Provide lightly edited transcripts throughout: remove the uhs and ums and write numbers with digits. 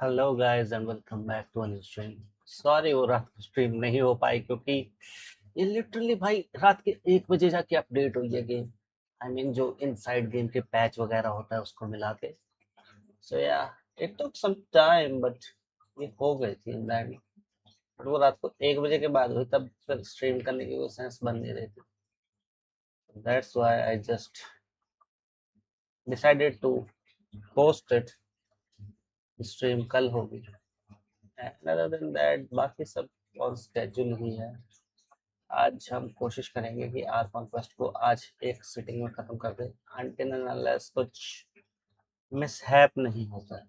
Hello guys and welcome back to new stream. Sorry वो रात को स्ट्रीम नहीं हो पाई क्योंकि ये लिटरली भाई रात के 1 बजे जाके अपडेट हुई है गेम। आई मीन जो इनसाइड गेम के पैच वगैरह होता है उसको मिला के। So ya it took some time but ये हो गई थी इन द एंड। बट वो रात को 1 बजे के बाद हुई तब फिर स्ट्रीम करने की कोई सेंस बन नहीं रही थी। That's why I just decided to post it. Stream कल होगी एंड अदर देन दैट बाकी सब ऑन स्केड्यूल ही है। आज हम कोशिश करेंगे कि आर्कन क्वेस्ट को आज एक सिटिंग में खत्म कर दें अनटिल एंड अनलेस कुछ मिसहैप नहीं होता है।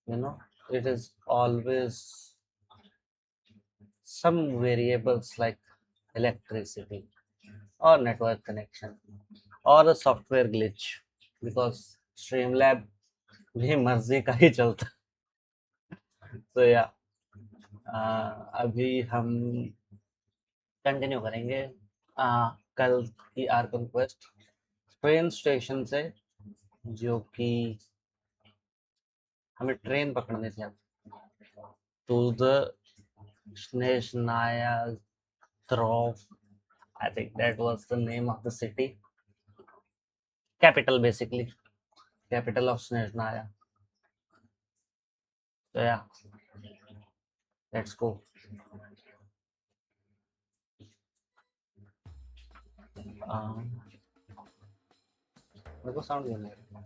You know it is always some variables like electricity or network connection or a software glitch because Streamlab भी मर्जी का ही चलता। तो या अभी हम कंटिन्यू करेंगे कल की आर्कन क्वेस्ट ट्रेन स्टेशन से, जो कि हमें ट्रेन पकड़नी थी टू द स्नेशनाया थ्रोफ। I think that was the name of the city, capital basically, capital of Snezhnaya. So yeah, let's go. मेरे को साउंड नहीं आ रहा।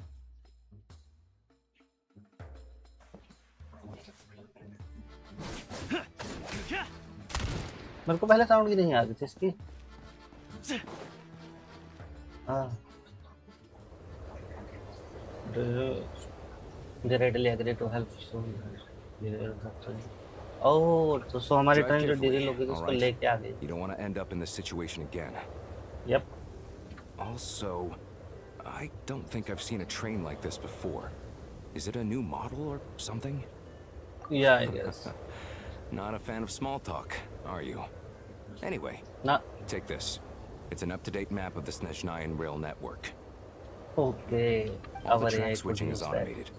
मेरे को पहले साउंड ही नहीं आ रही थी इसकी। They readily agree to help soon. Oh, तो हमारी ट्रेन जो डिले होगी उसको लेके आ गई। You don't want to end up in this situation again. Yep. Also, I don't think I've seen a train like this before. Is it a new model or something? Yeah, I guess. Not a fan of small talk, are you? Anyway, take this. It's an up-to-date map of the Snezhnayan rail network. Okay. All the track switching is automated.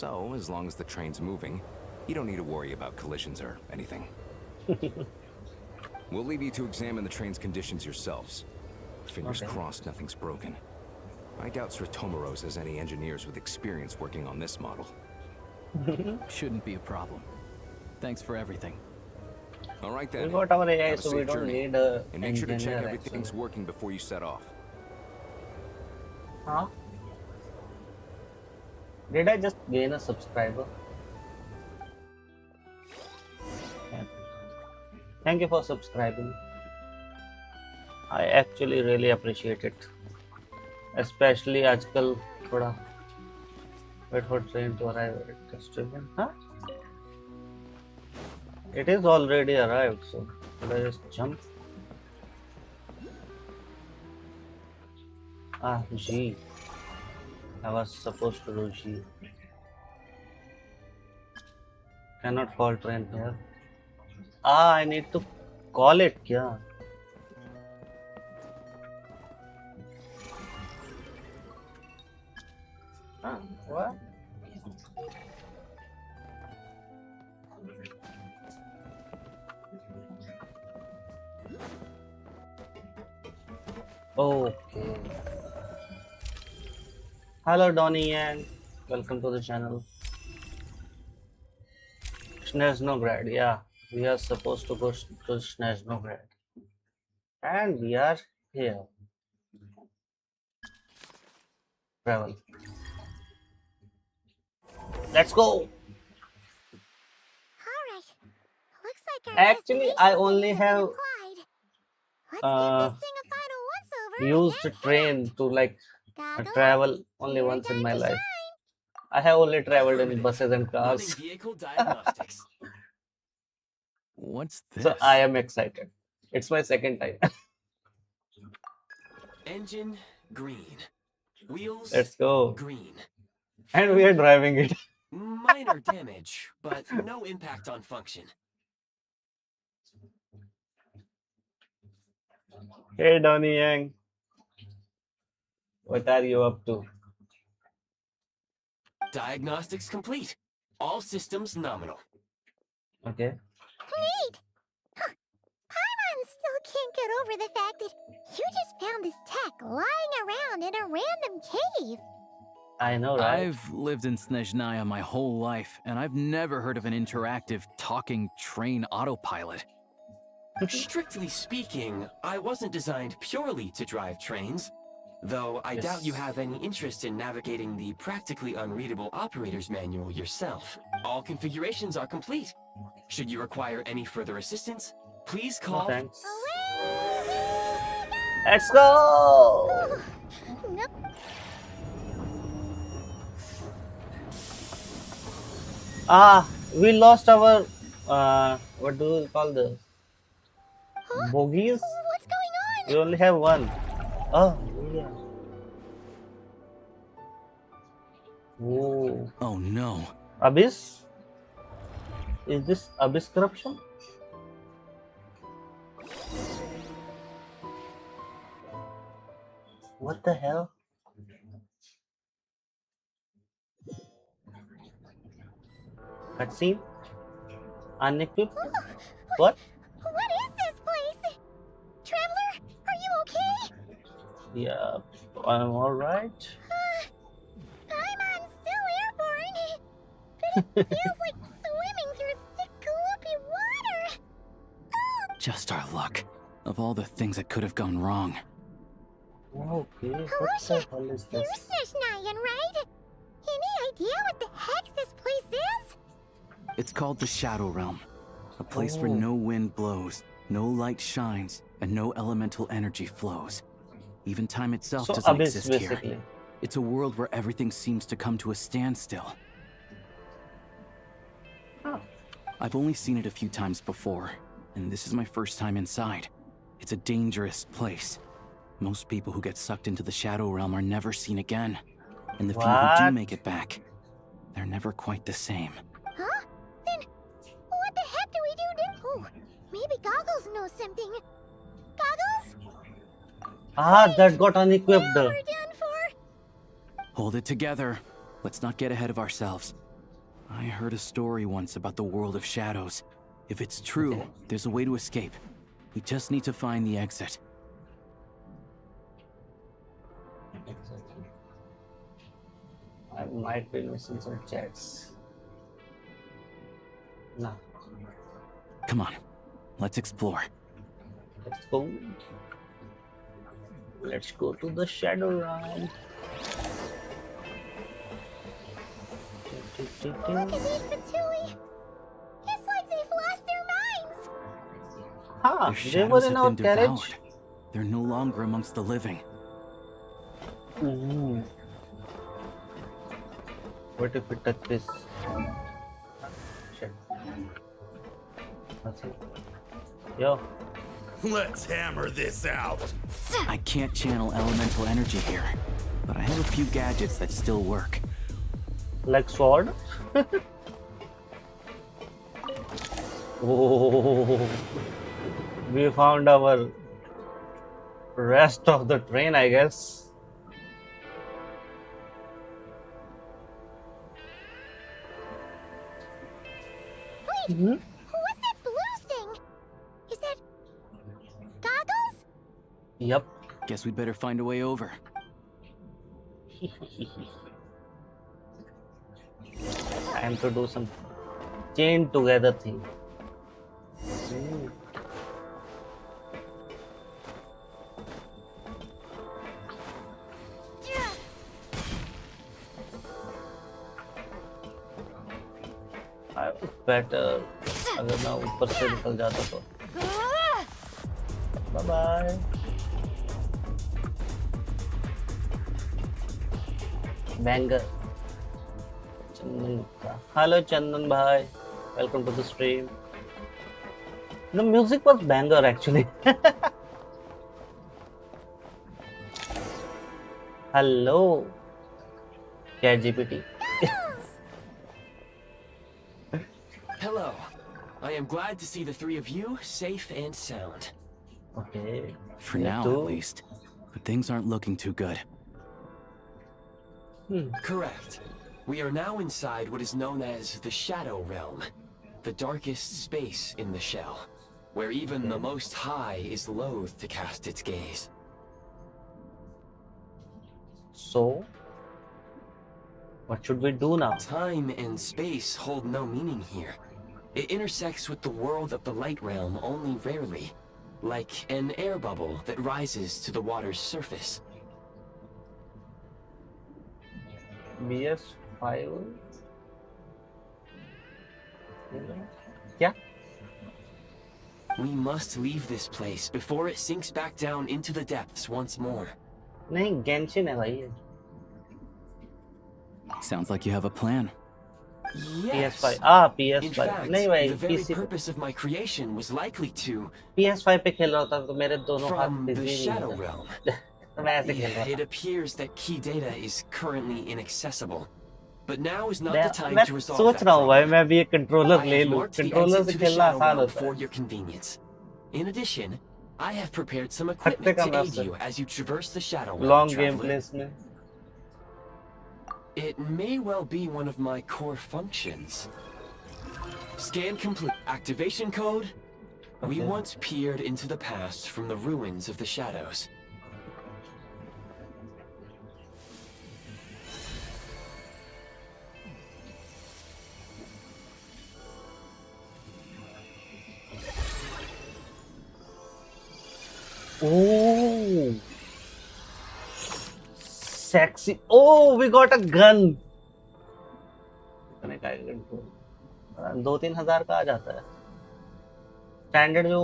So, as long as the train's moving, you don't need to worry about collisions or anything. We'll leave you to examine the train's conditions yourselves. Fingers crossed nothing's broken. I doubt Sir Tomoros has any engineers with experience working on this model. Shouldn't be a problem. Thanks for everything. All right then. We got our AI, Have a so we safe don't journey. need a And make sure to check engineer, everything's actually. working before you set off. Huh? Did I just gain a subscriber? Yeah. Thank you for subscribing. I actually really appreciate it. Especially आजकल थोड़ा wait for train to arrive at the station. Huh? It is already arrived, so should I just jump? G. I was supposed to do G. Cannot call train here. I need to call it, क्या? What? Okay. Hello Donnie and welcome to the channel. Snezhnograd, yeah. We are supposed to go to Snezhnograd. And we are here. Travel. Let's go! Alright. Looks like Actually, I only have used a train to like travel only once in my life. I have only traveled in buses and cars. Vehicle diagnostics. What's this? So I am excited. It's my second time. Engine green. Wheels Let's go. green. And we are driving it. Minor damage, but no impact on function. Hey Donnie Yang. What are you up to? Diagnostics complete. All systems nominal. Okay. Neat! Huh. Paimon still can't get over the fact that you just found this tech lying around in a random cave. I know, right? I've lived in Snezhnaya my whole life, and I've never heard of an interactive, talking train autopilot. Strictly speaking, I wasn't designed purely to drive trains. Though I doubt you have any interest in navigating the practically unreadable operator's manual yourself. All configurations are complete. Should you require any further assistance, please No call. thanks. Away! Let's go! Nope. Ah, we lost our what do we call this? Huh? Bogies? What's going on? We only have one. Oh, yeah. Oh, Oh no. Abyss? Is this Abyss corruption? What the hell? Cutscene? Unequipped? What? What is this place? Traveler, are you okay? Yeah, I'm alright. Paimon's still airborne, but it feels like swimming through thick, gloopy water. Just our luck. Of all the things that could have gone wrong. Okay, what the hell is You're this? Snezhnayan, right? Any idea what the heck this place is? It's called the Shadow Realm. A place where Oh. no wind blows, no light shines, and no elemental energy flows. Even time itself So doesn't Abyss, exist basically. here. It's a world where everything seems to come to a standstill. Huh. I've only seen it a few times before, and this is my first time inside. It's a dangerous place. Most people who get sucked into the Shadow Realm are never seen again. And the few who do What? make it back, they're never quite the same. Huh? Then what the heck do we do then? Oh, maybe Goggles knows something. Goggles? Ah, that got unequipped. Now we're done for. Hold it together. Let's not get ahead of ourselves. I heard a story once about the world of shadows. If it's true, Okay. there's a way to escape. We just need to find the exit. Exactly. I might be missing some chats. No, Come on, let's explore. let's go. Let's go to the Shadow Realm. Look at these Patui. It's like they've lost their minds. Ah, Their they were shadows in have our been carriage. devoured. They're no longer amongst the living. Ooh. What if we touch this? Shit. Nothing. Yo. Let's hammer this out. I can't channel elemental energy here, but I have a few gadgets that still work. Like sword? Oh, we found our rest of the train, I guess. Wait, Mhm. what's that blue thing? Is that Goggles? Yep. Guess we'd better find a way over. Time to do some chain together thing. Ooh. I was better अगर मैं ऊपर से निकल जाता तो bye bye banger चंदन Gupta hello चंदन भाई welcome to the stream the music was banger actually hello ChatGPT Hello. I am glad to see the three of you safe and sound. okay For me now, too. at least. But things aren't looking too good. Correct. We are now inside what is known as the Shadow Realm, the darkest space in the shell, where even the Most High is loath to cast its gaze. So, what should we do now? Time and space hold no meaning here. It intersects with the world of the Light Realm only rarely, like an air bubble that rises to the water's surface. BS5? Yeah. We must leave this place before it sinks back down into the depths once more. नहीं Genshin है भाई ये. Sounds like you have a plan. Yes. PS5 In PS5 fact, नहीं भाई the very PC purpose of my creation was likely to PS5 पे खेल रहा था तो मेरे दोनों हाथ from the busy Shadow नहीं थे. Realm. तो मैं ऐसे खेल रहा It था. appears that key data is currently inaccessible. But now is not मैं the time मैं to resolve सोच that रहा हूँ भाई problem. मैं भी एक कंट्रोलर I ले have लूँ. marked the कंट्रोलर exit से to the खेलना Shadow आसान Realm होता for है. your convenience. In addition, I have prepared some equipment का to aid master. you as you traverse the Shadow Realm, long game traveler. Play इसमें. It may well be one of my core functions. Scan complete. Activation code. We Okay. once peered into the past from the ruins of the shadows. Oh, sexy. Oh, we got a gun. कितने का है? 2-3 हजार का आ जाता है. Standard जो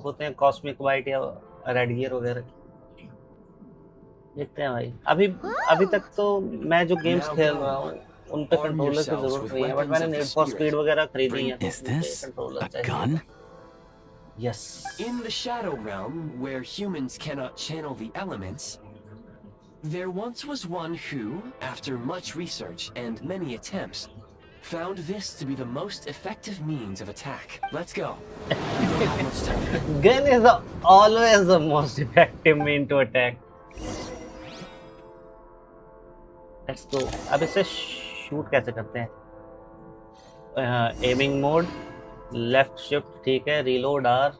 होते हैं कॉस्मिक वाइट या रेड गियर वगैरह. देखते हैं भाई. अभी तक तो मैं जो गेम्स खेल रहा हूँ उन पे कंट्रोलर की जरूरत नहीं है. बट मैंने नीड फॉर स्पीड वगैरह खरीदी है. Is this कंट्रोलर a चाहिए. gun? Yes. In the Shadow Realm, where humans cannot channel the elements, there once was one who, after much research and many attempts, found this to be the most effective means of attack. Let's go. We don't have much time. Gun is always the most effective mean to attack. Let's go. अब इसे shoot कैसे करते हैं? Aiming mode, left shift ठीक है. Reload R,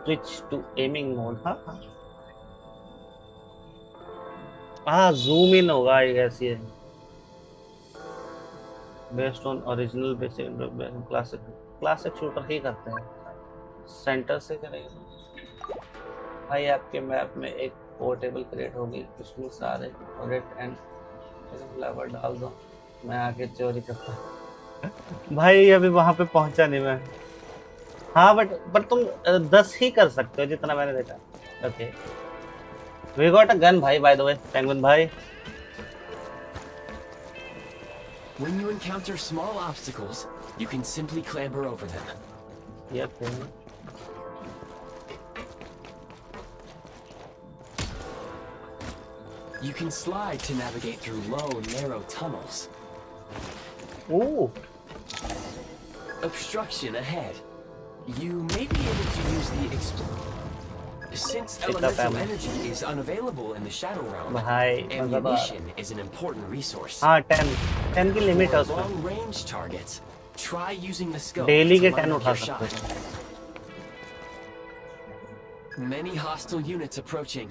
switch to aiming mode. हाँ zoom in होगा I guess ये. Based on original basic classic shooter ही करते हैं. सेंटर से करेंगे भाई. आपके मैप में एक पोर्टेबल क्रिएट होगी उसमें सारे रेड एंड फ्लेवर डाल दो. मैं आके चोरी करता हूँ भाई. अभी वहां पे पहुंचा नहीं मैं. हाँ बट तुम 10 ही कर सकते हो जितना मैंने देखा. Okay we got a gun भाई. बाय द वे पेंगुइन भाई. When you encounter small obstacles, you can simply clamber over them. Yep. You can slide to navigate through low, narrow tunnels. Ooh. Obstruction ahead. You may be able to use the Since elemental energy is unavailable in the Shadow Realm, भाई ammunition is an important resource. हाँ 10 की limit है For उसमें. long-range targets, try using the scope daily के to 10 line up उठा your सकते shot. हो. Many hostile units approaching.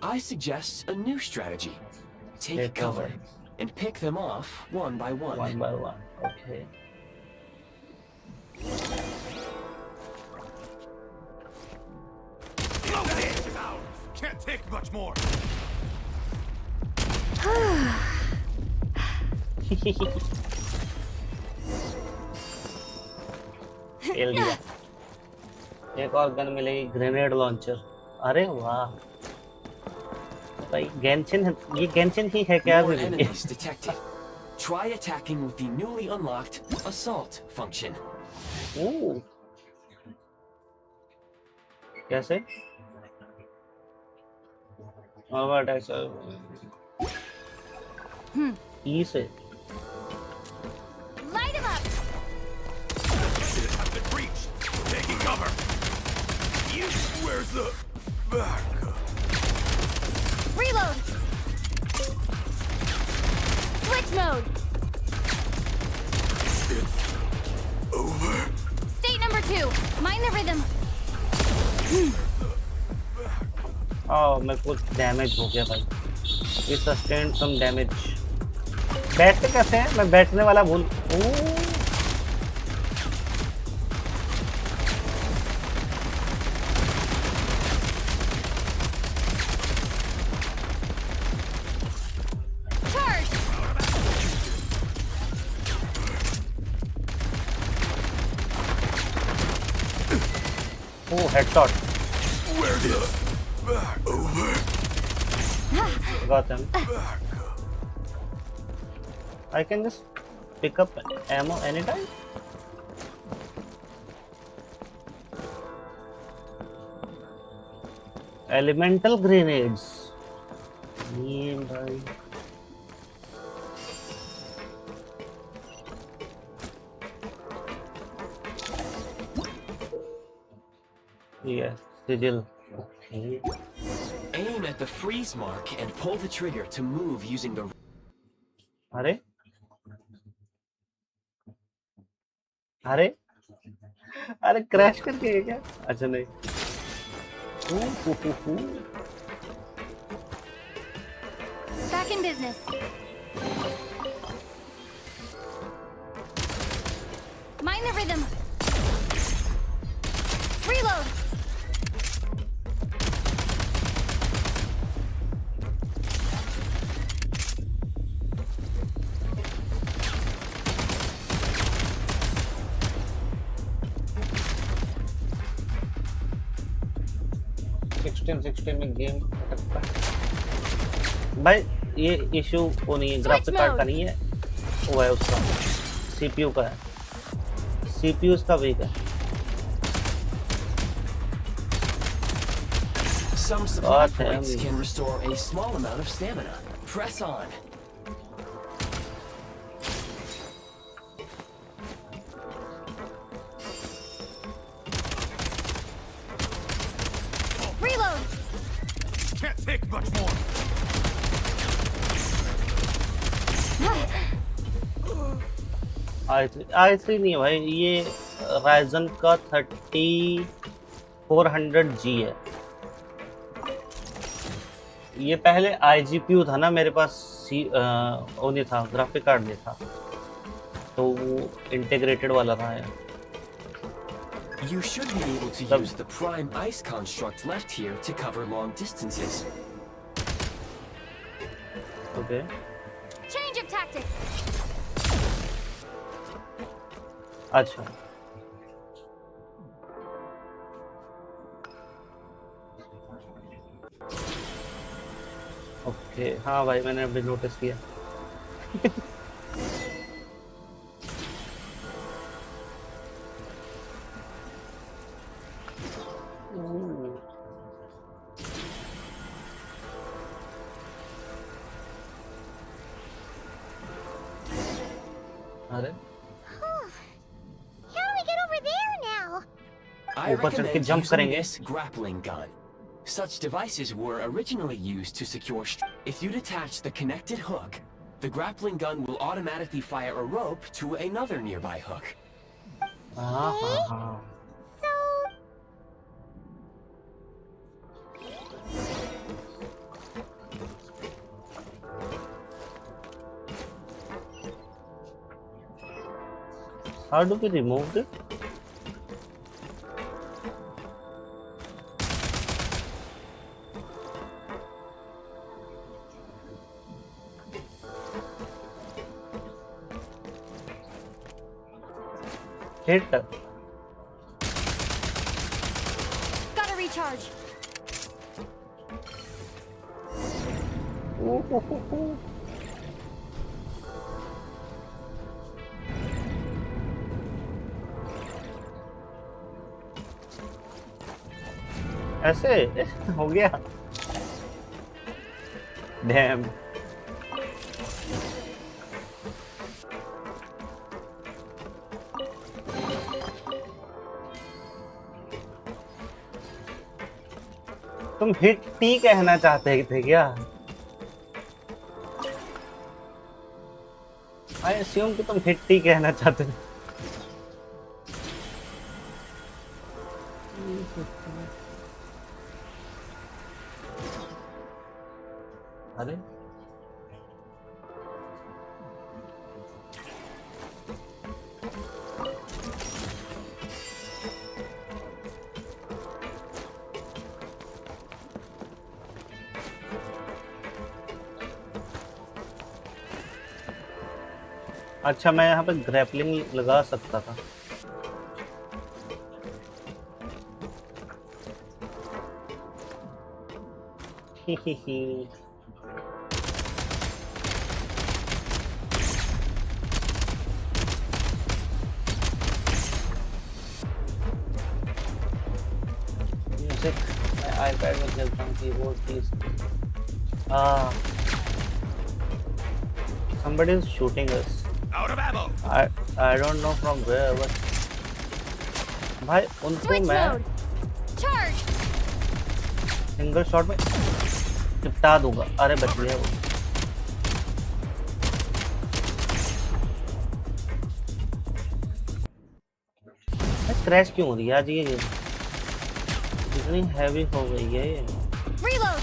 I suggest a new strategy. Take Take cover cover. and pick them off one by one. One by one. Okay. Can't take much more. खेल दिया. एक और gun मिलेगी grenade launcher. अरे वाह भाई. Genshin ये Genshin ही है क्या? More enemies detected. Try attacking with the newly unlocked assault function. ओह कैसे? और अटैक ई से. Light him up! It has been breached. Taking cover. Where's the backup? Reload! Switch mode. Over. State number 2. Mind the rhythm. मेरे को damage हो गया भाई। ये sustain सम damage. बैठते कैसे हैं? मैं बैठने वाला भूल। Charge. Headshot. Where did? Over. Got him. I can just pick up ammo anytime. Elemental grenades. भाई yes, sigil. Okay. Aim at the freeze mark and pull the trigger to move using the... अरे अरे अरे crash करके है क्या? अच्छा नहीं। Back in business. Mind the rhythm. Reload. Sixteen में गेम अटकता है भाई। ये इशू वो नहीं है, ग्राफिक कार्ड का नहीं है, वो है उसका सीपीयू का है। सीपीयू उसका वीक है। Some supply points can restore a small amount of stamina. Press on. Reload. Can't take much more. i3 नहीं है भाई, ये राइजन का 3400G है। ये पहले iGPU था ना मेरे पास, वो नहीं था, ग्राफिक कार्ड नहीं था, तो वो इंटीग्रेटेड वाला था यार। You should be able to use the prime ice construct left here to cover long distances. Okay. Change of tactics. अच्छा ओके, हाँ भाई मैंने अभी नोटिस किया। अरे How do we get over there now? I ऊपर चढ़ के recommend जंप using करेंगे। this grappling gun. Such devices were originally used to secure... If you detach the connected hook, the grappling gun will automatically fire a rope to another nearby hook. हाँ हाँ हाँ। So, How do we remove it? Hit. Gotta recharge. ऐसे हो गया। Dam. तुम hit T कहना चाहते थे क्या? आई अस्यूम कि तुम हिट ही कहना चाहते हो। अरे अच्छा, मैं यहाँ पे ग्रैपलिंग लगा सकता था। म्यूजिक मैं आईपैड में खेलता हूँ, keyboard please. somebody is shooting us. Out of ammo. I don't know from where, but भाई उनको Switch मैं mode. Charge. सिंगल शॉट में निपटा दूंगा। अरे बच गया वो। क्रैश क्यों हो रही है आज ये गेम? इतनी हैवी हो गई है ये। Reload.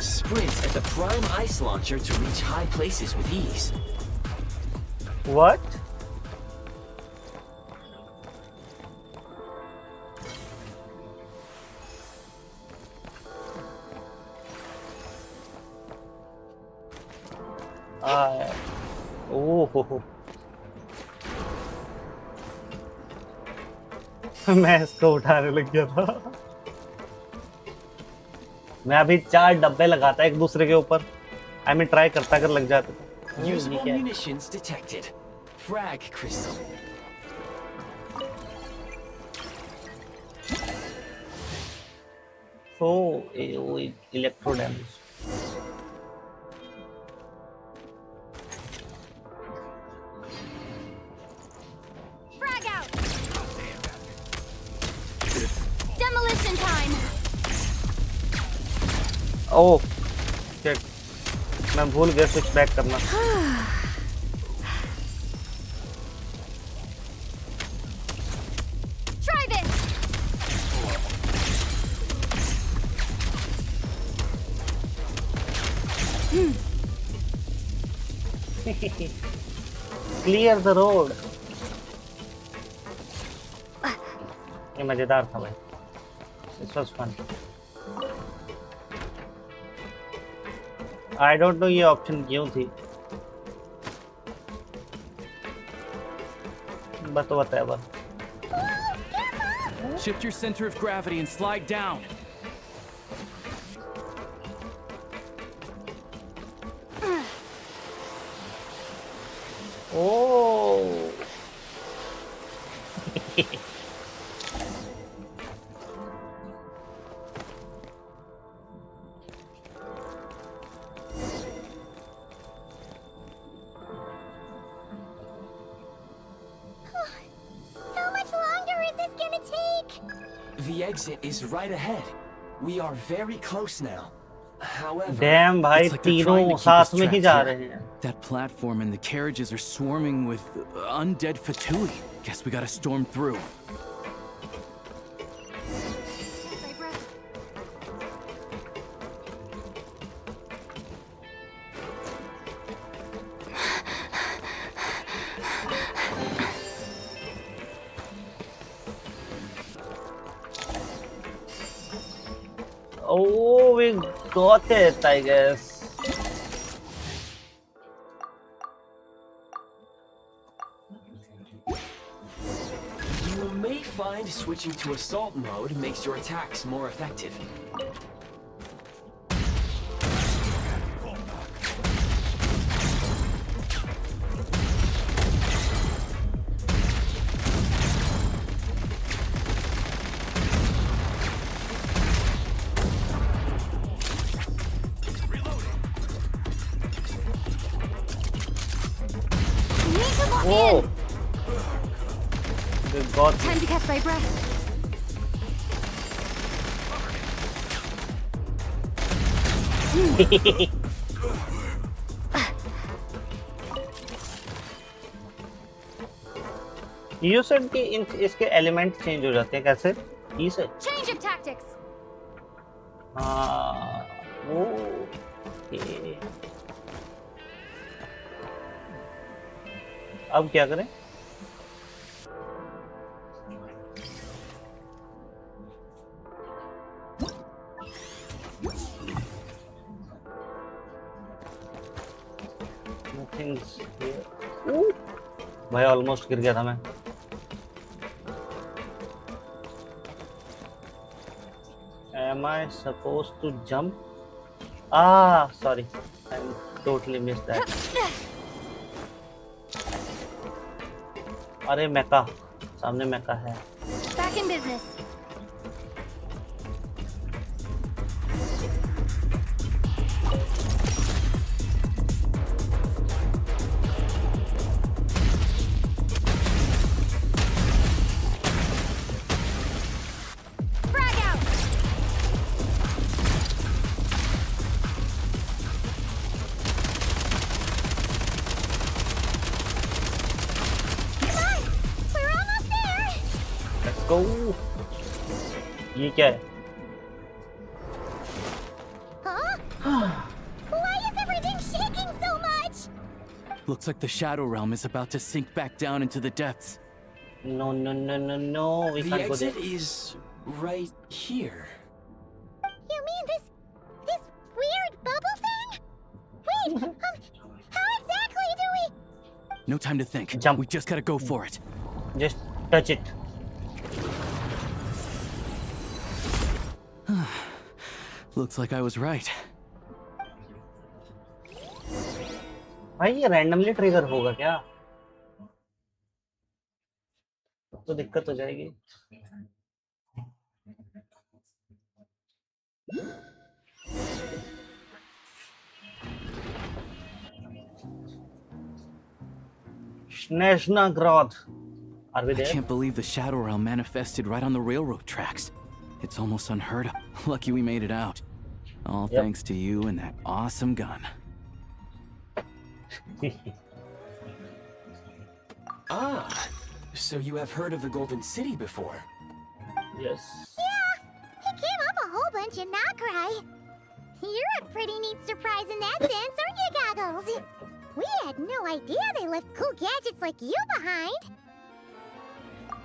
Sprint at the prime ice launcher to reach high places with ease. What? ओह मैं इसको उठाने लग गया था। मैं अभी 4 डब्बे लगाता एक दूसरे के ऊपर। आई मीन ट्राई करता अगर लग जाते तो। Usable munitions detected. Frag crystal. Electro damage. Frag out. Demolition time. Oh shit, मैं भूल गया स्विच बैक करना। Try this. Clear the road. ये मजेदार था भाई। This was fun. I don't know ये ऑप्शन क्यों थी, बस तो whatever. Shift your center of gravity and slide down. Oh. How much longer is this gonna take? The exit is right ahead. We are very close now. However, Damn भाई, It's like they're trying तीनों to keep साथ us में ही trapped जा here. रहे हैं। That platform and the carriages are swarming with undead fatui. Guess we gotta storm through. Catch my breath. Oh, we got it, I guess. you may find switching to assault mode makes your attacks more effective. Need to lock Oh, in. we got Time to catch my breath. You said कि इसके element change हो जाते हैं कैसे? ई से? Change of tactics. हाँ, okay. अब क्या करें? Nothing's here. भाई ऑलमोस्ट गिर गया था मैं। Am I supposed to jump? Ah, sorry. I totally missed that. अरे मेका, सामने मेका है। Back in business. Frag out. Come on! We're almost there! Let's go. ये क्या है? Huh? Why is everything shaking so much? Looks like the Shadow Realm is about to sink back down into the depths. No, no, no, no, no. We The can't go there. exit is right here. You mean this weird bubble thing? Wait, how exactly do we... No time to think. Jump. We just gotta go for it. Just touch it. Looks like I was right. भाई ये randomly trigger होगा क्या? तो दिक्कत हो जाएगी। Snezhnagrod. Are we I there? can't believe the Shadow Realm manifested right on the railroad tracks. It's almost unheard of. Lucky we made it out. All Yep. thanks to you and that awesome gun. Ah, so you have heard of the Golden City before? Yes. Yeah, it came up a whole bunch in Nokrai. You're a pretty neat surprise in that sense, aren't you, Goggles? We had no idea they left cool gadgets like you behind.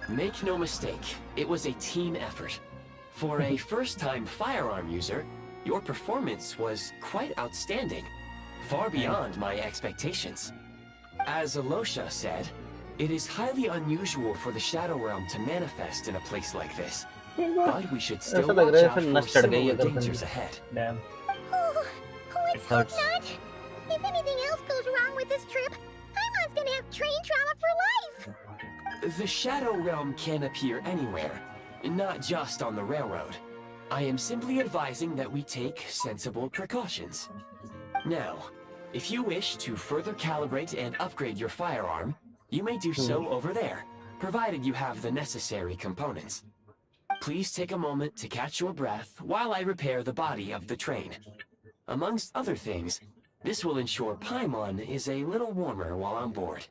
Make no mistake, it was a team effort. For a first-time firearm user, your performance was quite outstanding, far beyond my expectations. As Alosha said, it is highly unusual for the Shadow Realm to manifest in a place like this. But we should still ऐसा लग watch रहा है out फिर for नस चढ़ गई similar है गर्दन dangers में। ahead. Damn. Oh, let's hope hurts. not. If anything else goes wrong with this trip, Paimon's gonna have train trauma for life. The Shadow Realm can appear anywhere, not just on the railroad. I am simply advising that we take sensible precautions. Now, if you wish to further calibrate and upgrade your firearm, you may do so over there, provided you have the necessary components. Please take a moment to catch your breath while I repair the body of the train. Amongst other things, this will ensure Paimon is a little warmer while on board.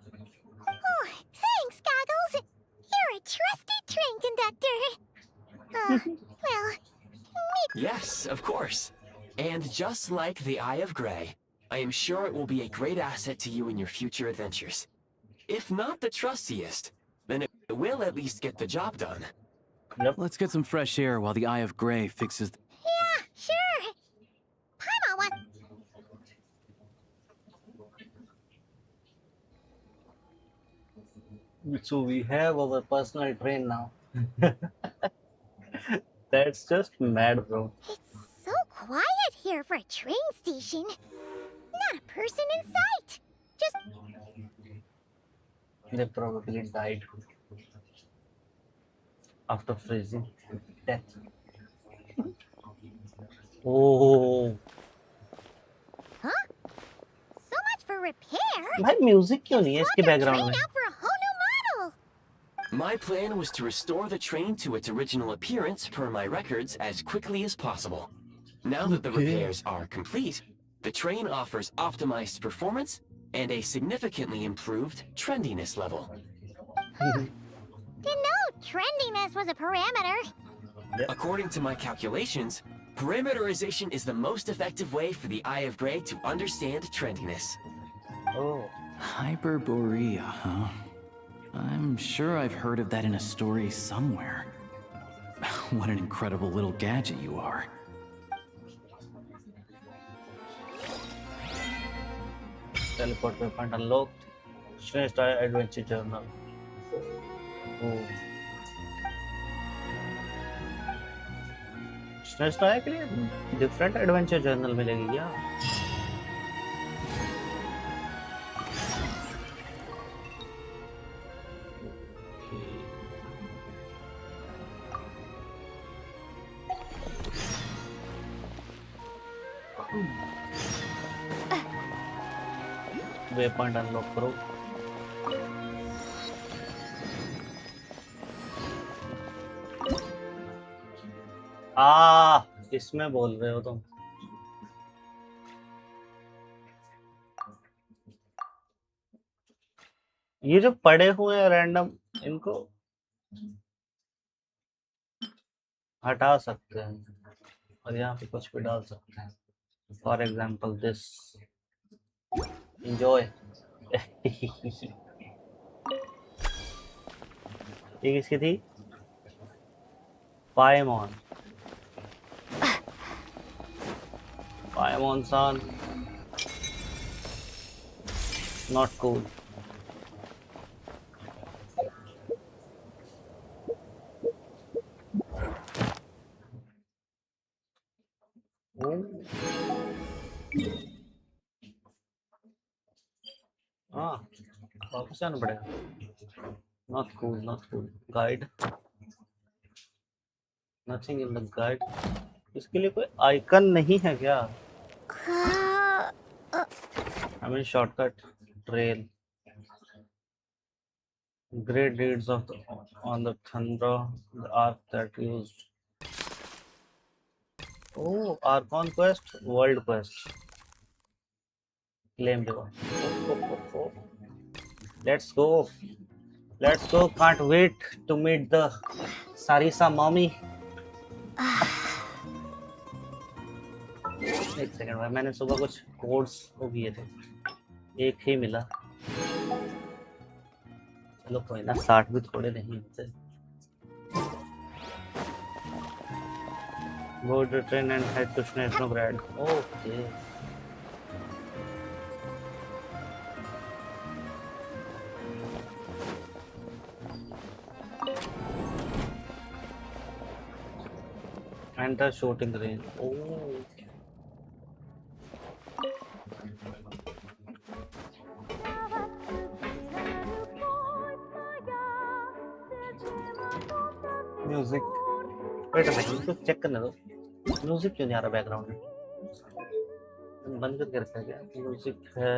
Oh, thanks, Goggles. You're a trusty train conductor. Well, Yes, of course. And just like the Eye of Grey, I am sure it will be a great asset to you in your future adventures. If not the trustiest, then it will at least get the job done. Let's get some fresh air while the Eye of Grey fixes. yeah, sure. Paimon wants... So we have our personal train now. That's just mad, bro. It's so quiet here for a train station. Not a person in sight. Just... They probably died after freezing to death. Oh, Huh? So much for repair. भाई music क्यों नहीं है Swap इसके their background train में? out for a whole new model. My plan was to restore the train to its original appearance per my records as quickly as possible. Now that the repairs are complete, the train offers optimized performance and a significantly improved trendiness level. Didn't know trendiness was a parameter. According to my calculations, parameterization is the most effective way for the Eye of Grey to understand trendiness. Oh, Hyperborea, huh? I'm sure I've heard of that in a story somewhere. What an incredible little gadget you are. teleport weapon unlocked. Strange Toy Adventure Journal. Oh. Strange Toy के लिए different adventure journal मिलेगी क्या? Waypoint unlock करो। इसमें बोल रहे हो तुम। ये जो पड़े हुए हैं रैंडम, इनको हटा सकते हैं और यहाँ पे कुछ भी डाल सकते हैं। For example this, enjoy. ये किसकी थी? पाइमॉन। पाइमॉन सान, नॉट कूल। हाँ, वापस जाना पड़ेगा। Not cool, not cool. Guide, nothing in the guide. इसके लिए कोई आइकन नहीं है क्या? I mean shortcut trail. Great deeds on the thunder, the arc that used. Oh, Archon Quest, World Quest. Claim the one. Let's go. Let's go. Can't wait to meet the Sarisa mommy. एक second भाई, मैंने सुबह कुछ codes वो किए थे, एक ही मिला। चलो कोई ना, 60 भी थोड़े नहीं होते। Board the train and head to Snezhnograd. Okay. Enter shooting range. Oh. Music, wait a second, तो चेक करने दो। म्यूजिक क्यों नहीं आ रहा बैकग्राउंड में? बंद करके रखा है क्या? म्यूजिक है,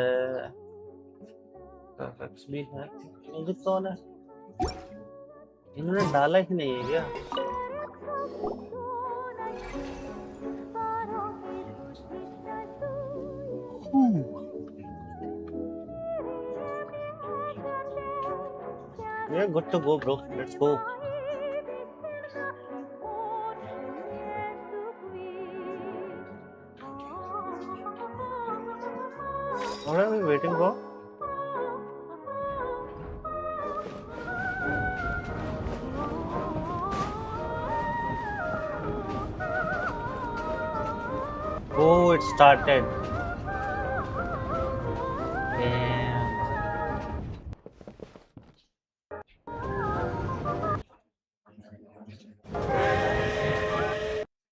एफएक्स भी है, म्यूजिक तो ऑन है। इन्होंने डाला ही नहीं है क्या? We are good to go, bro. Let's go. What are we waiting for? Oh, it started. Damn.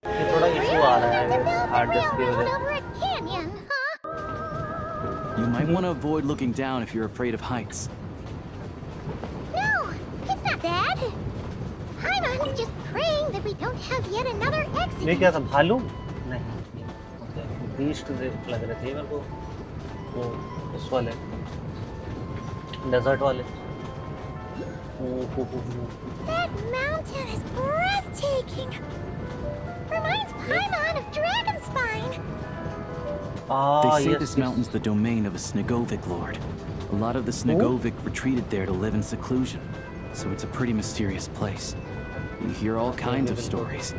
ये थोड़ा इशू आ रहा है हार्ड डिस्क की वजह से। You might want to avoid looking down if you're afraid of heights. No, it's not that. Paimon's just praying that we don't have yet another ये accident. क्या था, भालू? नहीं, बीस्ट लग रहे थे मेरे को, वो उस वाले डेजर्ट वाले। That mountain is breathtaking. Reminds Paimon of Dragonspine. They say yes, this mountain's the domain of a Snegovic lord. A lot of the Snegovic retreated there to live in seclusion. so it's a pretty mysterious place. You hear all kinds of stories.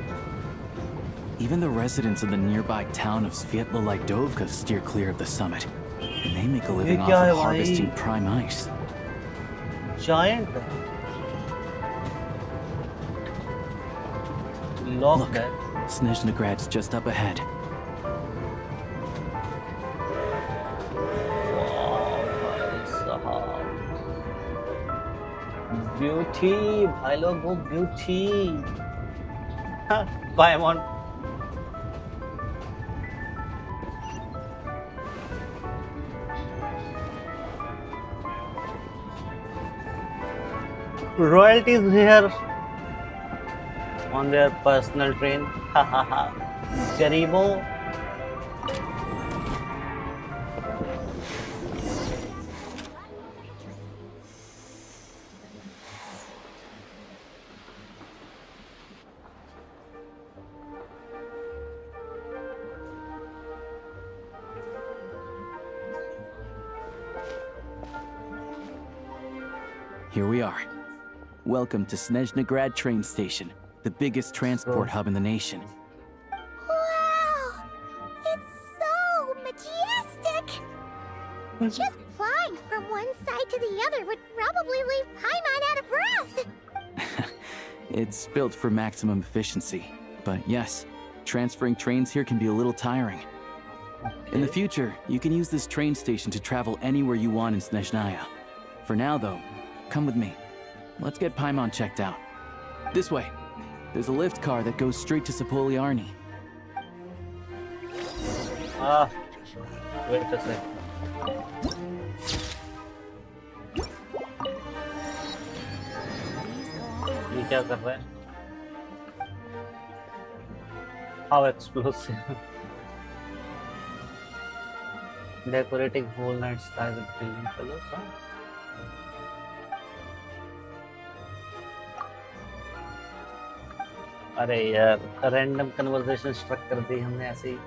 Even the residents of the nearby town of Svietlo-Lidovka steer clear of the summit, and they make a living off of harvesting prime ice. Giant. Look, Snezhnograd's just up ahead. Beauty, भाई लोग वो beauty. Paimon. Royalties here on their personal train. Ha ha ha. गरीबों. Here we are. Welcome to Snezhnograd train station, the biggest transport hub in the nation. Wow! It's so majestic! Just flying from one side to the other would probably leave Paimon out of breath! It's built for maximum efficiency, but yes, transferring trains here can be a little tiring. In the future, you can use this train station to travel anywhere you want in Snezhnaya. For now, though, come with me. Let's get Paimon checked out. This way. There's a lift car that goes straight to Sapoliarny. Ah, wait a sec. ये क्या कर रहा है? How explosive! Decorating whole night sky with brilliant colors. Huh? अरे यार random conversation struck कर दी हमने ऐसे ही.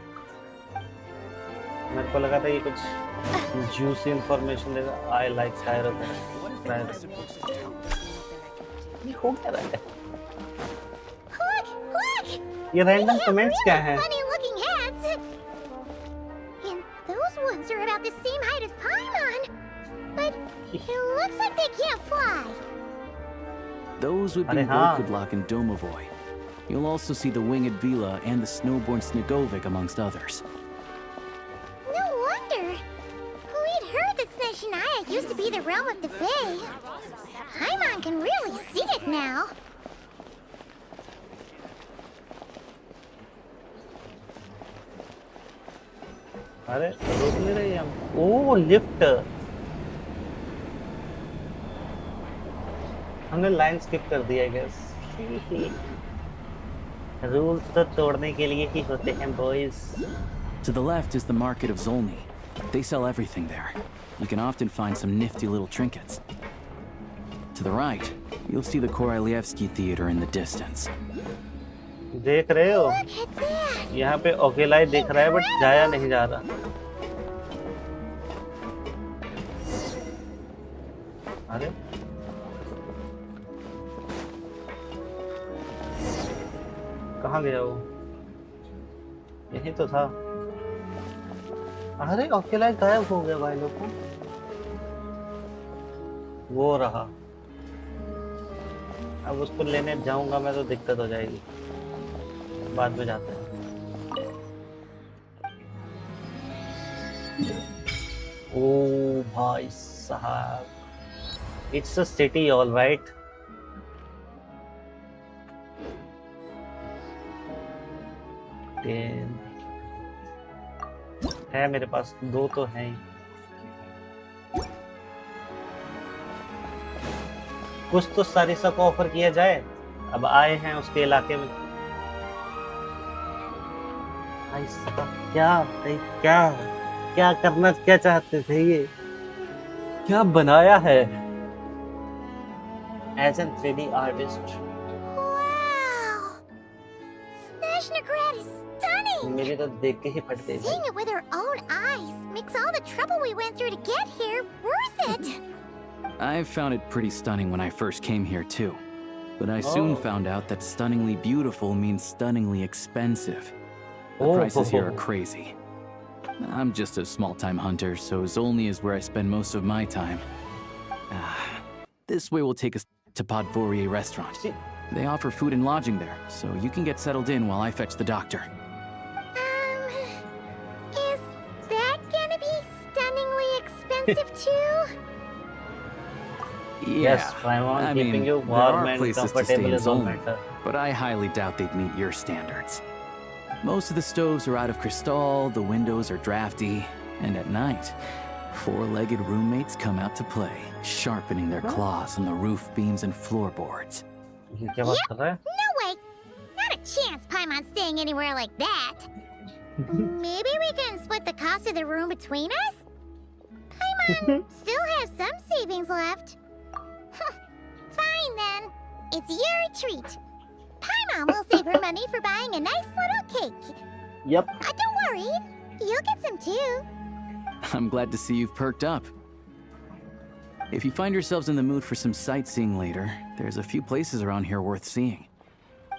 मेरे को लगा था ये कुछ जूसी इंफॉर्मेशन देगा. आई लाइक स्काई ये हो क्या रहा है? ये रैंडम कमेंट्स क्या हैं? And those ones are about the same height as Paimon, but it looks like they can't fly. Those would be Volkudlak and Domovoy. You'll also see the winged Vila and the snowborn Snegovic amongst others. No wonder. We'd heard that Snezhnaya used to be the realm of the Fae. Paimon can really see it now. अरे रोक नहीं रही हम. ओह lift. हमने line skip कर दिया gas. Rules तो तोड़ने के लिए ही होते हैं boys. To the left is the market of Zolny. They sell everything there. You can often find some nifty little trinkets. To the right, you'll see the Korolyevsky Theater in the distance. देख रहे हो? यहाँ पे ओकेलाई दिख रहा है but जाया नहीं जा रहा. अरे कहाँ गया वो? यही तो था. अरे ओकेलाई गायब हो गया भाई लोग को. वो रहा. अब उसको लेने जाऊंगा मैं तो दिक्कत हो जाएगी. बाद में जाते हैं. ओ भाई साहब. It's a city, all right. है मेरे पास 2 तो हैं ही. कुछ तो सारिसा को ऑफर किया जाए. अब आए हैं उसके इलाके में. क्या क्या क्या करना क्या चाहते थे ये? क्या बनाया है? As an 3D artist. Wow! Snezhnograd is stunning! मेरे तो देख के ही फट गई. Seeing it with our own eyes makes all the trouble we went through to get here worth it! I found it pretty stunning when I first came here too. But I soon found out that stunningly beautiful means stunningly expensive. The prices here are crazy. I'm just a small-time hunter, so Zolny is where I spend most of my time. This way will take us to Podvorier restaurant. They offer food and lodging there, so you can get settled in while I fetch the doctor. Is that gonna be stunningly expensive too? Yeah, Yes, paimon, I keeping mean, you there warm are and places to stay comfortable in is all Zolny, matter. but I highly doubt they'd meet your standards. Most of the stoves are out of crystal, the windows are drafty, and at night, four-legged roommates come out to play, sharpening their claws on the roof beams and floorboards. क्या बात कर रहा है? No way! Not a chance Paimon's staying anywhere like that. Maybe we can split the cost of the room between us? Paimon still has some savings left. Fine then. It's your treat. Paimon will save her money for buying a nice little cake. Yep. Don't worry. You'll get some too. I'm glad to see you've perked up. If you find yourselves in the mood for some sightseeing later, there's a few places around here worth seeing.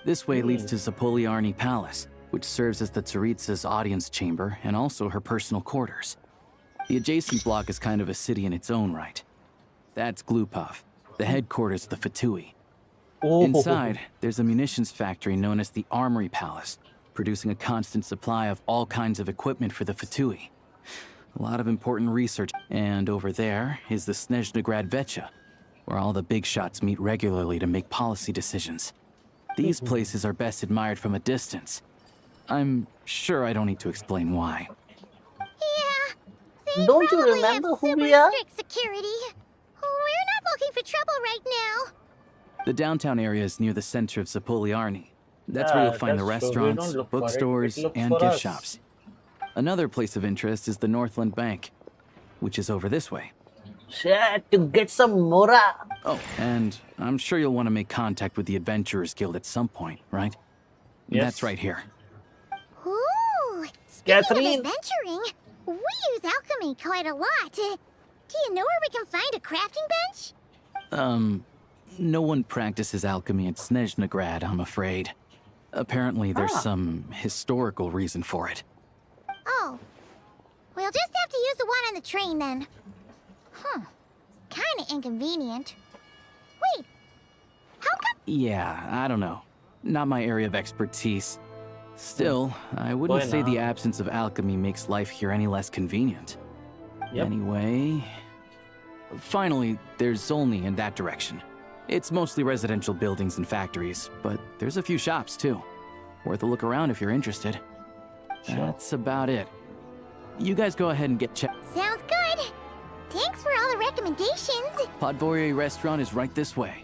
This way leads to Zapoliarny Palace, which serves as the Tsaritsa's audience chamber and also her personal quarters. The adjacent block is kind of a city in its own right. That's Glupov, the headquarters of the Fatui. Inside, there's a munitions factory known as the Armory Palace, producing a constant supply of all kinds of equipment for the Fatui. A lot of important research. And over there is the Snezhnegrad Vecha, where all the big shots meet regularly to make policy decisions. These places are best admired from a distance. I'm sure I don't need to explain why. Yeah. They Don't you probably remember have who super we are? strict security. We're not looking for trouble right now. The downtown area is near the center of Zapoliarny. That's where you'll find the that's true. We restaurants, don't look for it, it bookstores, looks and for gift us. shops. Another place of interest is the Northland Bank, which is over this way. Shit, to get some mora. Oh, and I'm sure you'll want to make contact with the Adventurers Guild at some point, right? Yes. That's right here. Ooh, speaking Catherine. of adventuring, we use alchemy quite a lot. Do you know where we can find a crafting bench? No one practices alchemy at Snezhnegrad, I'm afraid. Apparently there's some historical reason for it. Oh, we'll just have to use the one on the train then. Kinda inconvenient. Wait, how come? Yeah, I don't know. Not my area of expertise. Still, I wouldn't Boy, say the nah. absence of alchemy makes life here any less convenient. Yep. Anyway... Finally, there's Zolny in that direction. It's mostly residential buildings and factories, but there's a few shops too. Worth a look around if you're interested. Sure. That's about it. You guys go ahead and get checked. Sounds good. Thanks for all the recommendations. Podvorier restaurant is right this way.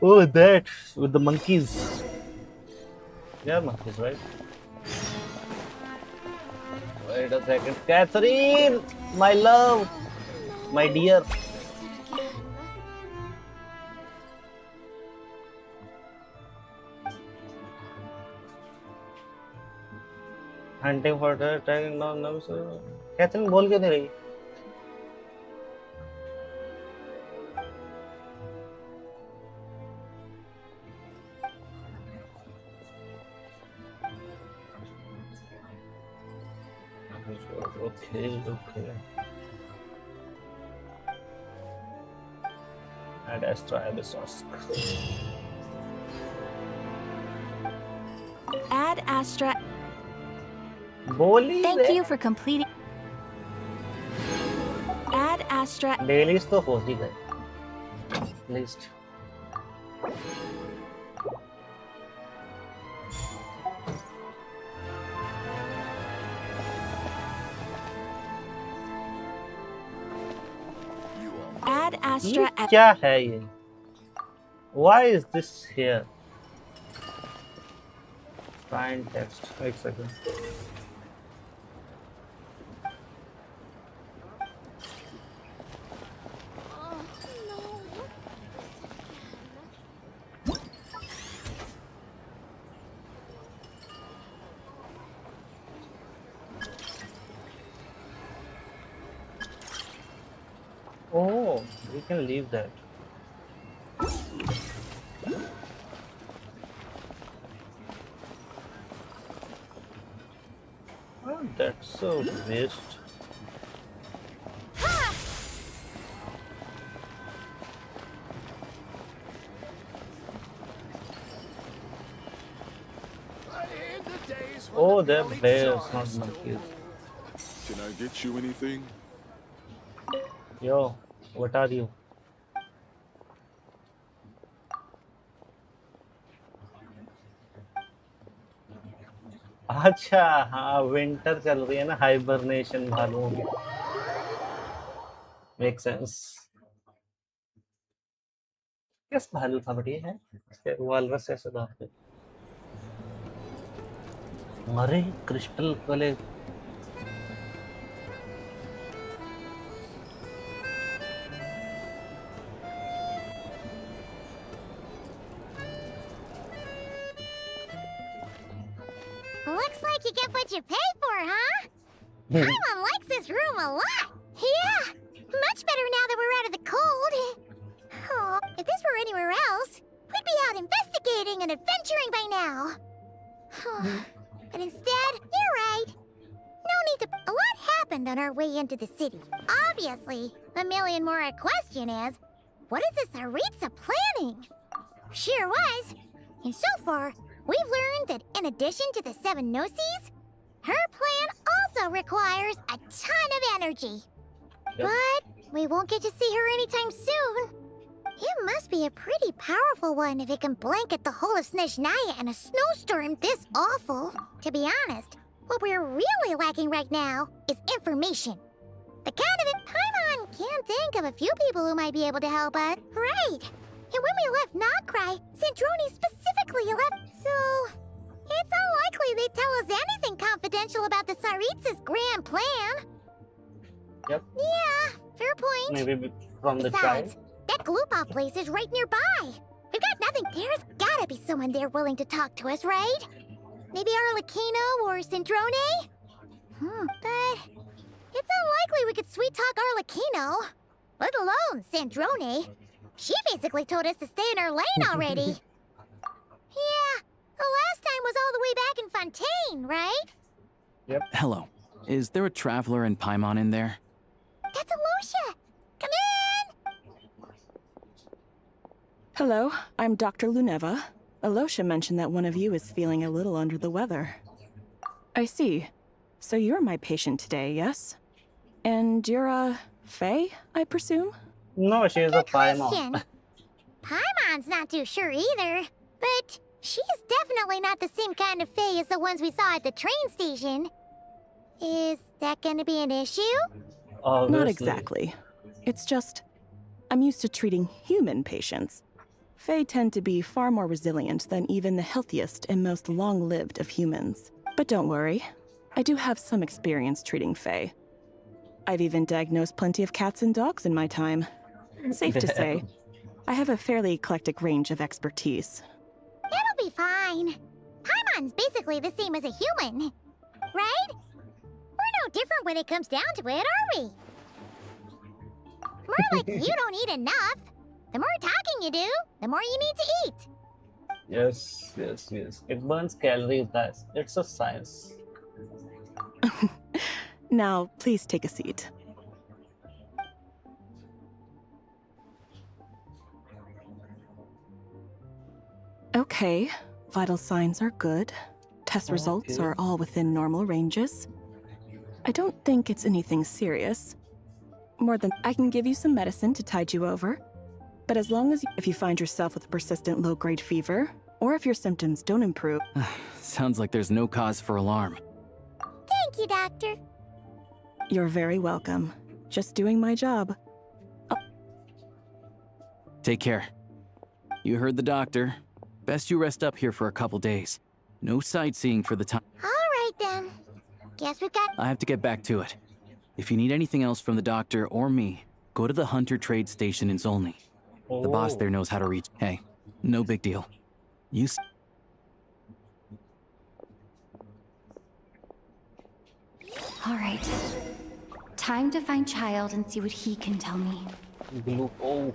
Oh, that with the monkeys. Yeah, monkeys, right? Wait a second, Catherine, my love, my dear. Hunting for the tagging down names. Catherine बोल क्यों नहीं रही? Okay. Add extra sauce. Add Astra. बोली Thank you for completing. Add Astra. Dailies तो हो ही गए list Add ये Astra. क्या है ये why is this here find text एक second Oh, we can leave that. Oh, that's a waste. In the days when Oh, the they're Elite bears, Czar not stole monkeys. Can I get you anything? Yo, what are you? अच्छा हाँ winter चल रही है ना hibernation भालुओं की make sense किस भालू था बढ़िया है इसके वालरस ऐसे दांत थे अरे क्रिस्टल वाले Looks like you get what you pay for, huh? Paimon likes this room a lot. Yeah, much better now that we're out of the cold. Oh, if this were anywhere else, we'd be out investigating and adventuring by now. But instead, you're right. No need to. A lot happened on our way into the city. Obviously, the million more question is, what is this Aritza planning? Sure was. And so far, we've learned that in addition to the 7 Gnosis, her plan also requires a ton of energy. Yep. But we won't get to see her anytime soon. It must be a pretty powerful one if it can blanket the whole of Snezhnaya in a snowstorm this awful. To be honest, what we're really lacking right now is information. The kind of it, Paimon can think of a few people who might be able to help us. Right. And when we left Nokrai, Sandrone specifically left, so it's unlikely they'd tell us anything confidential about the Tsaritsa's grand plan. Yep. Yeah, fair point. maybe from the Besides, child that Gloopop place is right nearby. We've got nothing. There's gotta be someone there willing to talk to us, right? Maybe Arlecchino or Sandrone? But it's unlikely we could sweet talk Arlecchino, let alone Sandrone. She basically told us to stay in our lane already. Yeah, the last time was all the way back in Fontaine, right? Hello. Is there a traveler in Paimon in there? That's Alosha. Come in! Hello, I'm Dr. Luneva. Alosha mentioned that one of you is feeling a little under the weather. I see. So you're my patient today, yes? And you're Faye, I presume? no she is a paimon Question. Paimon's not too sure either, but she's definitely not the same kind of Fae as the ones we saw at the train station. Is that gonna be an issue? obviously. Not exactly. It's just, I'm used to treating human patients. Fae tend to be far more resilient than even the healthiest and most long-lived of humans. But don't worry, I do have some experience treating Fae. I've even diagnosed plenty of cats and dogs in my time. Safe to say, I have a fairly eclectic range of expertise. It'll be fine. Paimon's basically the same as a human, right? We're no different when it comes down to it, are we? More like you don't eat enough. The more talking you do, the more you need to eat. yes it burns calories guys it's a science Now, please take a seat. Okay, vital signs are good. Test results Okay. are all within normal ranges. I don't think it's anything serious. More than I can give you some medicine to tide you over. But as long as if you find yourself with a persistent low-grade fever, or if your symptoms don't improve, Sounds like there's no cause for alarm. Thank you, Doctor. you're very welcome. Just doing my job. Take care. You heard the doctor. Best you rest up here for a couple days. No sightseeing for the time. All right then. Guess we've got. I have to get back to it. If you need anything else from the doctor or me, go to the Hunter Trade Station in Zolny. The boss there knows how to reach. Hey, no big deal. You s- All right. Time to find child and see what he can tell me. Blue. Oh.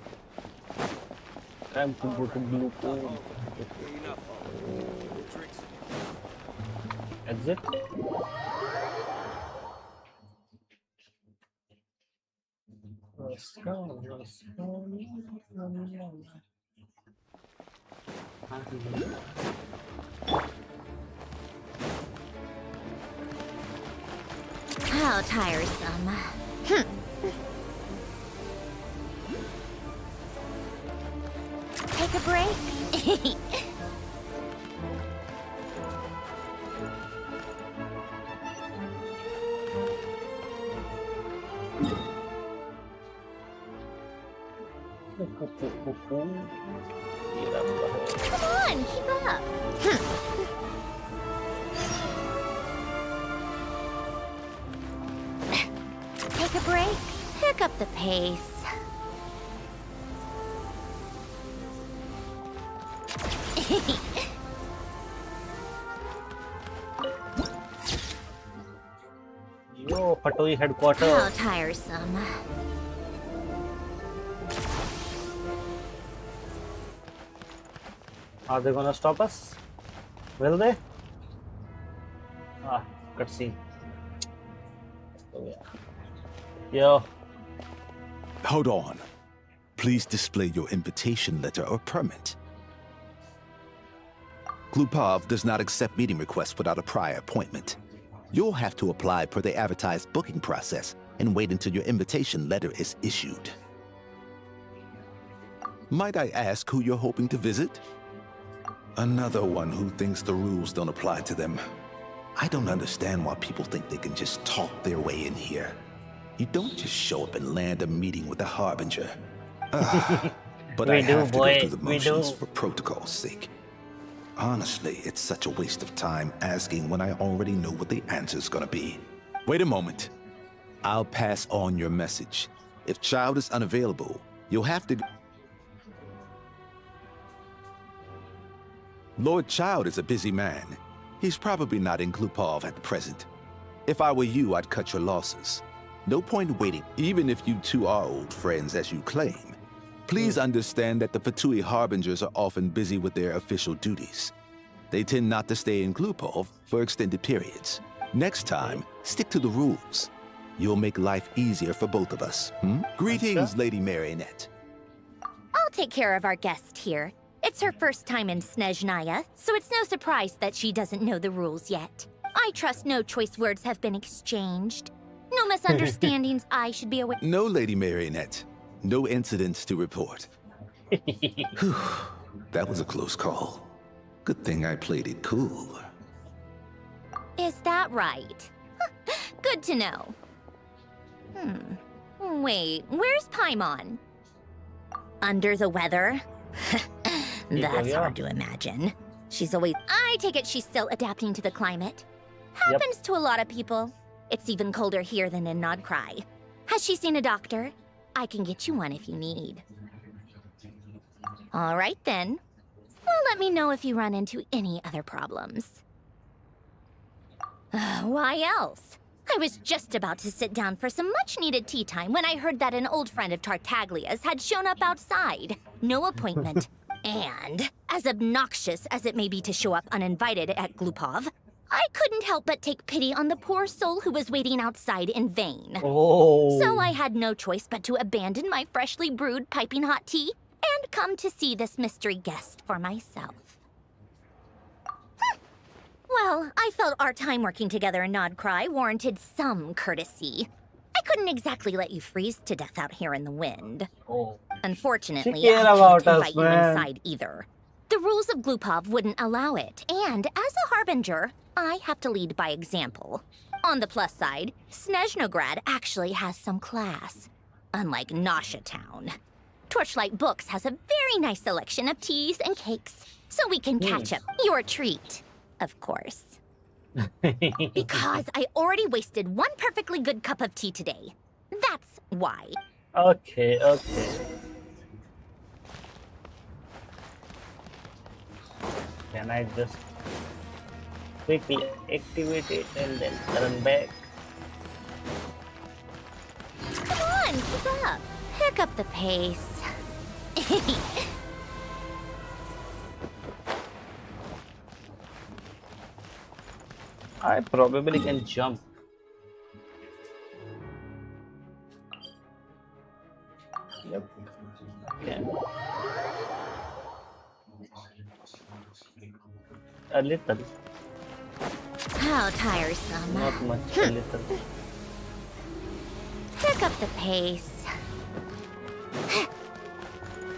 Time to go to blue. Exit. Let's go. How tiresome. Take a break? Come on, keep up. Take a break? Pick up the pace. Yo, Patoi headquarters. How tiresome. Are they gonna stop us? Will they? Ah, cutscene. Oh, yeah. Yo. Hold on. Please display your invitation letter or permit. Glupov does not accept meeting requests without a prior appointment. You'll have to apply per the advertised booking process and wait until your invitation letter is issued. Might I ask who you're hoping to visit? Another one who thinks the rules don't apply to them. I don't understand why people think they can just talk their way in here. You don't just show up and land a meeting with a harbinger. But I have to go through the motions for protocol's sake. Honestly, it's such a waste of time asking when I already know what the answer's gonna be. Wait a moment. I'll pass on your message. If Child is unavailable, you'll have to... Lord Child is a busy man. He's probably not in Glupov at the present. If I were you, I'd cut your losses. No point waiting, even if you two are old friends as you claim. Please understand that the Fatui Harbingers are often busy with their official duties. They tend not to stay in Glupov for extended periods. Next time, stick to the rules. You'll make life easier for both of us. Greetings, Lady Marionette. I'll take care of our guest here. It's her first time in Snezhnaya, so it's no surprise that she doesn't know the rules yet. I trust no choice words have been exchanged. No misunderstandings I should be aware. No, Lady Marionette. No incidents to report. Whew, that was a close call. Good thing I played it cool. Is that right? Good to know. Wait, where's Paimon? Under the weather? That's hard to imagine. She's always... I take it she's still adapting to the climate. Happens to a lot of people. It's even colder here than in Nodcry. Has she seen a doctor? I can get you one if you need. All right, then. Well, let me know if you run into any other problems. Why else? I was just about to sit down for some much-needed tea time when I heard that an old friend of Tartaglia's had shown up outside. No appointment. And, as obnoxious as it may be to show up uninvited at Glupov, I couldn't help but take pity on the poor soul who was waiting outside in vain. So I had no choice but to abandon my freshly brewed piping hot tea and come to see this mystery guest for myself. Well, I felt our time working together in Nodcry warranted some courtesy. I couldn't exactly let you freeze to death out here in the wind. Unfortunately, I can't invite you inside either. The rules of Glupov wouldn't allow it, and as a harbinger, I have to lead by example. On the plus side, Snezhnograd actually has some class, unlike Nasha Town. Torchlight Books has a very nice selection of teas and cakes, so we can catch up. Your treat, of course. Because I already wasted one perfectly good cup of tea today. That's why. Okay. Can I just quickly activate it and then turn back? keep up. Pick up the pace. I probably can jump. Yep. Can. A little. How tiresome. Not much. A little. Pick up the pace.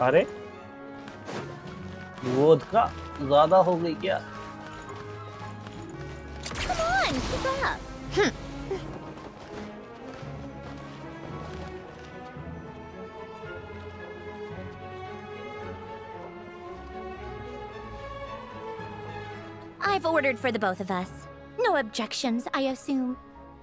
अरे vodka ज़्यादा हो गई क्या? Come on, keep up. I've ordered for the both of us. No objections, I assume.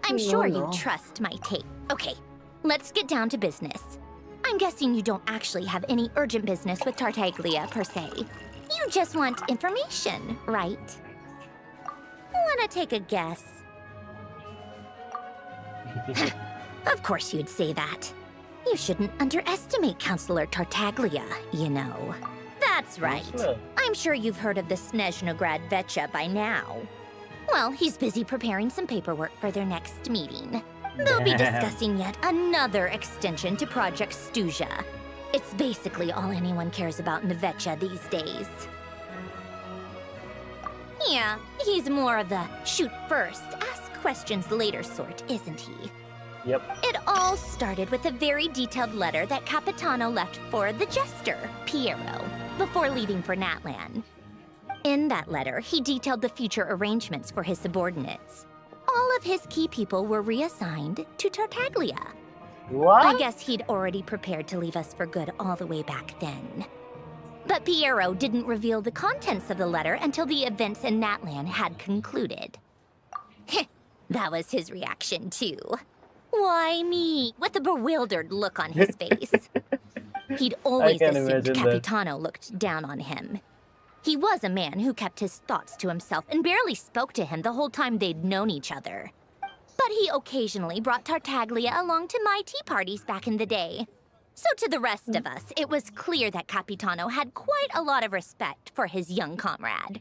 I'm sure you trust my tape. Okay, let's get down to business. I'm guessing you don't actually have any urgent business with Tartaglia, per se. You just want information, right? Wanna take a guess? Of course you'd say that. You shouldn't underestimate Counselor Tartaglia, you know. That's right. I'm sure you've heard of the Snezhnograd Vetcha by now. Well, he's busy preparing some paperwork for their next meeting. They'll be discussing yet another extension to Project Stuja. It's basically all anyone cares about in the Vetcha these days. Yeah, he's more of the shoot first, ask questions later sort, isn't he? Yep. It all started with a very detailed letter that Capitano left for the jester, Piero, before leaving for Natlan. In that letter, he detailed the future arrangements for his subordinates. All of his key people were reassigned to Tartaglia. What? I guess he'd already prepared to leave us for good all the way back then. But Piero didn't reveal the contents of the letter until the events in Natlan had concluded. That was his reaction, too. Why me? With a bewildered look on his face. He'd always assumed Capitano looked down on him. He was a man who kept his thoughts to himself and barely spoke to him the whole time they'd known each other. But he occasionally brought Tartaglia along to my tea parties back in the day. So to the rest of us, it was clear that Capitano had quite a lot of respect for his young comrade.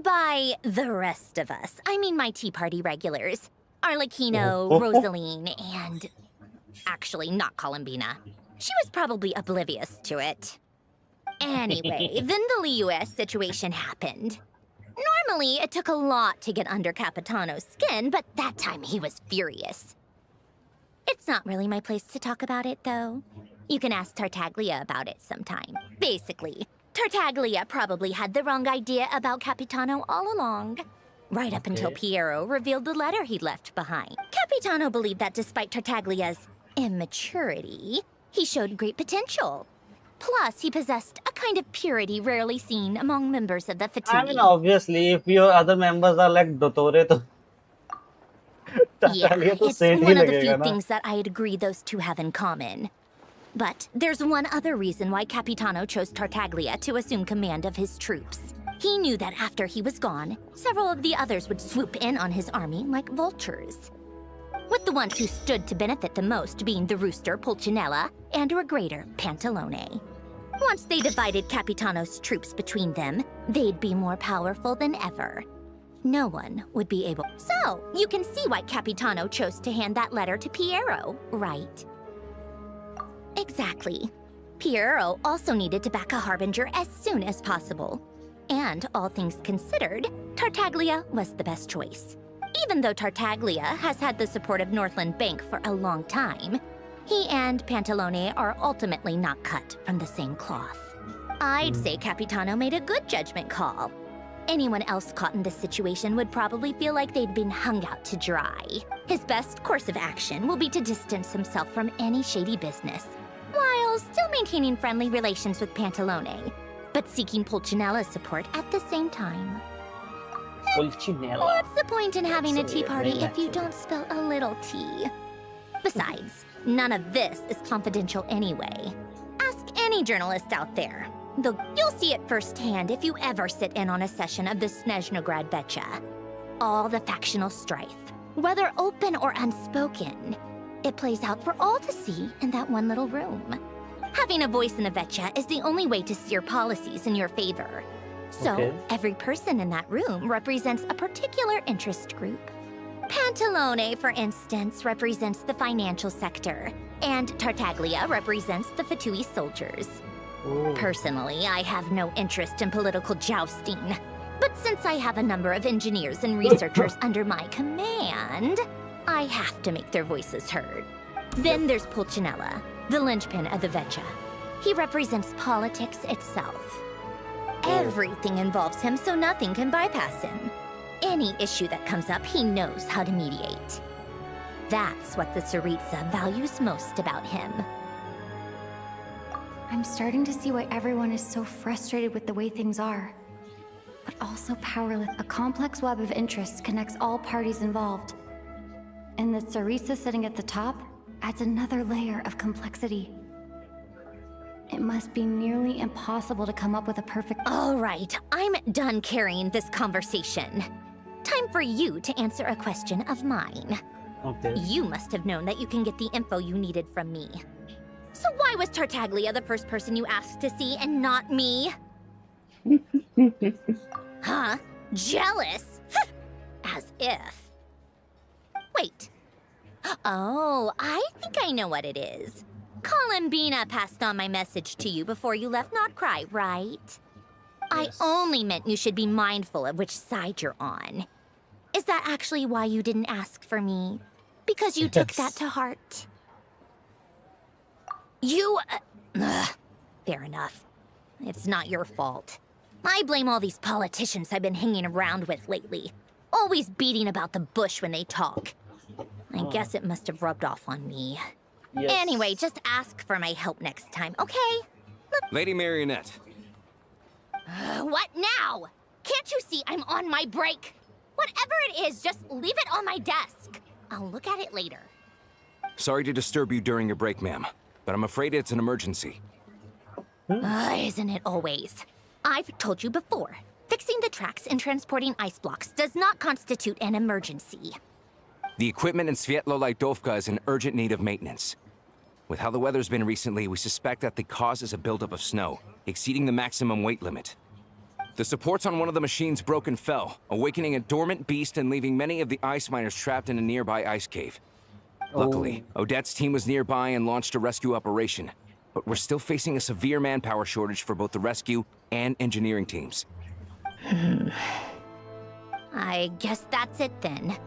By the rest of us, I mean my tea party regulars. Arlecchino, Rosaline, and... actually, not Columbina. She was probably oblivious to it. Anyway, then the Liu-S situation happened. Normally, it took a lot to get under Capitano's skin, but that time he was furious. It's not really my place to talk about it, though. You can ask Tartaglia about it sometime. Basically, Tartaglia probably had the wrong idea about Capitano all along. Right up until Piero revealed the letter he'd left behind. Capitano believed that despite Tartaglia's immaturity, he showed great potential. Plus, he possessed a kind of purity rarely seen among members of the Fatui. I mean, obviously, if your other members are like Dottore, to yeah, it's one of the few things that I'd agree those two have in common. But there's one other reason why Capitano chose Tartaglia to assume command of his troops. He knew that after he was gone, several of the others would swoop in on his army like vultures. With the ones who stood to benefit the most being the rooster Pulcinella and Regrator Pantalone. Once they divided Capitano's troops between them, they'd be more powerful than ever. No one would be able... So, you can see why Capitano chose to hand that letter to Piero, right? Exactly. Piero also needed to back a harbinger as soon as possible. And, all things considered, Tartaglia was the best choice. Even though Tartaglia has had the support of Northland Bank for a long time, he and Pantalone are ultimately not cut from the same cloth. I'd say Capitano made a good judgment call. Anyone else caught in this situation would probably feel like they'd been hung out to dry. His best course of action will be to distance himself from any shady business, while still maintaining friendly relations with Pantalone, but seeking Pulcinella's support at the same time. Pulcinella. What's the point in having a tea party if you don't spill a little tea? Besides, none of this is confidential anyway. Ask any journalist out there. Though you'll see it firsthand if you ever sit in on a session of the Snezhnograd Vetcha. All the factional strife, whether open or unspoken, It plays out for all to see in that one little room. Having a voice in a Vetcha is the only way to steer policies in your favor. So, every person in that room represents a particular interest group. Pantalone, for instance, represents the financial sector, and Tartaglia represents the Fatui soldiers. Personally, I have no interest in political jousting. But since I have a number of engineers and researchers under my command, I have to make their voices heard. Then there's Pulcinella, the linchpin of the Vetcha. He represents politics itself. Everything involves him, so nothing can bypass him. Any issue that comes up, he knows how to mediate. That's what the Tsaritsa values most about him. I'm starting to see why everyone is so frustrated with the way things are. But also powerless. A complex web of interests connects all parties involved. And the Tsaritsa sitting at the top adds another layer of complexity. It must be nearly impossible to come up with a perfect... All right, I'm done carrying this conversation. Time for you to answer a question of mine. Okay. You must have known that you can get the info you needed from me. So why was Tartaglia the first person you asked to see and not me? Huh? Jealous? As if. Wait. Oh, I think I know what it is. Columbina passed on my message to you before you left Notcry, right? I only meant you should be mindful of which side you're on. Is that actually why you didn't ask for me? Because you took that to heart? You... fair enough. It's not your fault. I blame all these politicians I've been hanging around with lately. Always beating about the bush when they talk. I guess it must have rubbed off on me. Yes. Anyway, just ask for my help next time, okay? Lady Marionette. What now? Can't you see I'm on my break? Whatever it is, just leave it on my desk. I'll look at it later. Sorry to disturb you during your break, ma'am, but I'm afraid it's an emergency. Isn't it always? I've told you before, fixing the tracks and transporting ice blocks does not constitute an emergency. The equipment in Svietlolaidovka is in urgent need of maintenance. With how the weather's been recently, we suspect that the cause is a buildup of snow, exceeding the maximum weight limit. The supports on one of the machines broke and fell, awakening a dormant beast and leaving many of the ice miners trapped in a nearby ice cave. Luckily, Odette's team was nearby and launched a rescue operation, but we're still facing a severe manpower shortage for both the rescue and engineering teams. I guess that's it then.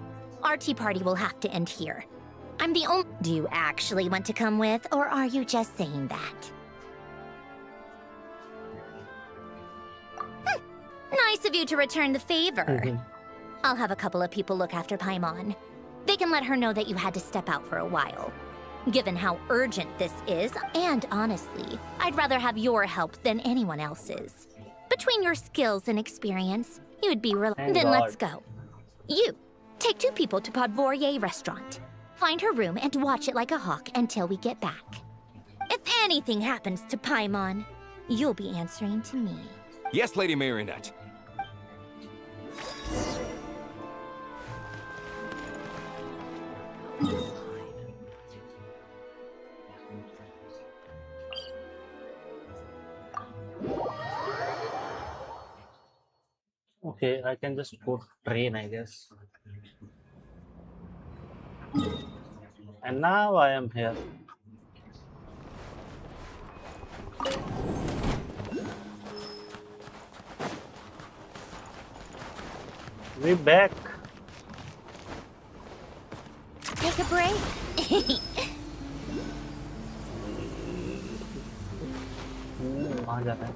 Our tea party will have to end here. I'm the only... Do you actually want to come with, or are you just saying that? Nice of you to return the favor. I'll have a couple of people look after Paimon. They can let her know that you had to step out for a while. Given how urgent this is, and honestly, I'd rather have your help than anyone else's. Between your skills and experience, you'd be Then let's go. You, take 2 people to Podvorier restaurant. Find her room and watch it like a hawk until we get back. If anything happens to Paimon, you'll be answering to me. Yes, Lady Marionette. Okay, I can just put train, I guess. And now I am here. We back. Take a break. वहाँ जाता है.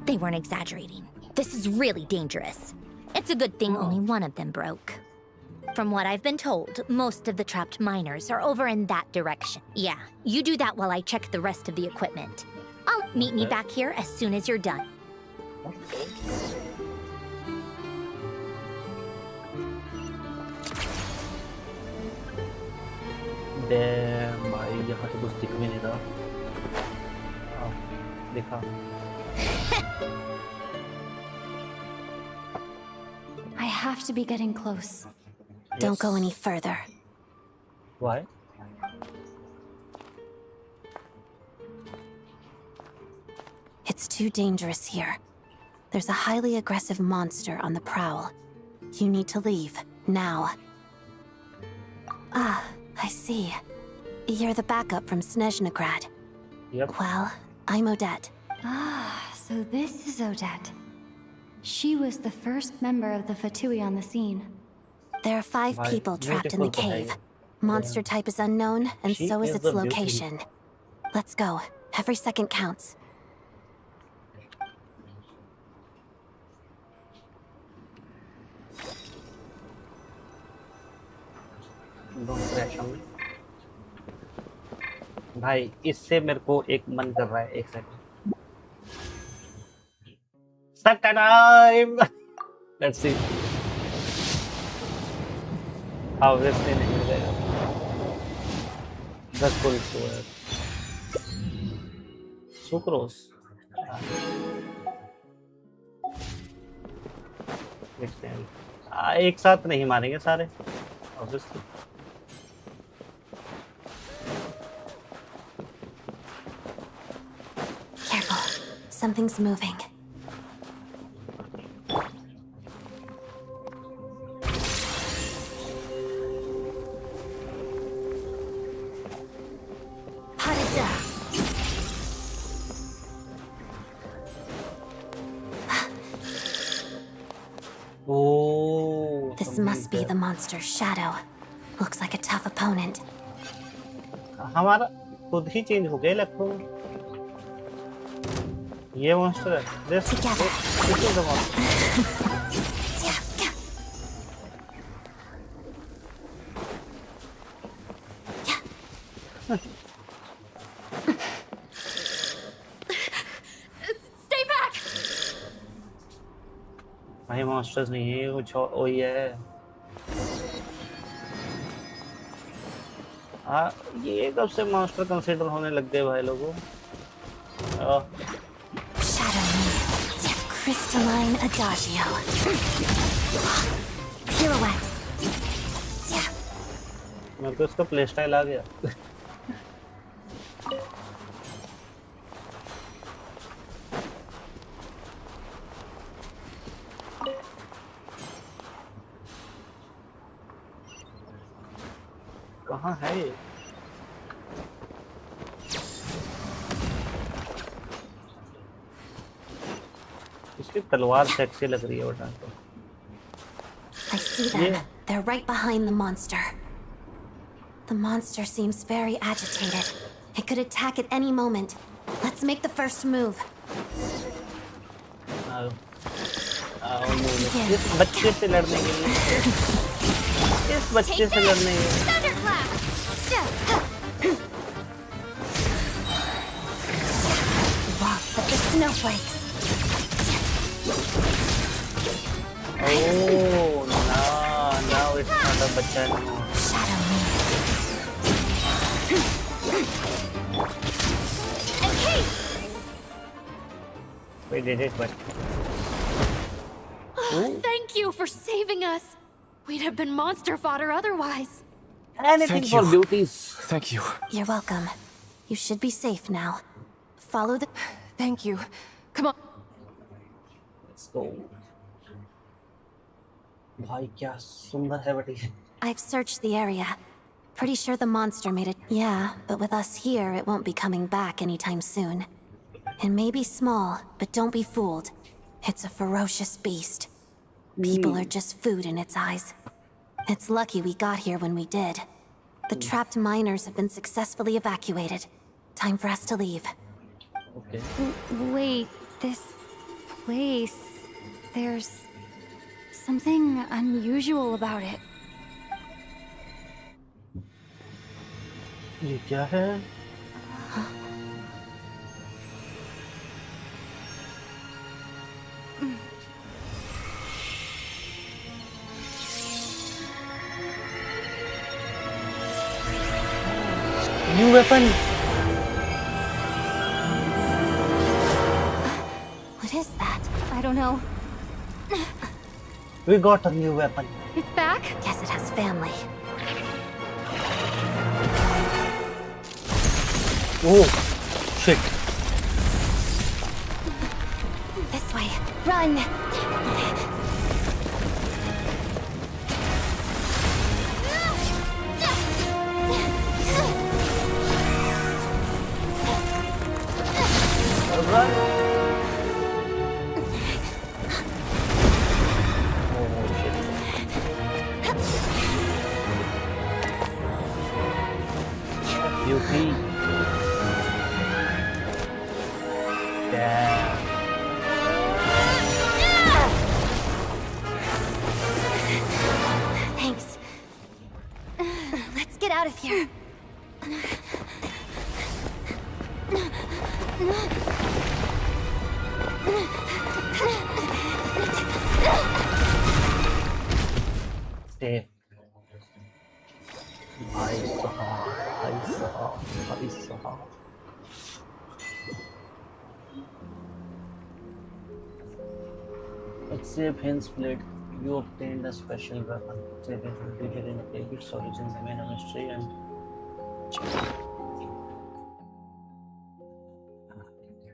They weren't exaggerating. This is really dangerous. It's a good thing only one of them broke. From what I've been told, most of the trapped miners are over in that direction. Yeah, you do that while I check the rest of the equipment. I'll meet me back here as soon as you're done. Damn, भाई यहाँ से कुछ दिख भी नहीं रहा. दिखा. I have to be getting close. Don't go any further. Why? It's too dangerous here. There's a highly aggressive monster on the prowl. You need to leave, now. Ah, I see. You're the backup from Snezhnegrad. Yep. Well, I'm Odette. Ah, so this is Odette. She was the first member of the Fatui on the scene. There are 5 Why, people trapped in the beautiful cave. guy. Monster type is unknown, and She so is is its the beauty. location. Let's go. Every second counts. भाई इससे मेरे को एक मन कर रहा है, एक सेकंड। सकता time. Let's see how this नहीं मिलेगा। 10 फुल सुक्रोस। देखते हैं। एक साथ नहीं मारेंगे सारे obviously. Careful. Something's moving. Harada. Oh, This must be the monster's shadow. Looks like a tough opponent. हमारा खुद ही चेंज हो गया इलेक्ट्रॉन। ये मॉन्स्टर है। This is the monster. Stay back! भाई मॉन्स्टर्स नहीं है, वो वही है। ये कब से मॉन्स्टर कंसीडर होने लग गए भाई लोगों? Shadow me. Crystalline adagio. Pirouette. मेरे को इसका प्ले स्टाइल आ गया। कहाँ है ये? इसकी तलवार सेक्सी लग रही है वो टाइम पर। I see them. They're right behind the monster. The monster seems very agitated. It could attack at any moment. Let's make the first move. इस बच्चे से लड़ने के लिए, इस बच्चे से लड़ने के लिए। Lots of the snowflakes. Oh, now it's not a बच्चा anymore. Shadow me. We did it, but Thank you for saving us. We'd have been monster fodder otherwise. anything Thank for you. beauties. Thank you. You're welcome. You should be safe now. Follow the... Thank you. Come on. Let's go. भाई क्या सुंदर है बेटी। I've searched the area. Pretty sure the monster made it. Yeah, but with us here, it won't be coming back anytime soon. It may be small, but don't be fooled. It's a ferocious beast. People are just food in its eyes. It's lucky we got here when we did. The trapped miners have been successfully evacuated. Time for us to leave. Okay. Wait, this place... There's... something unusual about it. ये क्या है? New weapon. What is that? I don't know. We got a new weapon. It's back? Guess it has family. Oh, shit. This way. Run! Run. Oh, shit. Beauty. Yeah. Thanks. Let's get out of here. Safe. I saw. Except Hin's Blade, you obtained a special weapon. Save it completed in a play. Its origins remain a mystery and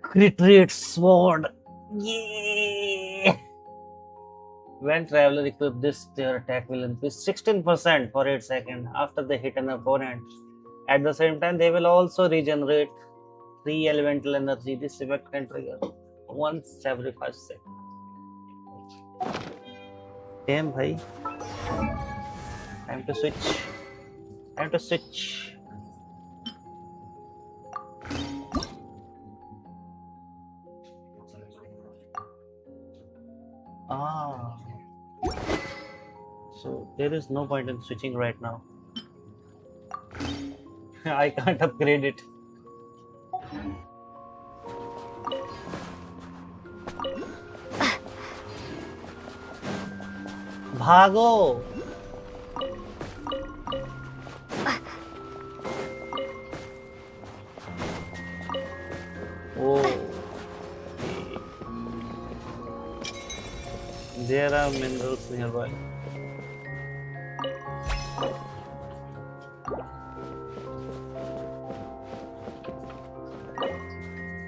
crit rate sword. Yeah. When traveler equip this, their attack will increase 16% for 8 seconds after they hit an opponent. At the same time, they will also regenerate 3 elemental energy. This effect can trigger once every 5 seconds. Damn, bhai. Time to switch. Ah. So there is no point in switching right now. I can't upgrade it. भागो! Oh. There are minerals nearby.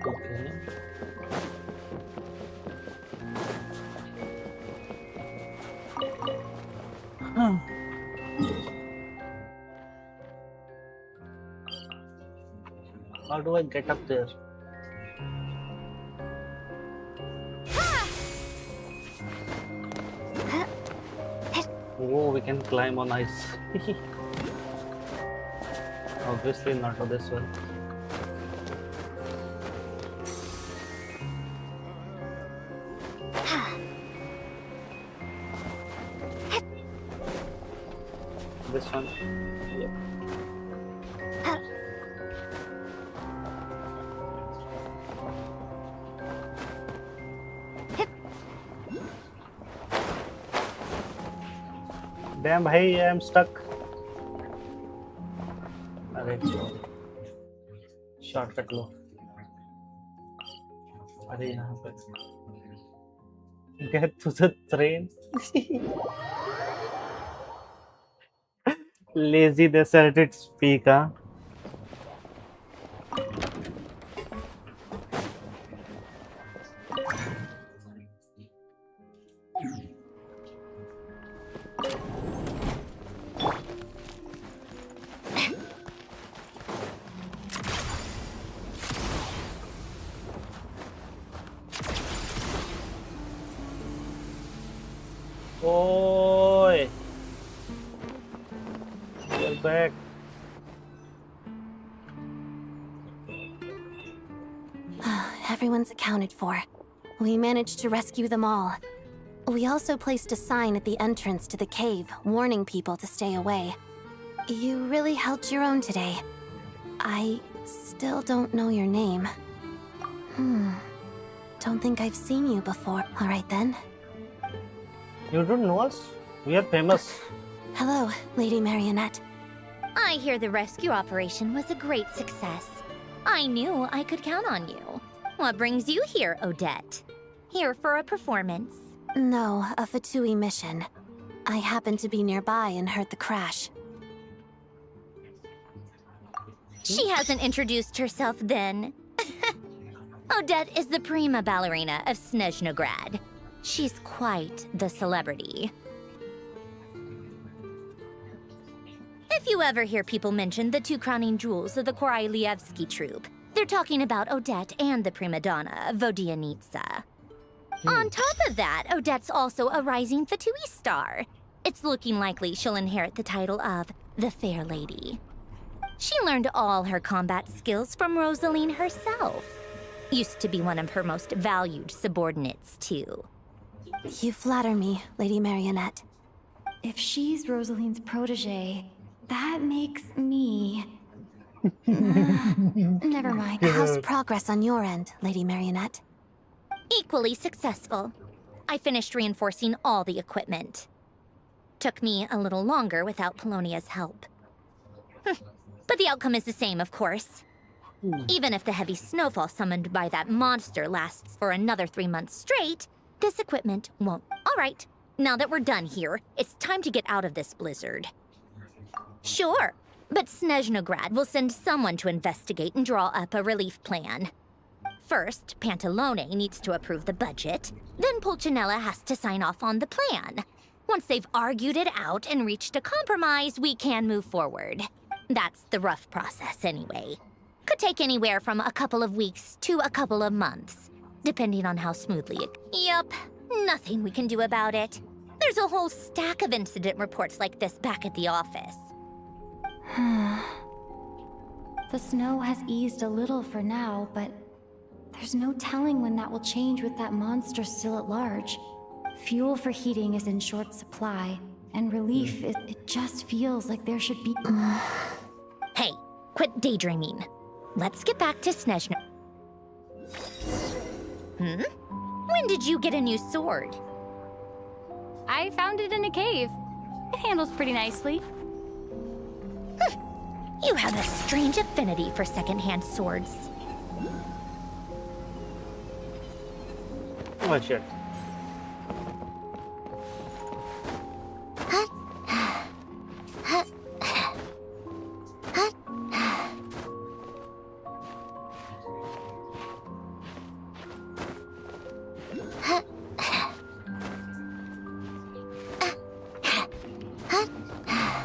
Okay. How do I get up there? Oh, we can climb on ice. Obviously not for this one. This one. Yep. Damn, hey, I'm stuck. अरे shortcut लो. अरे यहाँ पर get to the train. Lazy deserted speaker. Oi! You're back. Everyone's accounted for. We managed to rescue them all. We also placed a sign at the entrance to the cave, warning people to stay away. You really held your own today. I still don't know your name. Don't think I've seen you before. All right then. You don't know us? We are famous. Hello, Lady Marionette. I hear the rescue operation was a great success. I knew I could count on you. What brings you here, Odette? Here for a performance? No, a Fatui mission. I happened to be nearby and heard the crash. She hasn't introduced herself then. Odette is the prima ballerina of Snezhnograd. She's quite the celebrity. If you ever hear people mention the two crowning jewels of the Korailievsky troupe, they're talking about Odette and the prima donna, Vodianitsa. On top of that, Odette's also a rising Fatui star. It's looking likely she'll inherit the title of the Fair Lady. She learned all her combat skills from Rosaline herself. Used to be one of her most valued subordinates, too. You flatter me, Lady Marionette. If she's Rosaline's protege, that makes me... Never mind. How's progress on your end, Lady Marionette? Equally successful. I finished reinforcing all the equipment. Took me a little longer without Polonia's help. But the outcome is the same, of course. Even if the heavy snowfall summoned by that monster lasts for another 3 months straight, this equipment won't. All right, now that we're done here, it's time to get out of this blizzard. Sure, but Snezhnograd will send someone to investigate and draw up a relief plan. First, Pantalone needs to approve the budget, then Pulcinella has to sign off on the plan. Once they've argued it out and reached a compromise, we can move forward. That's the rough process anyway. Could take anywhere from a couple of weeks to a couple of months, depending on how smoothly it... Yup, nothing we can do about it. There's a whole stack of incident reports like this back at the office. The snow has eased a little for now, but there's no telling when that will change with that monster still at large. Fuel for heating is in short supply, and relief, it just feels like there should be... Hey, quit daydreaming. Let's get back to Snezhno. When did you get a new sword? I found it in a cave. It handles pretty nicely. You have a strange affinity for second-hand swords. Oh shit.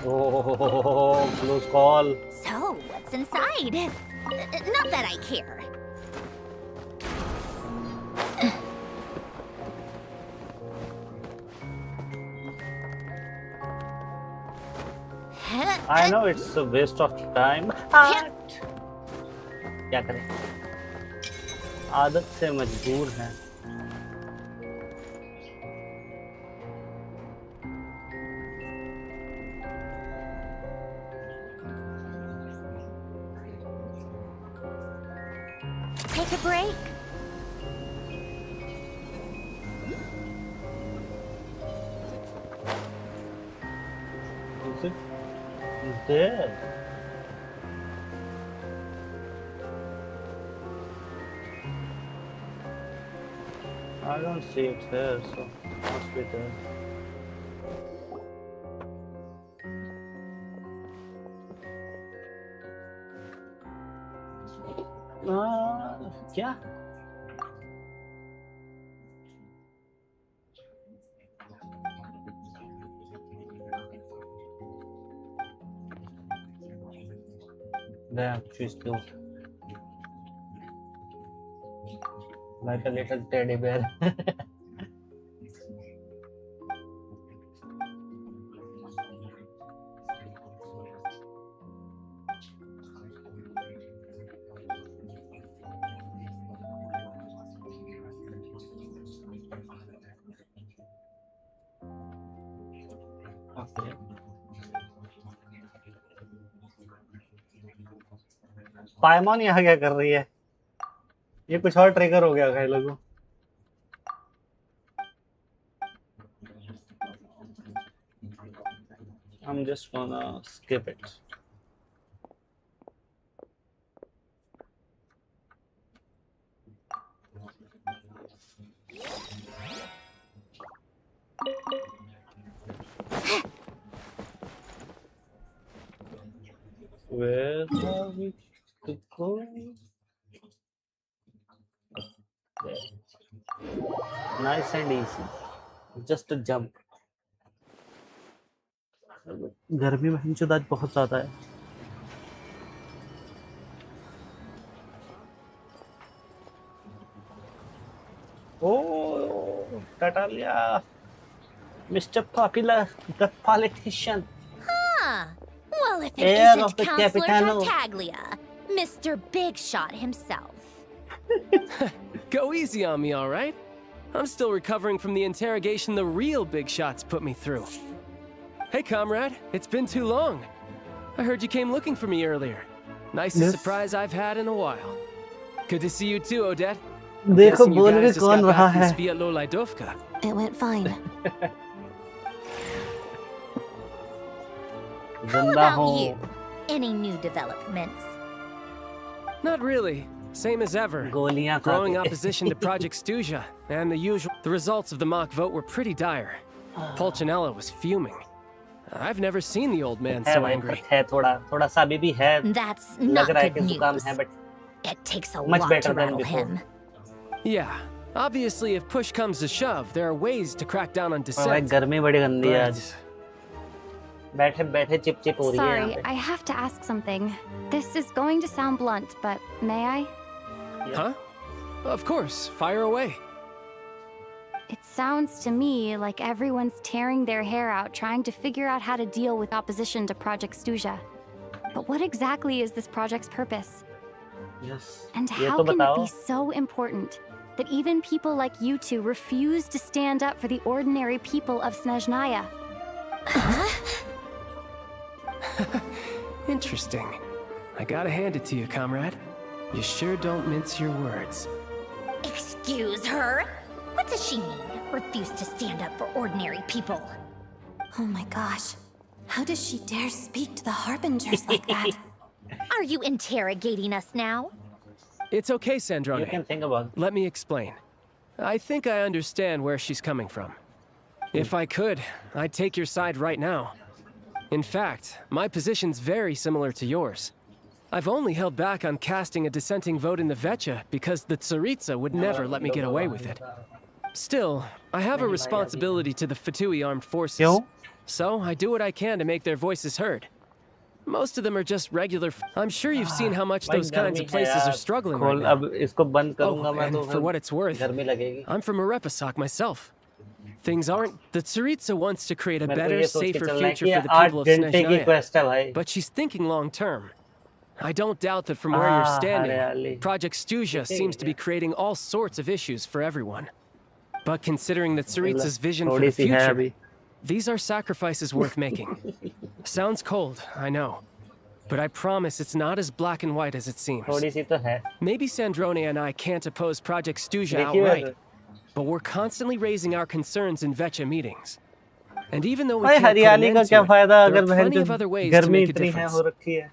Oh, close call. So, what's inside? Not that I care. I know it's a waste of time. But क्या करें? आदत से मजबूर हैं. Take a break. Is it dead? I don't see it there, so it must be there. क्या? Damn, she's cute. Like a little teddy bear. Okay. पायमॉन यहाँ क्या कर रही है? ये कुछ और ट्रिगर हो गया भाई लोगों. I'm just gonna skip it. Where are we to go? Nice and easy. Just a jump. गर्मी में हिंचुद आज बहुत ज्यादा है. Oh, Tatalia, Mr. Popular, the politician. Huh. Well, if it Heir isn't of the Counselor Capitano. Tartaglia, Mr. Big Shot himself. Go easy on me, all right? I'm still recovering from the interrogation the real big shots put me through. Hey, comrade, it's been too long. I heard you came looking for me earlier. Nicest surprise I've had in a while. Good to see you too, Odette. देखो बोल भी कौन रहा है. It went fine. How about you? Any new developments? Not really. Same as ever. Growing opposition to Project Stuja, and the usual. The results of the mock vote were pretty dire. Pulcinella was fuming. I've never seen the old man so angry. That's not good news. It takes a lot to rattle him. Yeah. Obviously, if push comes to shove, there are ways to crack down on dissent. Sorry, I have to ask something. This is going to sound blunt, but may I? Huh? Of course, fire away. It sounds to me like everyone's tearing their hair out trying to figure out how to deal with opposition to Project Stuja. But what exactly is this project's purpose? Yes. And how can it be so important that even people like you two refuse to stand up for the ordinary people of Snezhnaya? Interesting. I gotta hand it to you, comrade. You sure don't mince your words. Excuse her? What does she mean? Refuse to stand up for ordinary people? Oh my gosh. How does she dare speak to the Harbingers like that? Are you interrogating us now? It's okay, Sandrone. You can think about it. Let me explain. I think I understand where she's coming from. If I could, I'd take your side right now. In fact, my position's very similar to yours. I've only held back on casting a dissenting vote in the Vecha because the Tsaritsa would never let me get away with it. Still, I have a responsibility to the Fatui armed forces. So I do what I can to make their voices heard. Most of them are just regular. I'm sure you've seen how much those kinds of places are struggling right now. Oh, and for what it's worth, I'm from Arepasak myself. Things aren't. The Tsaritsa wants to create a better, safer future for the people of Snezhnaya, but she's thinking long term. I don't doubt that from where you're standing, Project Stuja seems to be creating all sorts of issues for everyone. But considering the Tsaritsa's vision for the future, these are sacrifices worth making. Sounds cold, I know. But I promise it's not as black and white as it seems. Maybe Sandrone and I can't oppose Project Stuja outright, but we're constantly raising our concerns in Vecha meetings. And even though we can't put an end to it, there are plenty of other ways to make a difference.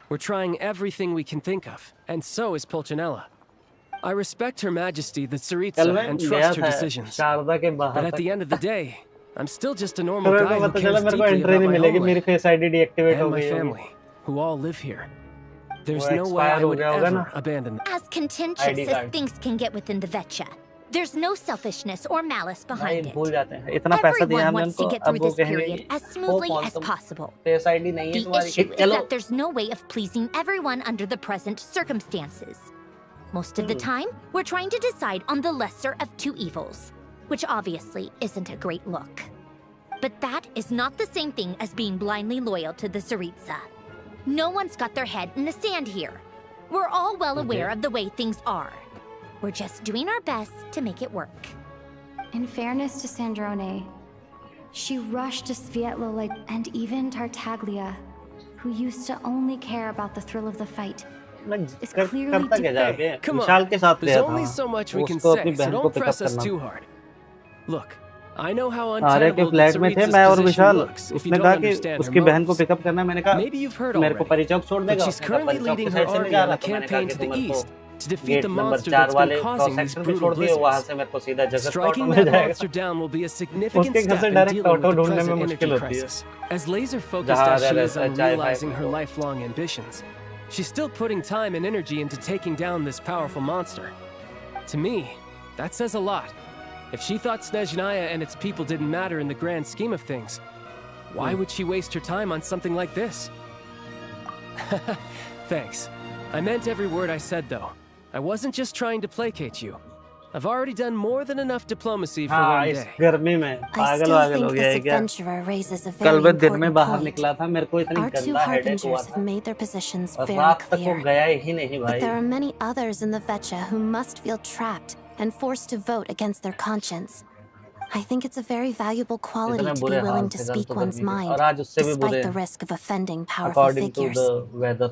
We're trying everything we can think of, and so is Pulcinella. I respect Her Majesty, the Tsaritsa, and trust her decisions. But at the end of the day, I'm still just a normal guy who cares deeply about my homeland and my family, who all live here. There's no way I would ever abandon them. As contentious as things can get within the Vetcha, there's no selfishness or malice behind it. Everyone wants to get through this period as smoothly as possible. The issue is that there's no way of pleasing everyone under the present circumstances. Most of the time, we're trying to decide on the lesser of two evils, which obviously isn't a great look. But that is not the same thing as being blindly loyal to the Tsaritsa. No one's got their head in the sand here. We're all well aware of the way things are. We're just doing our best to make it work. In fairness to Sandrone, she rushed to Svietlola and even Tartaglia, who used to only care about the thrill of the fight, is clearly Hey, come on, there's only so much we can say, so don't press us too hard. Look, I know how untenable the Tsaritsa's position looks if you don't understand her motives. Maybe you've heard already, but she's currently leading her army on a campaign to the east to defeat the monster that's been causing these brutal blizzards. Striking that monster down will be a significant step in dealing with the present energy crisis. As laser-focused as she is on realizing her lifelong ambitions, she's still putting time and energy into taking down this powerful monster. To me, that says a lot. If she thought Snezhnaya and its people didn't matter in the grand scheme of things, why would she waste her time on something like this? Thanks. I meant every word I said, though. I wasn't just trying to placate you. I've already done more than enough diplomacy for one इस day. गर्मी में I पागल still वागल think हो गया this है क्या? adventurer raises a कल very मैं दिन में important बाहर point. निकला था, मेरे को इतनी Our two गंदा हेडेक हुआ harbingers था have made their positions और very रात तक वो clear. गया ही नहीं But भाई. there are many others in the Vecha who must feel trapped and forced to vote against their conscience. I think it's a very valuable quality इतने to be बुरे हाल willing to थे कल speak तो one's गर्मी के, mind, और आज उससे भी बुरे despite the हैं, risk of offending powerful according to figures. the weather.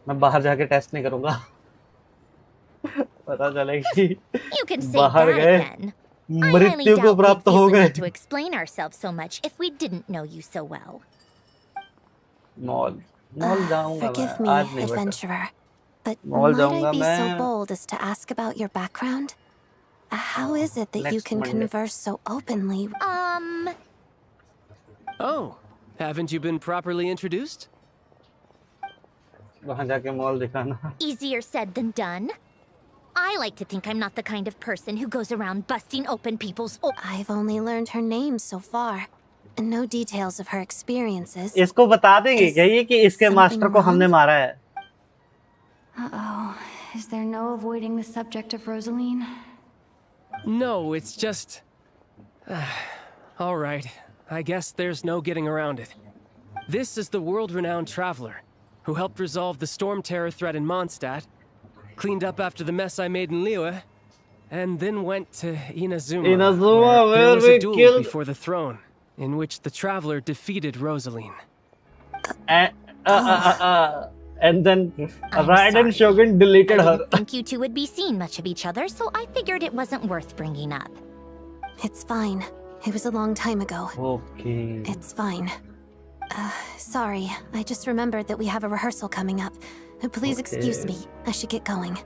मैं बाहर जाके टेस्ट नहीं करूंगा. पता चलेगी You can say बाहर that गए again. I highly मृत्यु को doubt we'd प्राप्त feel हो the गए. need to explain ourselves so much if we didn't know you so well. Mall जाऊंगा Forgive मैं me, आज नहीं बेटा. adventurer, but mall might I जाऊंगा be so मैं. bold as to ask about your background? How is it that you Next can Monday. converse so openly? Oh, haven't you been properly introduced? वहाँ जाके mall दिखाना. Easier said than done. I like to think I'm not the kind of person who goes around busting open people's. I've only learned her name so far, and no details of her experiences. इसको बता देंगे क्या ये कि इसके master को हमने मारा है? Uh-oh. Is there no avoiding the subject of Rosaline? No, it's just... All right. I guess there's no getting around it. This is the world-renowned traveler who helped resolve the storm terror threat in Mondstadt, cleaned up after the mess I made in Liyue, and then went to Inazuma, where there was a duel killed... before the throne, in which the traveler defeated Rosaline. And then I'm Raiden sorry. Shogun deleted I her. didn't think you two would be seeing much of each other, so I figured it wasn't worth bringing up. It's fine. It was a long time ago. Okay. It's fine. Sorry, I just remembered that we have a rehearsal coming up. Please excuse me. I should get going.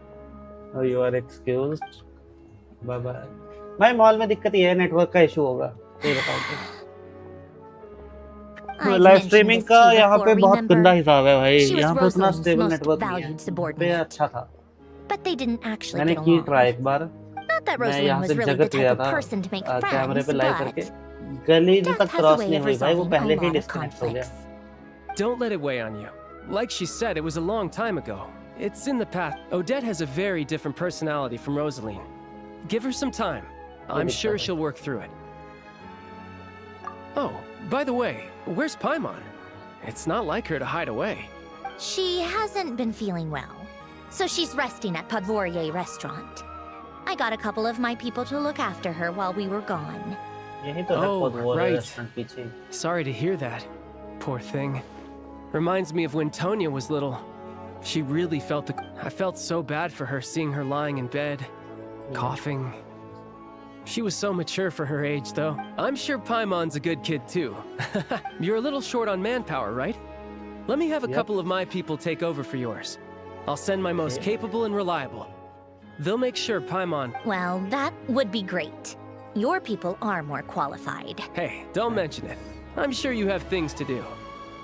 Oh, you are excused. Bye bye. भाई mall में दिक्कत ये है network का issue होगा. ये बताओ. Live streaming का यहाँ पे बहुत गंदा हिसाब है भाई. यहाँ पे उतना स्टेबल नेटवर्क नहीं है. पे अच्छा था. But they didn't actually मैंने get की along. ट्राई एक बार. Not that मैं Rosaline यहाँ was से really the जगत type गया of था person to make कैमरे friends, पे लाइव करके. but गली तक death has a cross way नहीं of हुई भाई. वो resolving a पहले ही lot of डिस्कनेक्ट हो गया. conflicts. Don't let it weigh on you. Like she said, it was a long time ago. It's in the past. Odette has a very different personality from Rosaline. Give her some time. I'm sure she'll work through it. Oh, by the way, where's Paimon? It's not like her to hide away. She hasn't been feeling well, so she's resting at Podvorier restaurant. I got a couple of my people to look after her while we were gone. Oh, right. Sorry to hear that. Poor thing. Reminds me of when Tonya was little. She really felt I felt so bad for her seeing her lying in bed, coughing. She was so mature for her age, though. I'm sure Paimon's a good kid, too. You're a little short on manpower, right? Let me have a couple of my people take over for yours. I'll send my most capable and reliable. They'll make sure Paimon... Well, that would be great. Your people are more qualified. Hey, don't mention it. I'm sure you have things to do.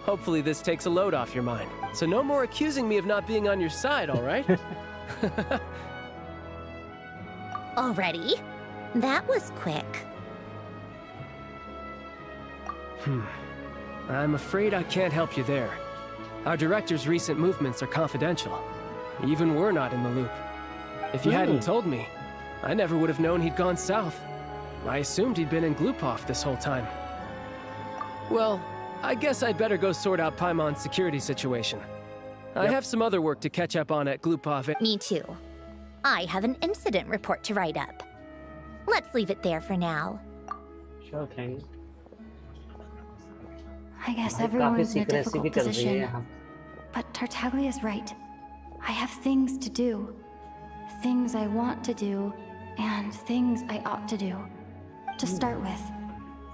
Hopefully this takes a load off your mind. So no more accusing me of not being on your side, all right? Already? That was quick. I'm afraid I can't help you there. Our director's recent movements are confidential. Even we're not in the loop. If you hadn't told me, I never would have known he'd gone south. I assumed he'd been in Glupov this whole time. Well, I guess I'd better go sort out Paimon's security situation. I have some other work to catch up on at Glupov. Me too. I have an incident report to write up. Let's leave it there for now. Sure thing. I guess everyone's in a difficult position. But Tartaglia's right. I have things to do. Things I want to do, and things I ought to do. To start with,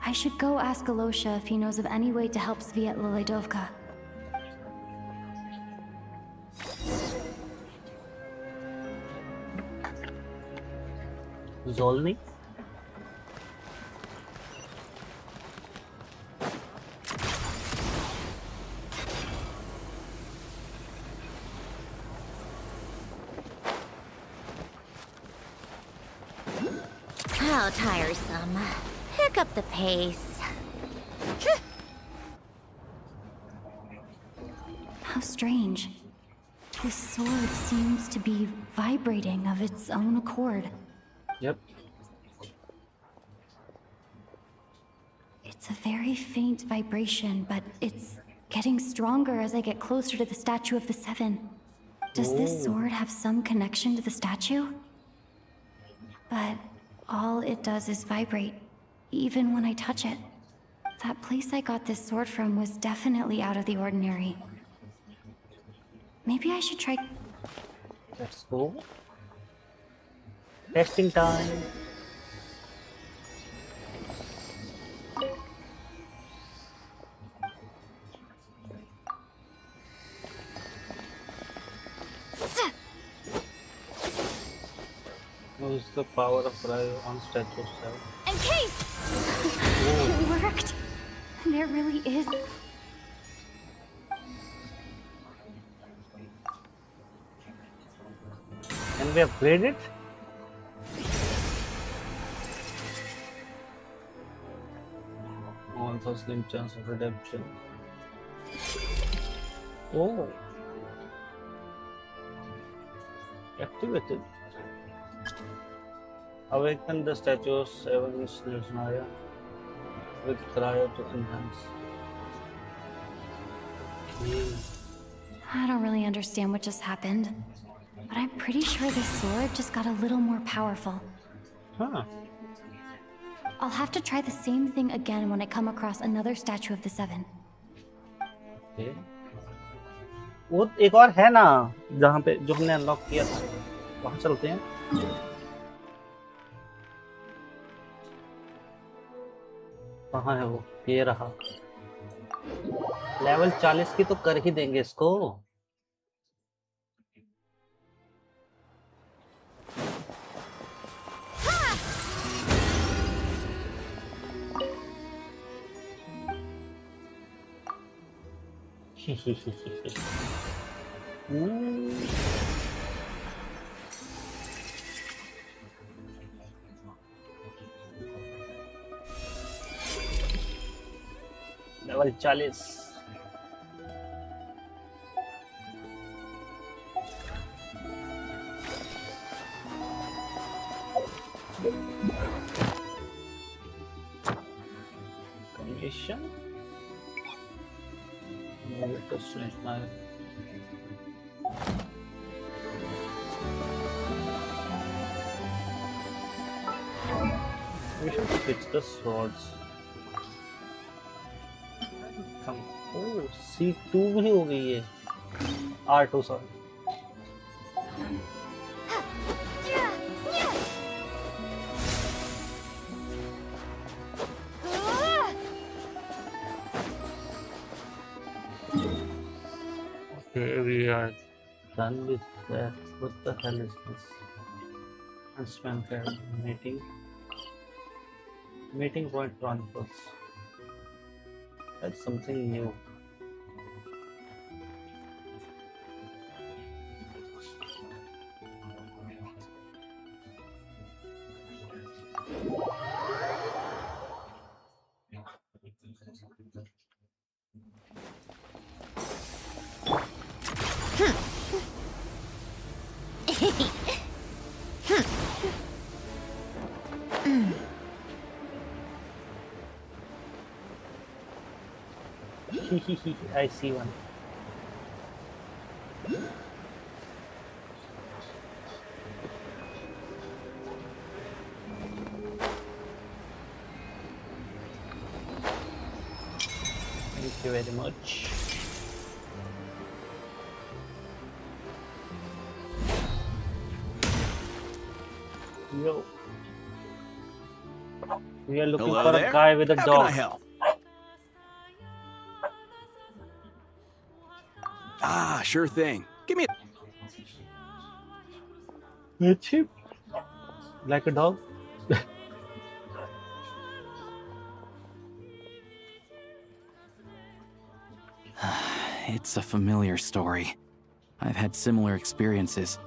I should go ask Alosha if he knows of any way to help Svietla Ledovka. Zolny? How tiresome. Pick up the pace. How strange. This sword seems to be vibrating of its own accord. Yep. It's a very faint vibration, but it's getting stronger as I get closer to the statue of the Seven. Does this sword have some connection to the statue? But all it does is vibrate, even when I touch it. That place I got this sword from was definitely out of the ordinary. Maybe I should try... Let's go. Testing time. Use the power of Ryo on statue 7. In case! It worked! There really is... Can we upgrade it? Also slim chance of redemption. Oh. Activated. Awaken the statue of 7 Snezhnaya with Cryo to enhance. I don't really understand what just happened, but I'm pretty sure this sword just got a little more powerful. Huh. I'll have to try the same thing again when I come across another statue of the Seven. Okay. वो एक और है ना जहाँ पे जो हमने unlock किया था वहाँ चलते हैं कहाँ है वो ये रहा लेवल 40 की तो कर ही देंगे इसको level 40 commission We should switch the swords. Come. Oh, C2 भी हो गई है. R2 sorry. Okay, we are done with that. What the hell is this? Unspam meeting. Meeting point chronicles. That's something new. I see one. Thank you very much. Yo. We are looking Hello for there. a guy with a How dog. can I help? Ah, sure thing. Give me a... Cheap. Like a dog. It's a familiar story. I've had similar experiences.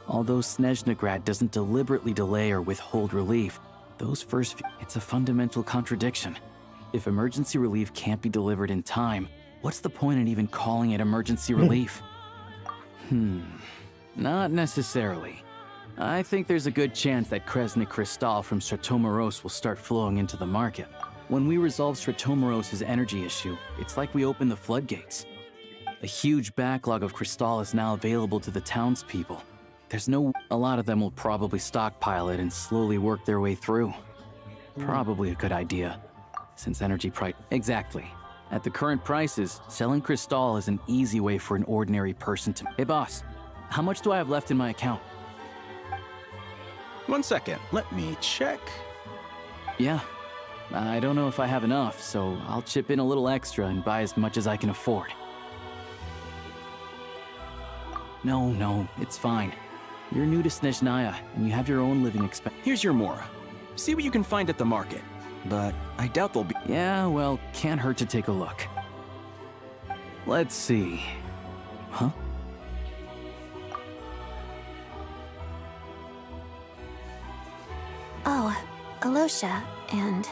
Although Snezhnegrad doesn't deliberately delay or withhold relief, Those first few, it's a fundamental contradiction. If emergency relief can't be delivered in time, what's the point in even calling it emergency relief? Not necessarily. I think there's a good chance that Kresnik Crystal from Stratomeros will start flowing into the market. When we resolve Stratomeros' energy issue, it's like we open the floodgates. A huge backlog of Crystal is now available to the townspeople. A lot of them will probably stockpile it and slowly work their way through. Probably a good idea, since energy price... Exactly. At the current prices, selling Crystal is an easy way for an ordinary person to... Hey boss, how much do I have left in my account? 1 second, let me check. Yeah, I don't know if I have enough, so I'll chip in a little extra and buy as much as I can afford. No, it's fine. You're new to Snezhnaya, and you have your own living expense. Here's your Mora. See what you can find at the market. But I doubt they'll be... Yeah, well, can't hurt to take a look. Let's see. Huh? Oh, Alosha, and...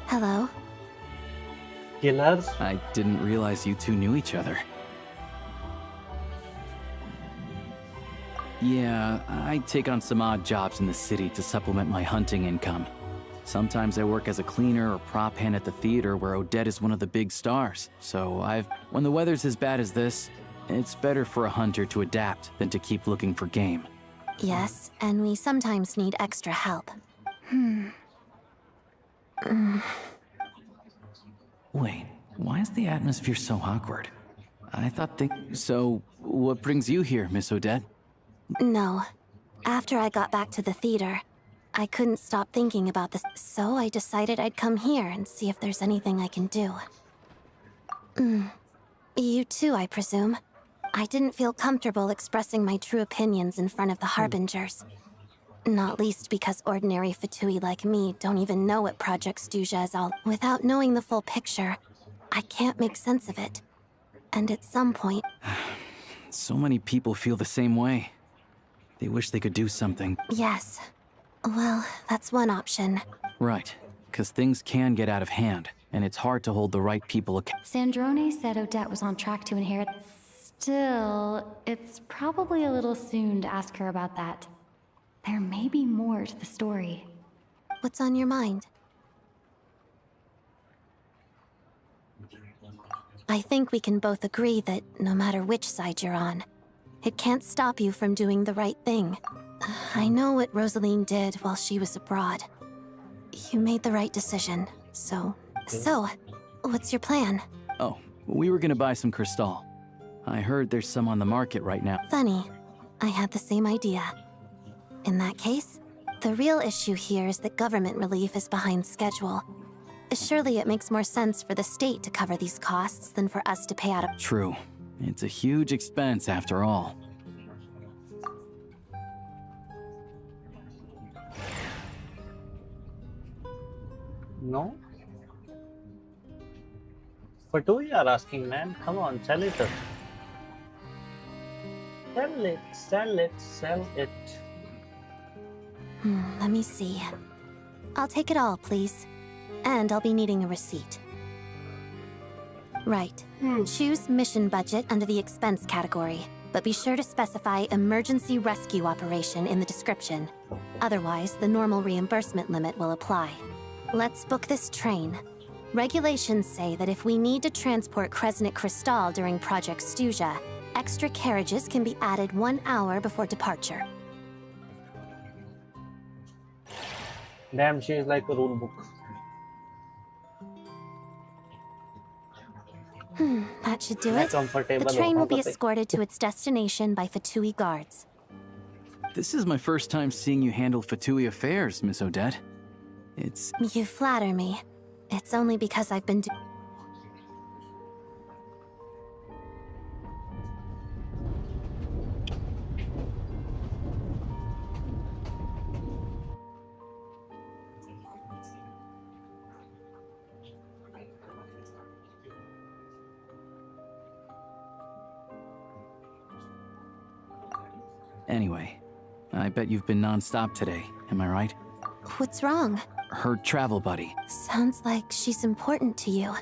Hello. Killers? I didn't realize you two knew each other. Yeah, I take on some odd jobs in the city to supplement my hunting income. Sometimes I work as a cleaner or prop hand at the theater where Odette is one of the big stars. So when the weather's as bad as this, it's better for a hunter to adapt than to keep looking for game. Yes, and we sometimes need extra help. Wait, why is the atmosphere so awkward? I thought So, what brings you here, Miss Odette? No. After I got back to the theater, I couldn't stop thinking about this, so I decided I'd come here and see if there's anything I can do. You too, I presume. I didn't feel comfortable expressing my true opinions in front of the Harbingers. Not least because ordinary Fatui like me don't even know what Project Stuja is all. Without knowing the full picture, I can't make sense of it. And at some point... So many people feel the same way. They wish they could do something. Yes. Well, that's one option. Right, because things can get out of hand, and it's hard to hold the right people accountable. Sandrone said Odette was on track to inherit. Still, it's probably a little soon to ask her about that. There may be more to the story. What's on your mind? I think we can both agree that no matter which side you're on, it can't stop you from doing the right thing. I know what Rosaline did while she was abroad. You made the right decision, so, what's your plan? Oh, we were gonna buy some Crystal. I heard there's some on the market right now. Funny. I had the same idea. In that case, the real issue here is that government relief is behind schedule. Surely it makes more sense for the state to cover these costs than for us to pay out of... True. It's a huge expense after all. No? For 2 you are asking, man. Come on, sell it. Sell it, sell it, sell it. Let me see. I'll take it all, please. And I'll be needing a receipt. Right. Choose mission budget under the expense category, but be sure to specify emergency rescue operation in the description. Otherwise, the normal reimbursement limit will apply. Let's book this train. Regulations say that if we need to transport Kresnik Crystal during Project Stuja, extra carriages can be added 1 hour before departure. Damn, she is like a rule book. That should do it. The train will be escorted to its destination by Fatui guards. This is my first time seeing you handle Fatui affairs, Miss Odette. You flatter me. It's only because I've been Anyway, I bet you've been non-stop today. Am I right? What's wrong? Her travel buddy. Sounds like she's important to you.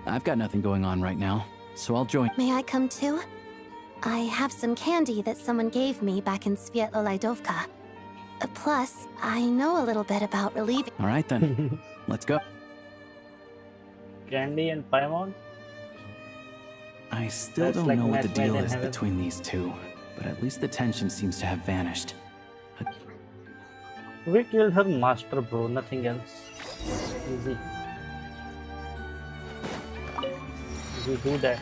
I've got nothing going on right now, so I'll join. May I come too? I have some candy that someone gave me back in Svietlo-Lidovka. Plus, I know a little bit about relieving. All right then, let's go. Candy and paimon. I still That's don't like know what the match made deal in is heaven. between these two, but at least the tension seems to have vanished. We killed her master, bro. Nothing else. Easy. We do that.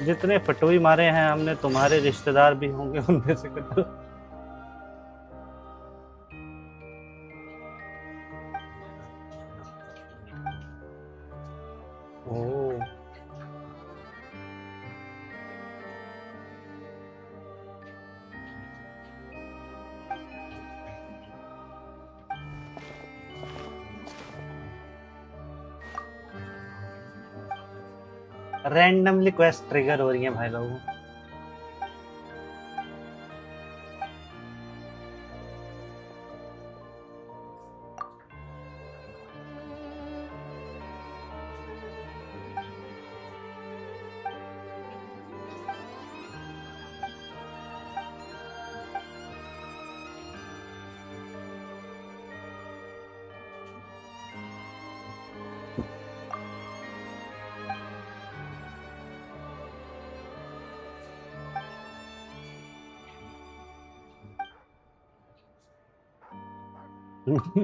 जितने फटोई मारे हैं हमने, तुम्हारे रिश्तेदार भी होंगे उनमें से कुछ। ओह। रैंडमली क्वेस्ट ट्रिगर हो रही हैं भाई लोगों।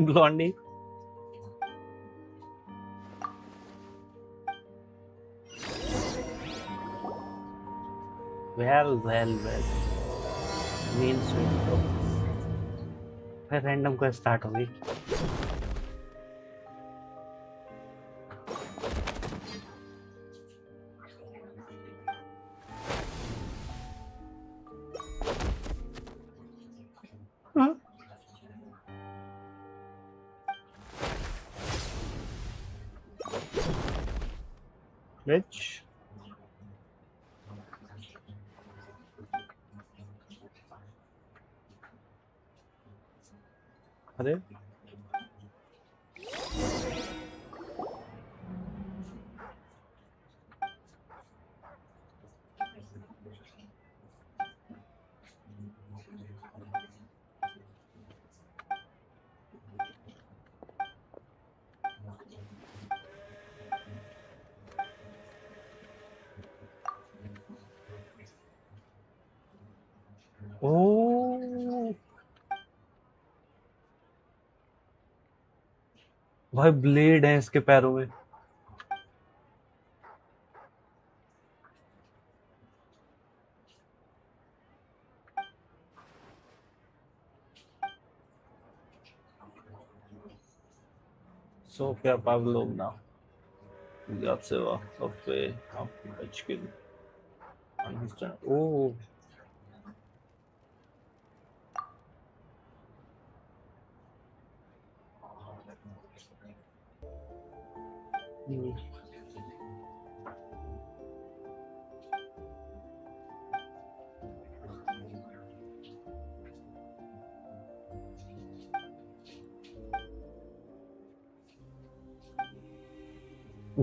Blondie. Well. Mean sweet bro. फिर रैंडम को स्टार्ट होगी। Which? अरे ओह भाई, ब्लेड है इसके पैरों में। Sofia Pavlovna, Gatseva, Sophie, Pachkin. Understand? Oh.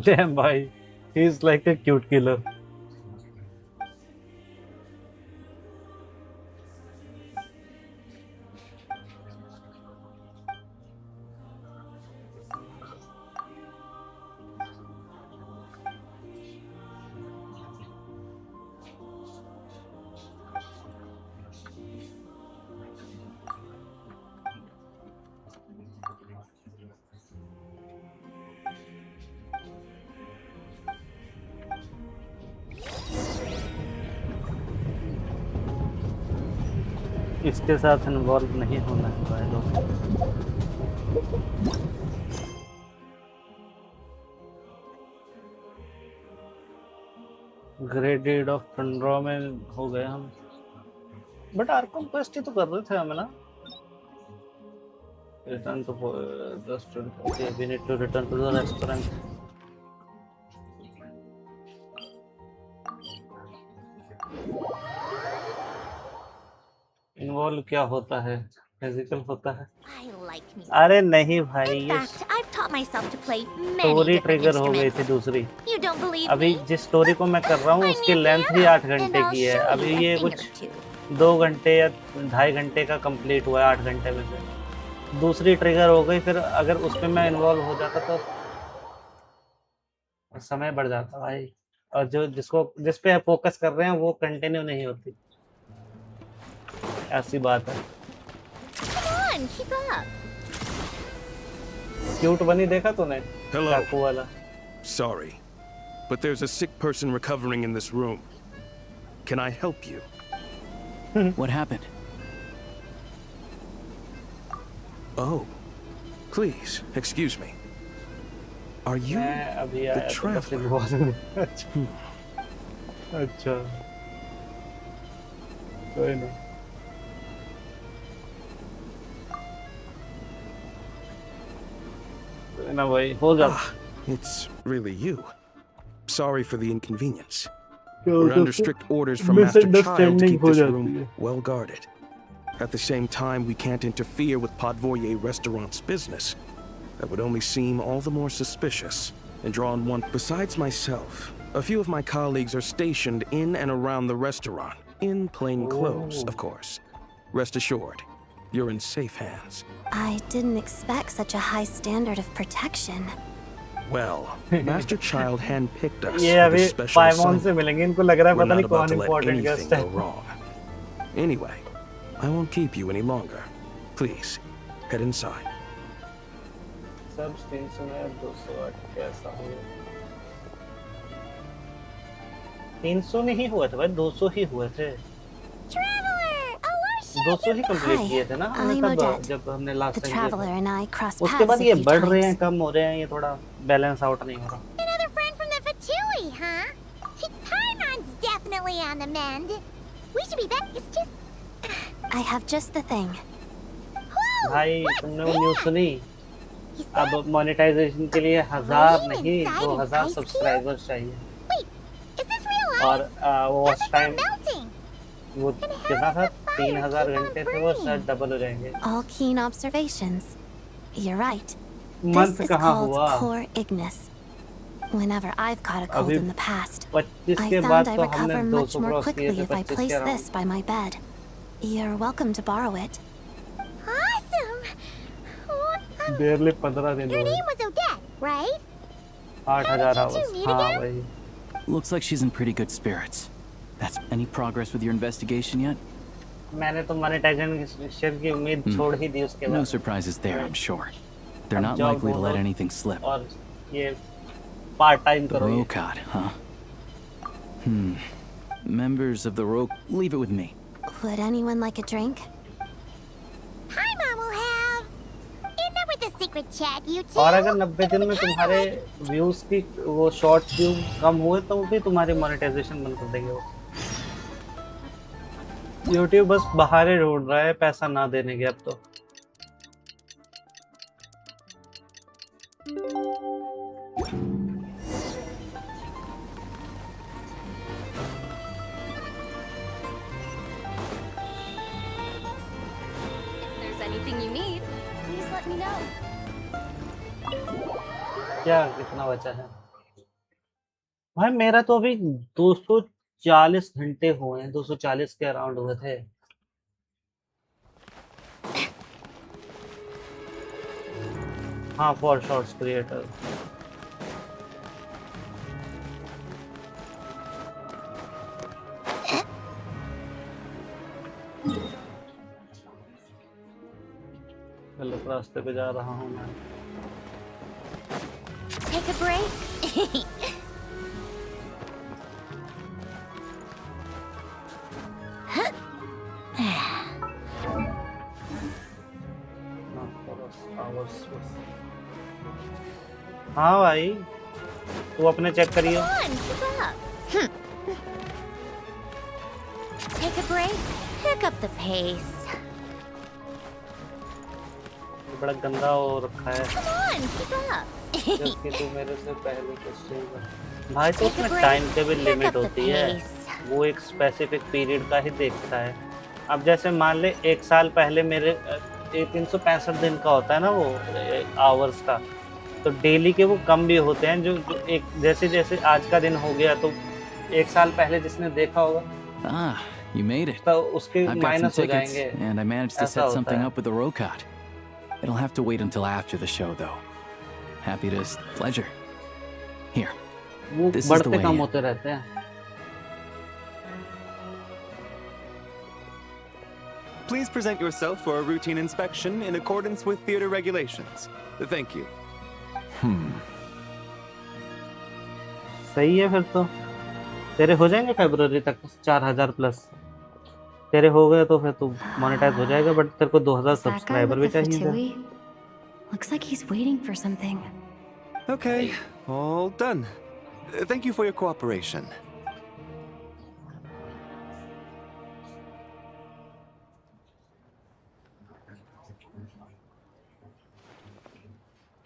Damn, bhai. He's like a cute killer. इसके साथ इन्वॉल्व नहीं होना है भाई लोग। ग्रेट डीड ऑफ टंड्रा में हो गए हम, बट आर्कम क्वेस्ट ही तो कर रहे थे हम ना। Return to restaurant. Okay, we need to return to the restaurant. Involve क्या होता है? फिजिकल होता है? I like music. अरे नहीं भाई, In ये fact, I've taught myself to play many story different trigger हो गई थी instruments. दूसरी। You don't believe अभी me? जिस स्टोरी को मैं कर रहा हूँ उसकी लेंथ ही 8 घंटे And I'll की है। show अभी you a ये thing कुछ or two. 2 घंटे या 2.5 घंटे का कंप्लीट हुआ है 8 घंटे में से। दूसरी ट्रिगर हो गई, फिर अगर उसमें मैं इन्वॉल्व हो जाता तो समय बढ़ जाता भाई। और जिस पे फोकस कर रहे हैं वो कंटिन्यू नहीं होती, ऐसी बात है। Come on, keep up. Cute बनी देखा तूने? Hello. चाकू वाला। Sorry, but there's a sick person recovering in this room. Can I help you? What happened? Oh, please, excuse me. Are you मैं अभी the आया तो traveler? अच्छा, कोई नहीं। कोई ना भाई, हो जाता। It's really you. Sorry for the inconvenience. We're under strict orders from Master Child to keep this room well guarded. At the same time, we can't interfere with Podvoye Restaurant's business. That would only seem all the more suspicious and draw on one. Besides myself, a few of my colleagues are stationed in and around the restaurant, in plain clothes, of course. Rest assured, you're in safe hands. I didn't expect such a high standard of protection. Well, Master Child handpicked us ये for अभी this special पाइमॉन से assignment. मिलेंगे, इनको लग रहा है We're पता not नहीं about कौन to let important anything guest है। go wrong. Anyway, I won't keep you any longer. Please, head inside. सब 300 में 208 कैसा हुआ? 300 नहीं हुआ था भाई, 200 ही हुए थे। 200 ही कंप्लीट किए थे ना हमने I'm तब, Odette. जब हमने लास्ट The टाइम किया Traveler था। and I crossed उसके paths बाद a ये few बढ़ रहे times. हैं, कम हो रहे हैं, ये थोड़ा बैलेंस आउट नहीं हो रहा। Another friend from the Fatui, huh? Paimon's definitely on the mend. We should be back. It's just... I have just the thing. भाई तुमने वो न्यूज़ सुनी? अब मोनेटाइजेशन के लिए 1000 नहीं 2000 सब्सक्राइबर्स चाहिए। और वो वॉच टाइम वो कितना था? 3000 घंटे थे, वो शायद डबल हो जाएंगे। All keen observations. You're right. Month This is कहाँ called हुआ? core ignis. Whenever I've caught a cold अभी in the past, 25 I के found बाद I तो recover हमने much 200 more क्रॉस किए quickly थे if I 25 के place around. this by my bed. You're welcome to borrow it. Awesome! Barely 15 दिन Your हुए। name was Odette, right? 8000 How did you hours. meet हाँ again? भाई। Looks like she's in pretty good spirits. That's any progress with your investigation yet? मैंने तो monetization की उम्मीद छोड़ ही दी उसके No बाद। surprises there, I'm sure. They're not job likely to let ढूंढो anything slip. और ये पार्ट टाइम The करो ये। Rokad, huh? Members of the Rok... Leave it with me. Would anyone like a drink? Paimon will have... Enough with the secret chat, you two. और अगर 90 दिन में तुम्हारे व्यूज की वो शॉर्ट व्यू कम हुए तो भी तुम्हारी मोनेटाइजेशन बंद कर देंगे वो। YouTube बस बहाने ढूंढ रहा है पैसा ना देने के अब तो। If there's anything you need, please let me know. क्या कितना बचा है भाई? मेरा तो अभी 240 घंटे हुए हैं, 240 के अराउंड हुए थे। हाँ, फॉर शॉर्ट्स क्रिएटर। गलत रास्ते पे जा रहा हूँ मैं। Take a break. हाँ भाई, तू अपने चेक करियो। Come on, keep up. Take a break. Pick up the pace. बड़ा गंदा हो रखा है। Come on, keep up. जबकि तू मेरे से पहले क्वेश्चन कर। भाई तो उसमें टाइम पे भी लिमिट होती है, वो एक स्पेसिफिक पीरियड का ही देखता है। अब जैसे मान ले 1 साल पहले मेरे 365 दिन का होता है ना वो आवर्स का, तो डेली के वो कम भी होते हैं जो एक जैसे जैसे आज का दिन हो गया तो 1 साल पहले जिसने देखा होगा Ah, you made it. तो उसके I've got some माइनस हो tickets, जाएंगे। and I managed to ऐसा set होता something है। up with the Rokat. It'll have to wait until after the show, though. Happy to pleasure. Here. वो This is the बढ़ते way come in. होते रहते हैं। Please present yourself for a routine inspection in accordance with theater regulations. Thank you. सही है फिर तो। तेरे हो जाएंगे फरवरी तक 4000 प्लस। तेरे हो गए तो फिर तू मोनेटाइज हो जाएगा, बट तेरे को 2000 Is that guy subscriber with भी the चाहिए। fatui? Looks like he's waiting for something. Okay, all done. Thank you for your cooperation.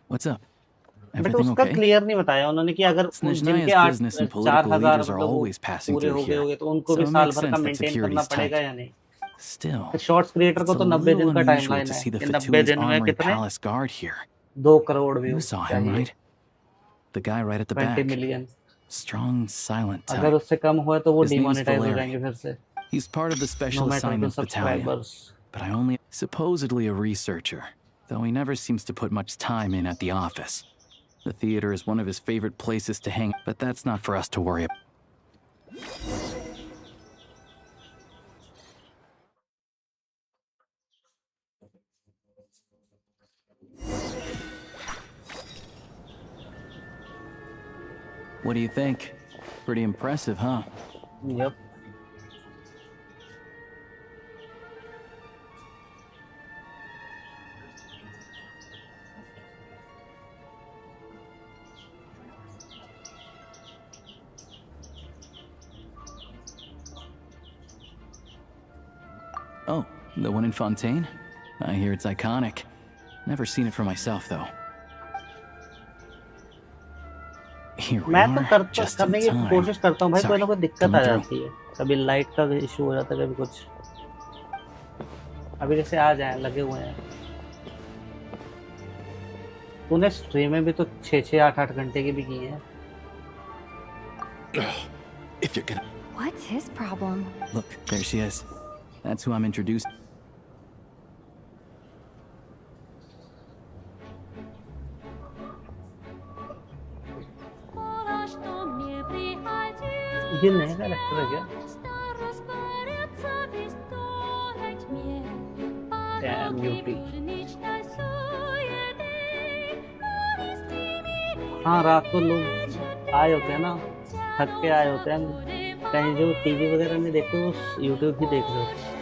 What's up? But Everything उसका okay? क्लियर नहीं बताया उन्होंने कि अगर जिनके Snezhnaya's business and political 4000 leaders are मतलब वो always passing पूरे through हो गए here. होंगे तो उनको So भी it साल makes भर का sense that मेंटेन करना security's पड़ेगा tight. या नहीं? Still, शॉर्ट्स क्रिएटर को it's तो a 90 दिन little का unusual टाइमलाइन to है see the कि 90 Fatui's दिन में armored कितने palace guard here. 2 crore You views saw him, चाहिए, right? The guy right at the 20 back. Million. Strong, silent अगर type. उससे कम हुआ तो वो His name's डिमोनेटाइज हो Valeri. जाएंगे फिर से। He's part of the No Special matter the Assignments Battalion. subscribers. But I only... Supposedly a researcher, though he never seems to put much time in at the office. The theater is one of his favorite places to hang, but that's not for us to worry about. What do you think? Pretty impressive, huh? Yep. Oh, the one in Fontaine? I hear it's iconic. Never seen it for myself, though. Here we मैं तो are, करने just in की time. कोशिश करता हूँ भाई, कोई Sorry, ना कोई दिक्कत coming आ through. जाती है। कभी लाइट का इशू हो जाता है, कभी कुछ। अभी जैसे आ जाए लगे हुए हैं। तूने स्ट्रीम में भी तो 6-6, 8-8 घंटे की भी की है। If you're gonna... What's his problem? Look, there she is. That's who I'm introduced. ये नया कैरेक्टर है क्या? Damn beauty. हाँ, रात को लोग आए होते हैं ना, थक के आए होते हैं, कहीं जो टीवी वगैरह नहीं देखते, वो यूट्यूब ही देख रहे होते हैं।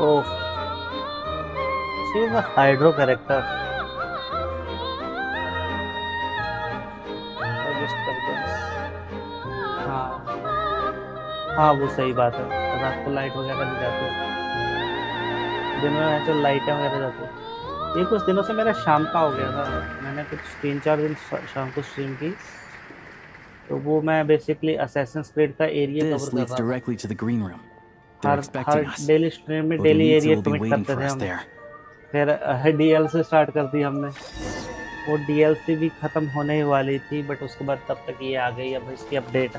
Oh, she's a hydro character. हाँ वो सही बात है, रात को लाइट वगैरह नहीं जाती, दिन में तो लाइटें वगैरह जाती है। ये कुछ दिनों से मेरा शाम का हो गया था, मैंने कुछ 3-4 दिन शाम को स्ट्रीम की, तो वो मैं बेसिकली असैसिन्स क्रीड का एरिया This कवर leads कर रहा directly to the green room. था। They're expecting us. Daily stream में Odinitsa daily area will be commit waiting करते for थे us हम। there. फिर डीएल से स्टार्ट कर दी हमने, वो डीएलसी भी ख़त्म होने ही वाली थी, बट उसके बाद तब तक ये आ गई। अब इसकी अपडेट,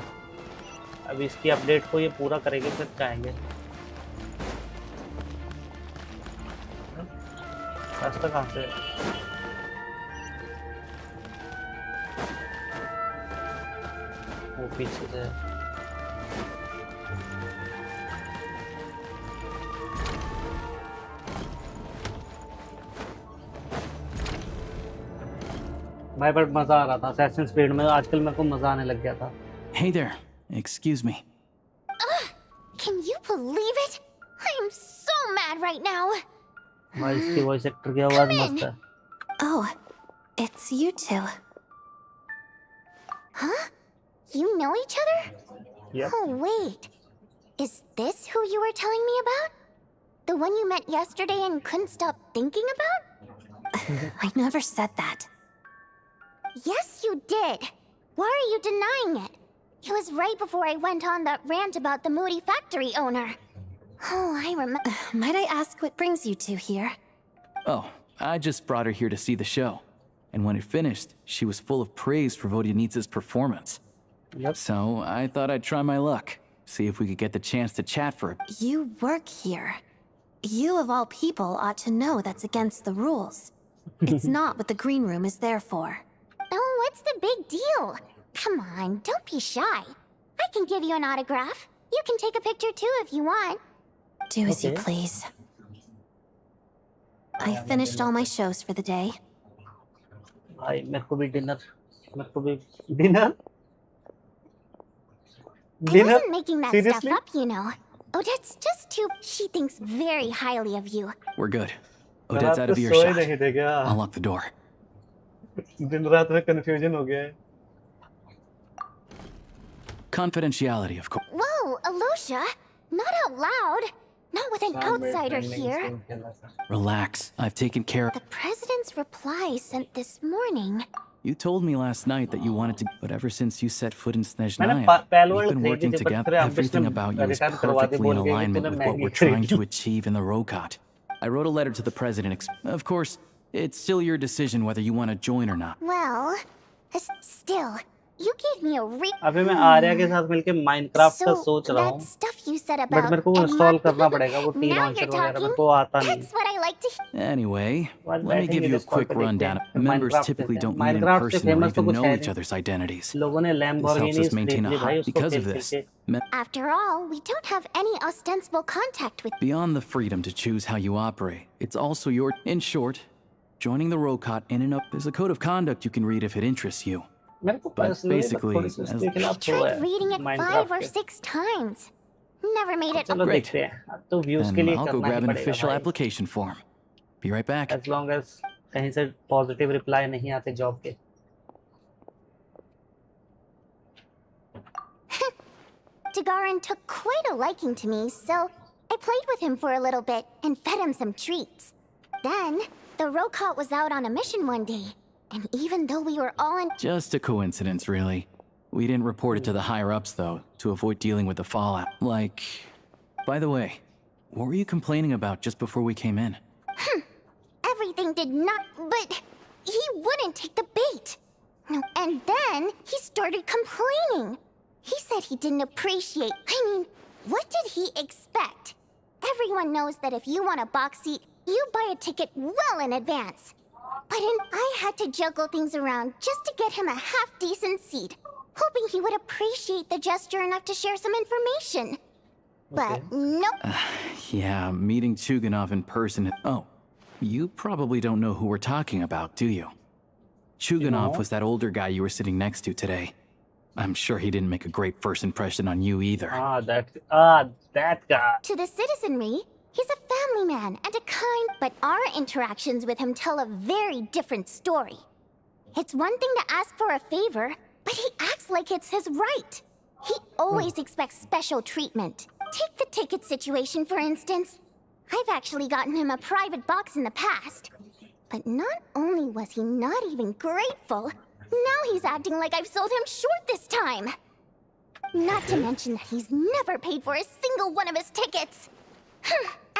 अब इसकी अपडेट को ये पूरा करेंगे फिर जाएंगे। रास्ता कहाँ से? वो पीछे से। भाई बट मजा आ रहा था असैसिन्स क्रीड में, आजकल मेरे को मजा आने लग गया था। Hey there, excuse me. Can you believe it? I am so mad right now. भाई इसकी वॉइस एक्टर की आवाज मस्त है। Oh, it's you two. Huh? You know each other? Yep. Oh, wait. Is this who you were telling me about? The one you met yesterday and couldn't stop thinking about? I never said that. Yes, you did. Why are you denying it? It was right before I went on that rant about the moody factory owner. Oh, I remember. Might I ask what brings you two here? Oh, I just brought her here to see the show. And when it finished, she was full of praise for Vodyanitsa's performance. Yep. So I thought I'd try my luck, see if we could get the chance to chat for a... You work here. You of all people ought to know that's against the rules. It's not what the green room is there for. Oh, what's the big deal? Come on, don't be shy. I can give you an autograph. You can take a picture too if you want. Do as you please. I finished all my shows for the day. मेरे को भी dinner. Dinner? I wasn't making that stuff up, you know. Odette's just too... She thinks very highly of you. We're good. Odette's out of earshot. I'll lock the door. दिन रात में confusion हो गया है. Confidentiality, of course. Whoa, Alosha! Not out loud! Not with an outsider here! Relax. I've taken care of... The president's reply sent this morning. You told me last night that you wanted to... But ever since you set foot in Snezhnaya, we've been working together. Everything about you is perfectly in alignment with what we're trying to achieve in the Rokat. I wrote a letter to the president. Of course, it's still your decision whether you want to join or not. Well, still, you gave me a अभी मैं आर्या के साथ मिलके Minecraft का सोच रहा हूँ. But मेरे को इंस्टॉल करना पड़ेगा वो टी लॉन्चर वगैरह मेरे को आता नहीं. Anyway, let me give you a quick rundown. Members typically don't meet in person or even know each other's identities. लोगों ने This helps us maintain a high because of this. After all, we don't have any ostensible contact with... Beyond the freedom to choose how you operate, it's also your... In short, joining the Rokat in and up, there's a code of conduct you can read if it interests you. But basically, I tried reading it 5 or 6 times. Never made it. Great. Then I'll go grab an official application form. Be right back. As long as कहीं से positive reply नहीं आते job के. Dagaran took quite a liking to me, so I played with him for a little bit and fed him some treats. Then, the Rokat was out on a mission one day. And even though we were all in... Just a coincidence, really. We didn't report it to the higher-ups, though, to avoid dealing with the fallout. Like... By the way, what were you complaining about just before we came in? Everything did not... But... He wouldn't take the bait. And then, he started complaining. He said he didn't appreciate... I mean, what did he expect? Everyone knows that if you want a box seat, you buy a ticket well in advance. But I had to juggle things around just to get him a half-decent seat, hoping he would appreciate the gesture enough to share some information. But nope. Yeah, meeting Chuganov in person... Oh, you probably don't know who we're talking about, do you? Chuganov was that older guy you were sitting next to today. I'm sure he didn't make a great first impression on you either. That guy. To the citizenry, he's a family man and a kind, but our interactions with him tell a very different story. It's one thing to ask for a favor, but he acts like it's his right. He always expects special treatment. Take the ticket situation, for instance. I've actually gotten him a private box in the past. But not only was he not even grateful, now he's acting like I've sold him short this time. Not to mention that he's never paid for a single one of his tickets.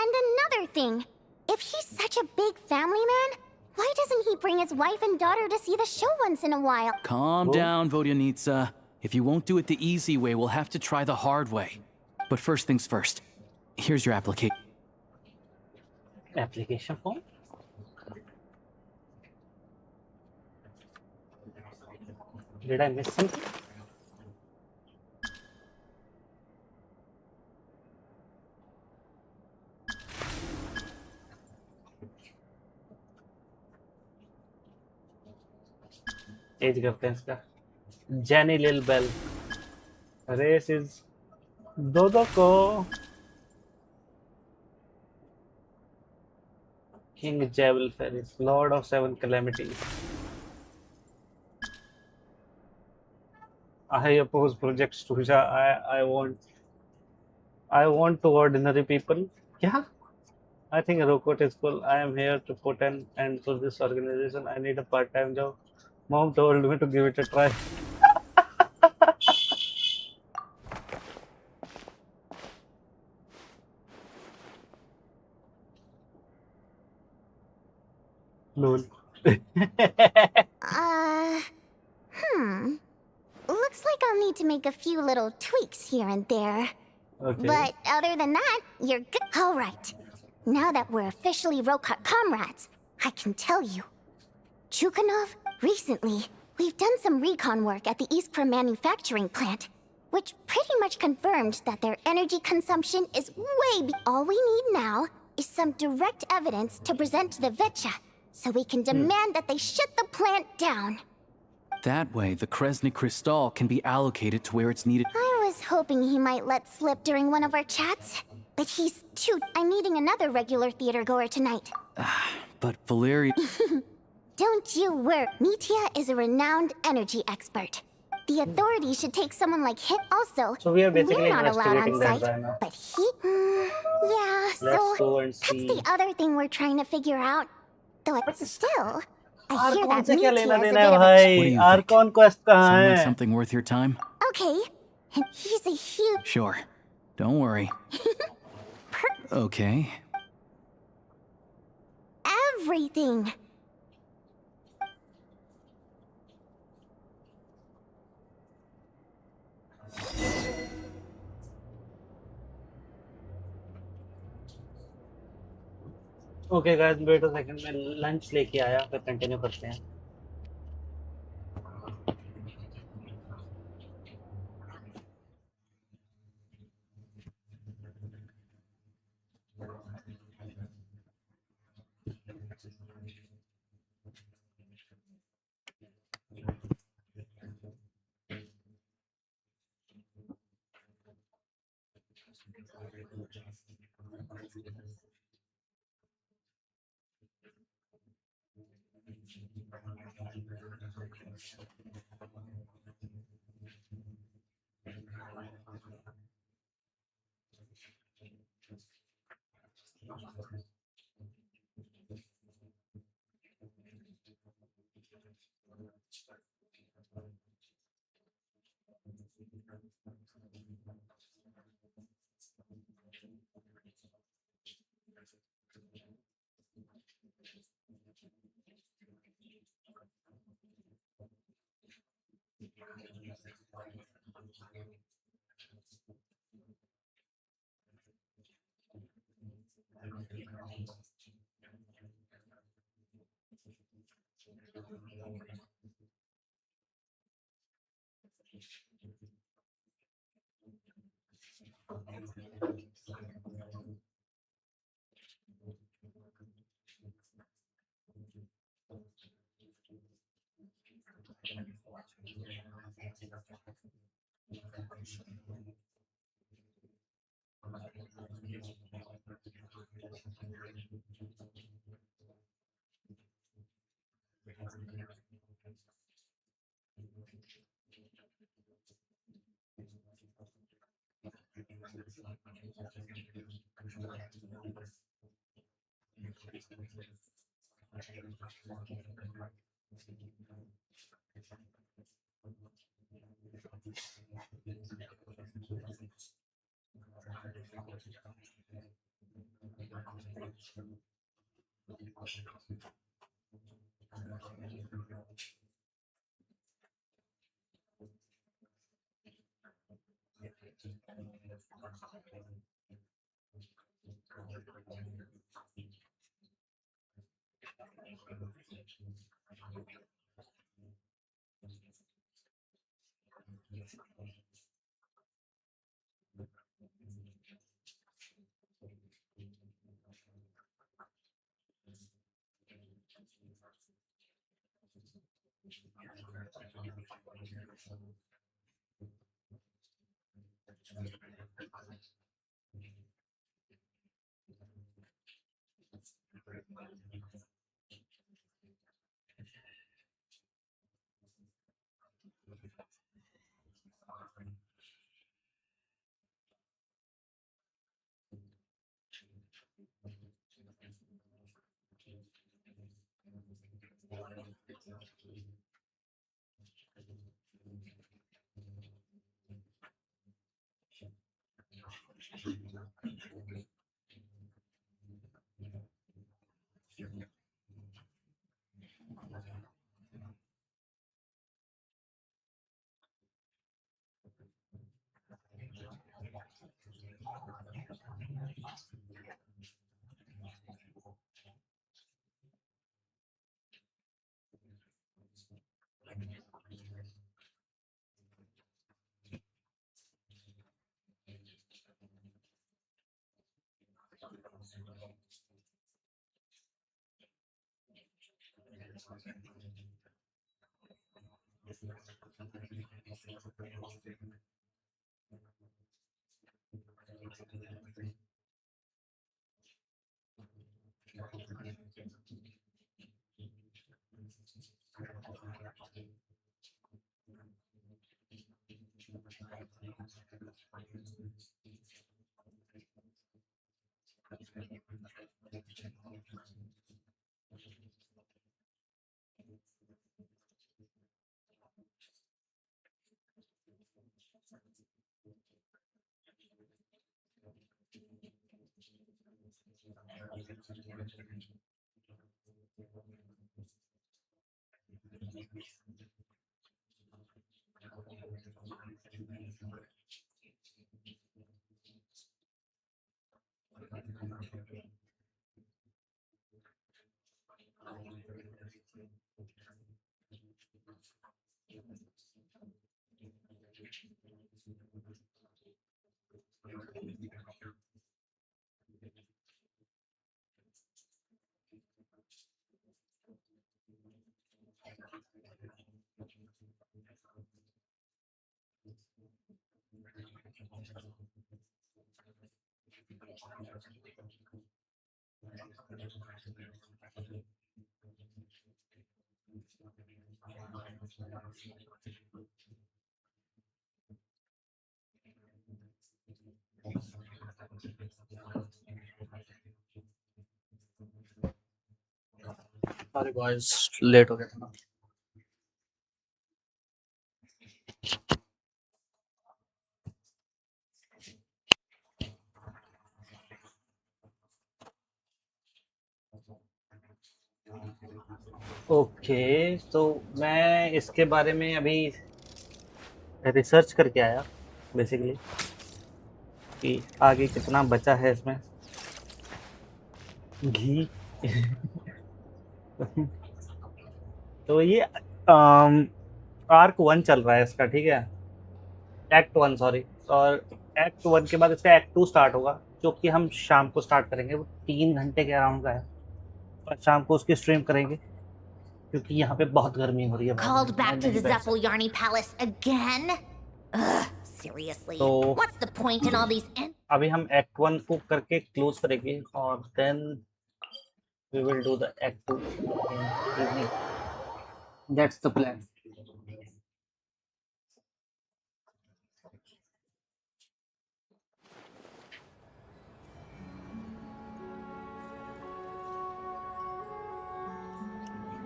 And another thing, if he's such a big family man, why doesn't he bring his wife and daughter to see the show once in a while? Calm down, Vodyanitsa. If you won't do it the easy way, we'll have to try the hard way. But first things first. Here's your application. Application form? Did I miss something? एज करते हैं इसका jenny लिल bell race is दो को king जेबल फेरिस lord of 7 calamities. I oppose Project Stuja. I want I want to ordinary people. Yeah, I think Rokot is cool. I am here to put an end to this organization. I need a part-time job. Mom told me to give it a try. Lol. Looks like I'll need to make a few little tweaks here and there. Okay. But other than that, you're good. All right. Now that we're officially Rokot comrades, I can tell you. Chukhanov, recently, we've done some recon work at the Iskra manufacturing plant, which pretty much confirmed that their energy consumption is all we need now is some direct evidence to present to the Vetcha, so we can demand that they shut the plant down. That way, the Kresny Crystal can be allocated to where it's needed. I was hoping he might let slip during one of our chats, but he's too... I'm meeting another regular theater goer tonight. But Valeria... Don't you worry. Mitya is a renowned energy expert. The authorities should take someone like him also. So we are basically We're not allowed on investigating them site, right now. but he... yeah, Let's go so and see. that's the other thing we're trying to figure out. Though still, I hear Archon that से क्या Mitya is लेना a bit देना है of a... भाई? What do you Archon Quest कहाँ Sound like है? something worth your time? Okay, and he's a huge... Sure. Don't worry. Okay. Everything. Okay guys, wait a second. मैं lunch लेके आया, फिर continue करते हैं. Sorry guys, लेट हो गया था ना। ओके, तो मैं इसके बारे में अभी रिसर्च करके आया बेसिकली कि आगे कितना बचा है इसमें घी। तो ये आर्क 1 चल रहा है इसका, ठीक है, एक्ट 1 सॉरी, और एक्ट 1 के बाद इसका एक्ट 2 स्टार्ट होगा, जो कि हम शाम को स्टार्ट करेंगे। वो 3 घंटे के अराउंड का है और शाम को उसकी स्ट्रीम करेंगे क्योंकि यहाँ पे बहुत गर्मी हो रही है। Called back to the Zephyr Palace again? Ugh, seriously. तो What's the point in all these अभी हम एक्ट 1 को करके क्लोज करेंगे और then we will do the act 2 in evening. That's the plan.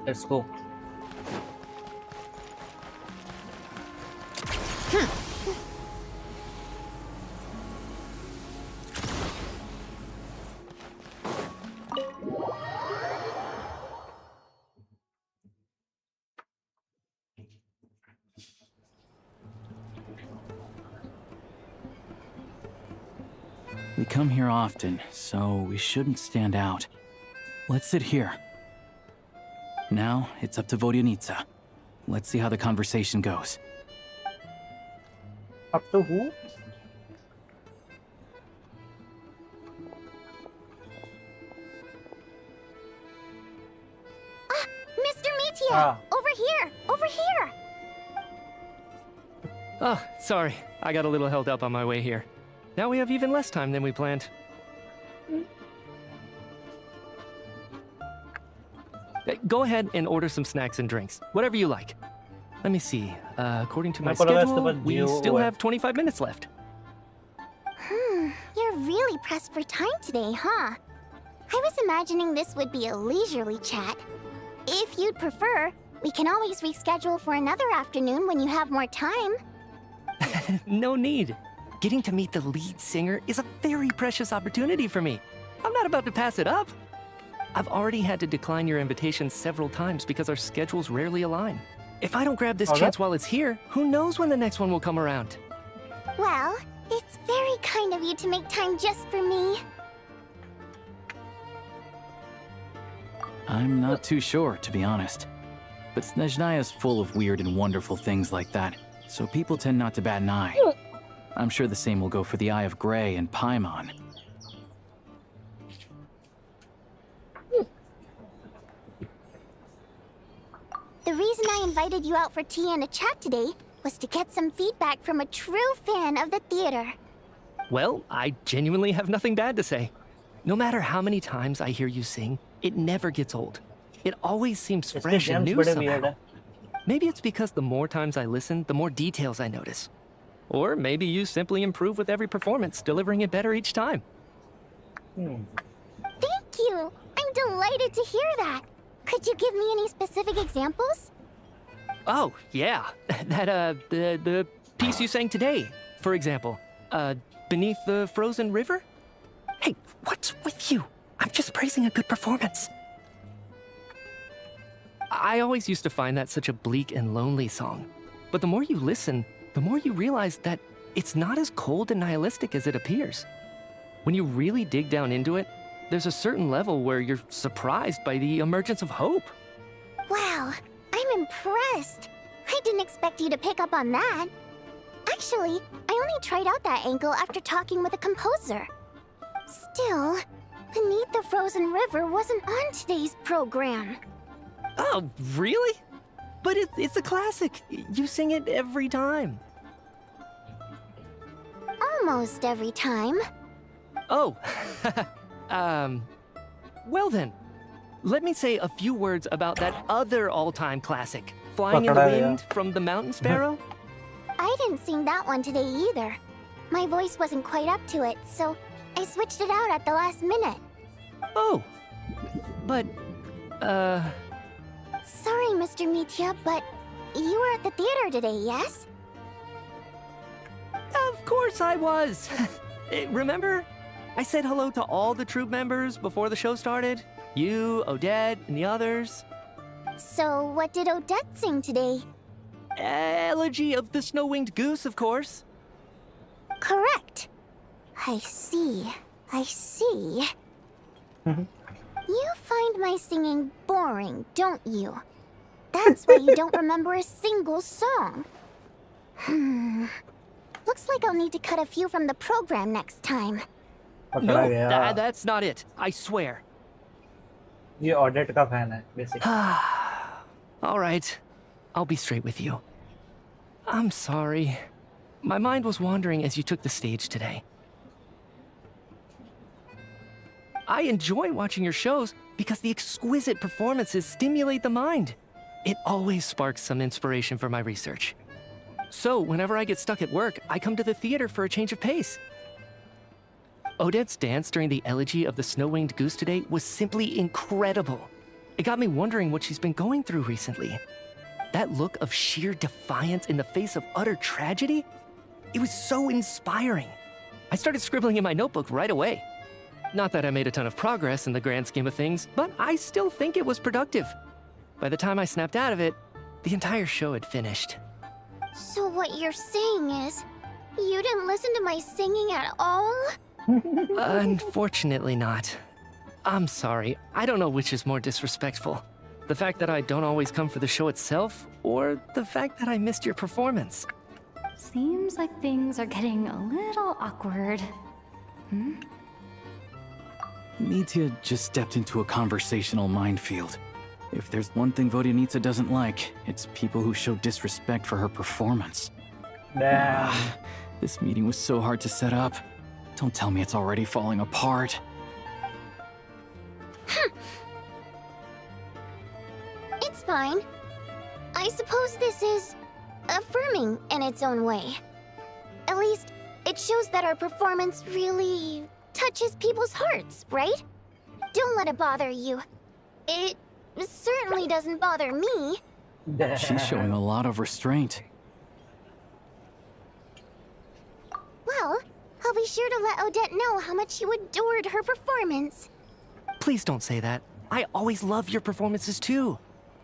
Let's go. We come here often, so we shouldn't stand out. Let's sit here. Now, it's up to Vodyanitsa. Let's see how the conversation goes. Up to who? Mr. Metia! Over here! Over here! Oh, sorry. I got a little held up on my way here. Now we have even less time than we planned. Go ahead and order some snacks and drinks. Whatever you like. Let me see. According to my schedule, we still have 25 minutes left. You're really pressed for time today, huh? I was imagining this would be a leisurely chat. If you'd prefer, we can always reschedule for another afternoon when you have more time. No need. Getting to meet the lead singer is a very precious opportunity for me. I'm not about to pass it up. I've already had to decline your invitation several times because our schedules rarely align. If I don't grab this chance while it's here, who knows when the next one will come around? Well, it's very kind of you to make time just for me. I'm not too sure, to be honest. But Snezhnaya is full of weird and wonderful things like that, so people tend not to bat an eye. I'm sure the same will go for the Eye of Grey and Paimon. The reason I invited you out for tea and a chat today was to get some feedback from a true fan of the theater. Well, I genuinely have nothing bad to say. No matter how many times I hear you sing, it never gets old. It always seems fresh and new somehow. Maybe it's because the more times I listen, the more details I notice. Or maybe you simply improve with every performance, delivering it better each time. Thank you! I'm delighted to hear that! Could you give me any specific examples? Oh, yeah. The piece you sang today, for example. Beneath the Frozen River? Hey, what's with you? I'm just praising a good performance. I always used to find that such a bleak and lonely song. But the more you listen, the more you realize that it's not as cold and nihilistic as it appears. When you really dig down into it, there's a certain level where you're surprised by the emergence of hope. Wow, I'm impressed. I didn't expect you to pick up on that. Actually, I only tried out that angle after talking with a composer. Still, Beneath the Frozen River wasn't on today's program. Oh, really? But it's a classic. You sing it every time. Almost every time. Oh, well then. Let me say a few words about that other all-time classic, Flying in the Wind from the Mountain Sparrow. I didn't sing that one today either. My voice wasn't quite up to it, so I switched it out at the last minute. Oh, but, Sorry, Mr. Mitya, but you were at the theater today, yes? Of course I was. Remember? I said hello to all the troupe members before the show started. You, Odette, and the others. So, what did Odette sing today? Elegy of the Snow-Winged Goose, of course. Correct. I see. I see. You find my singing boring, don't you? That's why you don't remember a single song. Looks like I'll need to cut a few from the program next time. No, that's not it. I swear. ये audit का fan है basically. All right. I'll be straight with you. I'm sorry. My mind was wandering as you took the stage today. I enjoy watching your shows because the exquisite performances stimulate the mind. It always sparks some inspiration for my research. So, whenever I get stuck at work, I come to the theater for a change of pace. Odette's dance during the Elegy of the Snow-Winged Goose today was simply incredible. It got me wondering what she's been going through recently. That look of sheer defiance in the face of utter tragedy? It was so inspiring. I started scribbling in my notebook right away. Not that I made a ton of progress in the grand scheme of things, but I still think it was productive. By the time I snapped out of it, the entire show had finished. So what you're saying is, you didn't listen to my singing at all? Unfortunately not. I'm sorry, I don't know which is more disrespectful. The fact that I don't always come for the show itself, or the fact that I missed your performance. Seems like things are getting a little awkward. Mitya just stepped into a conversational minefield. If there's one thing Vodyanitsa doesn't like, it's people who show disrespect for her performance. This meeting was so hard to set up. Don't tell me it's already falling apart. It's fine. I suppose this is affirming in its own way. At least, it shows that our performance really touches people's hearts, right? Don't let it bother you. It certainly doesn't bother me. She's showing a lot of restraint. Well, be sure to let Odette know how much you adored her performance. Please don't say that. I always love your performances too.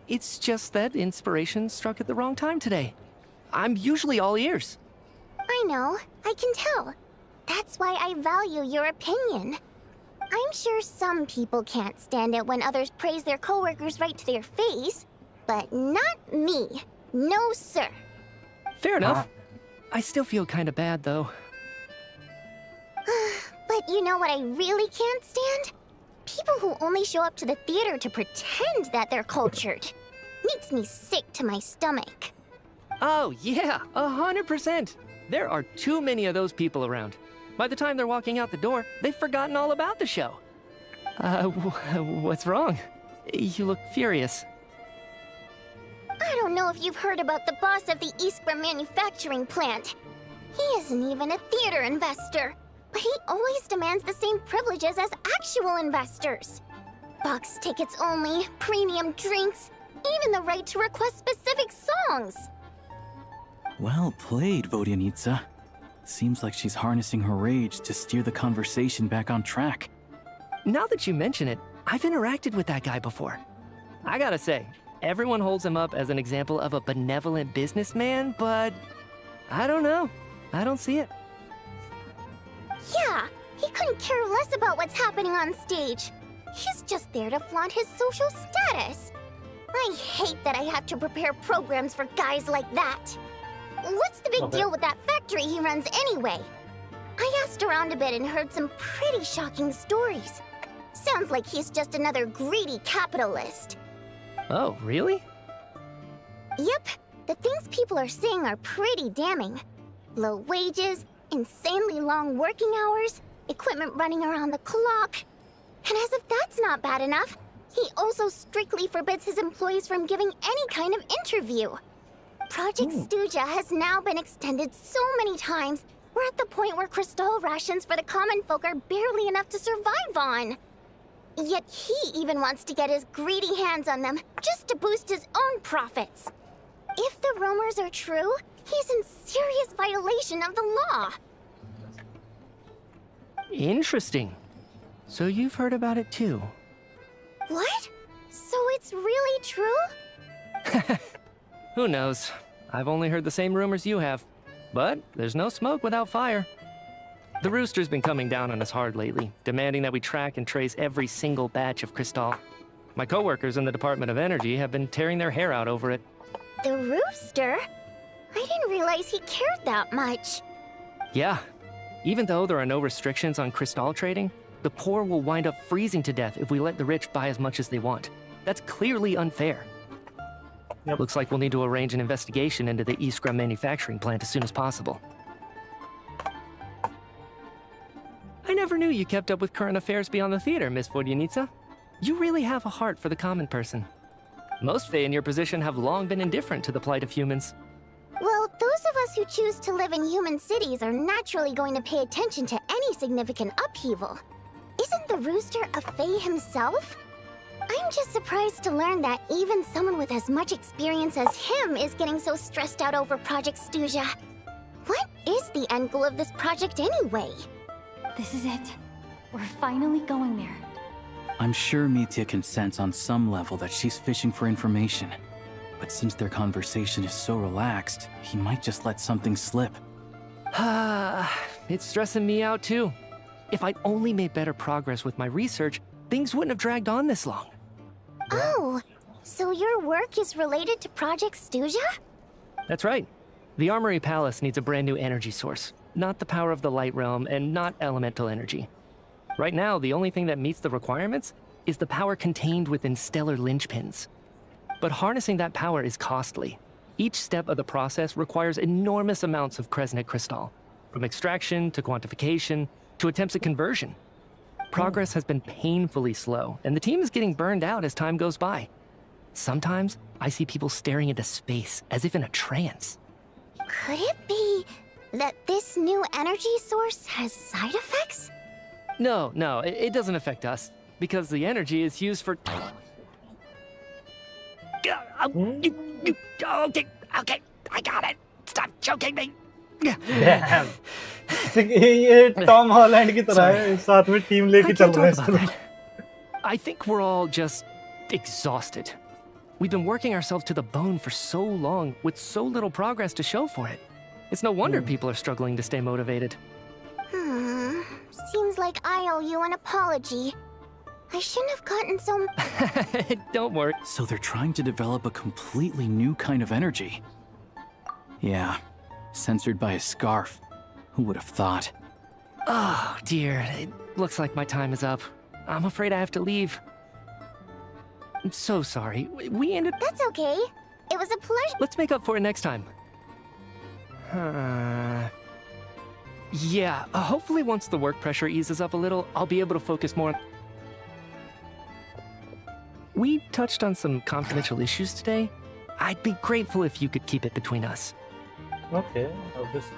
It's just that inspiration struck at the wrong time today. I'm usually all ears. I know, I can tell. That's why I value your opinion. I'm sure some people can't stand it when others praise their coworkers right to their face, but not me. No, sir. Fair enough. I still feel kind of bad, though. But you know what I really can't stand? People who only show up to the theater to pretend that they're cultured. Makes me sick to my stomach. Oh, yeah, 100%. There are too many of those people around. By the time they're walking out the door, they've forgotten all about the show. What's wrong? You look furious. I don't know if you've heard about the boss of the Iskra manufacturing plant. He isn't even a theater investor, but he always demands the same privileges as actual investors. Box tickets only, premium drinks, even the right to request specific songs. Well played, Vodyanitsa. Seems like she's harnessing her rage to steer the conversation back on track. Now that you mention it, I've interacted with that guy before. I gotta say, everyone holds him up as an example of a benevolent businessman, but I don't know. I don't see it. Yeah, he couldn't care less about what's happening on stage. He's just there to flaunt his social status. I hate that I have to prepare programs for guys like that. What's the big deal with that factory he runs anyway? I asked around a bit and heard some pretty shocking stories. Sounds like he's just another greedy capitalist. Oh, really? Yep, the things people are saying are pretty damning. Low wages, insanely long working hours, equipment running around the clock. And as if that's not bad enough, he also strictly forbids his employees from giving any kind of interview. Project Stuja has now been extended so many times, we're at the point where crystal rations for the common folk are barely enough to survive on. Yet he even wants to get his greedy hands on them just to boost his own profits. If the rumors are true, he's in serious violation of the law. Interesting. So you've heard about it too? What? So it's really true? Who knows? I've only heard the same rumors you have. But there's no smoke without fire. The Rooster's been coming down on us hard lately, demanding that we track and trace every single batch of Crystal. My coworkers in the Department of Energy have been tearing their hair out over it. The Rooster? I didn't realize he cared that much. Yeah. Even though there are no restrictions on Crystal trading, the poor will wind up freezing to death if we let the rich buy as much as they want. That's clearly unfair. Looks like we'll need to arrange an investigation into the Iskra manufacturing plant as soon as possible. I never knew you kept up with current affairs beyond the theater, Miss Vodyanitsa. You really have a heart for the common person. Most Fae in your position have long been indifferent to the plight of humans. Well, those of us who choose to live in human cities are naturally going to pay attention to any significant upheaval. Isn't the Rooster a Fae himself? I'm just surprised to learn that even someone with as much experience as him is getting so stressed out over Project Stuja. What is the end goal of this project anyway? This is it. We're finally going there. I'm sure Mitya can sense on some level that she's fishing for information. But since their conversation is so relaxed, he might just let something slip. It's stressing me out too. If I'd only made better progress with my research, things wouldn't have dragged on this long. Oh, so your work is related to Project Stuja? That's right. The Armory Palace needs a brand new energy source. Not the power of the Light Realm and not elemental energy. Right now, the only thing that meets the requirements is the power contained within stellar linchpins. But harnessing that power is costly. Each step of the process requires enormous amounts of Kresnik crystal, from extraction to quantification to attempts at conversion. Progress has been painfully slow, and the team is getting burned out as time goes by. Sometimes, I see people staring into space as if in a trance. Could it be that this new energy source has side effects? No, it doesn't affect us, because the energy is used for... Okay, I got it. Stop choking me. Damn. ये Tom Holland की तरह है, साथ में team लेके चल रहे हैं। I think we're all just exhausted. We've been working ourselves to the bone for so long with so little progress to show for it. It's no wonder people are struggling to stay motivated. Seems like I owe you an apology. I shouldn't have gotten so... Don't worry. So they're trying to develop a completely new kind of energy. Yeah, censored by a scarf. Who would have thought? Oh, dear. It looks like my time is up. I'm afraid I have to leave. I'm so sorry. We ended... That's okay. It was a pleasure. Let's make up for it next time. Yeah, hopefully once the work pressure eases up a little, I'll be able to focus more on... We touched on some confidential issues today. I'd be grateful if you could keep it between us. Okay, obviously.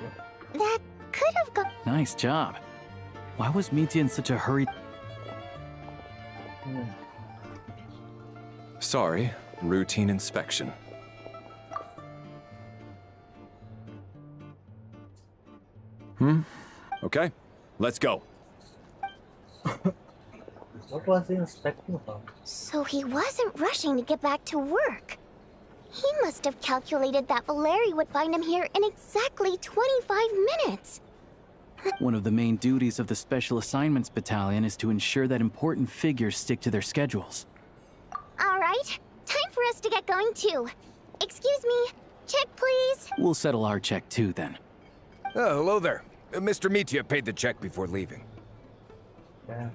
That could have gone... Nice job. Why was Mitya in such a hurry? Sorry, routine inspection. Okay, let's go. What was he inspecting for? So he wasn't rushing to get back to work. He must have calculated that Valeri would find him here in exactly 25 minutes. One of the main duties of the Special Assignments Battalion is to ensure that important figures stick to their schedules. All right, time for us to get going too. Excuse me, check please. We'll settle our check too then. Oh, hello there. Mr. Mitya paid the check before leaving. Yeah.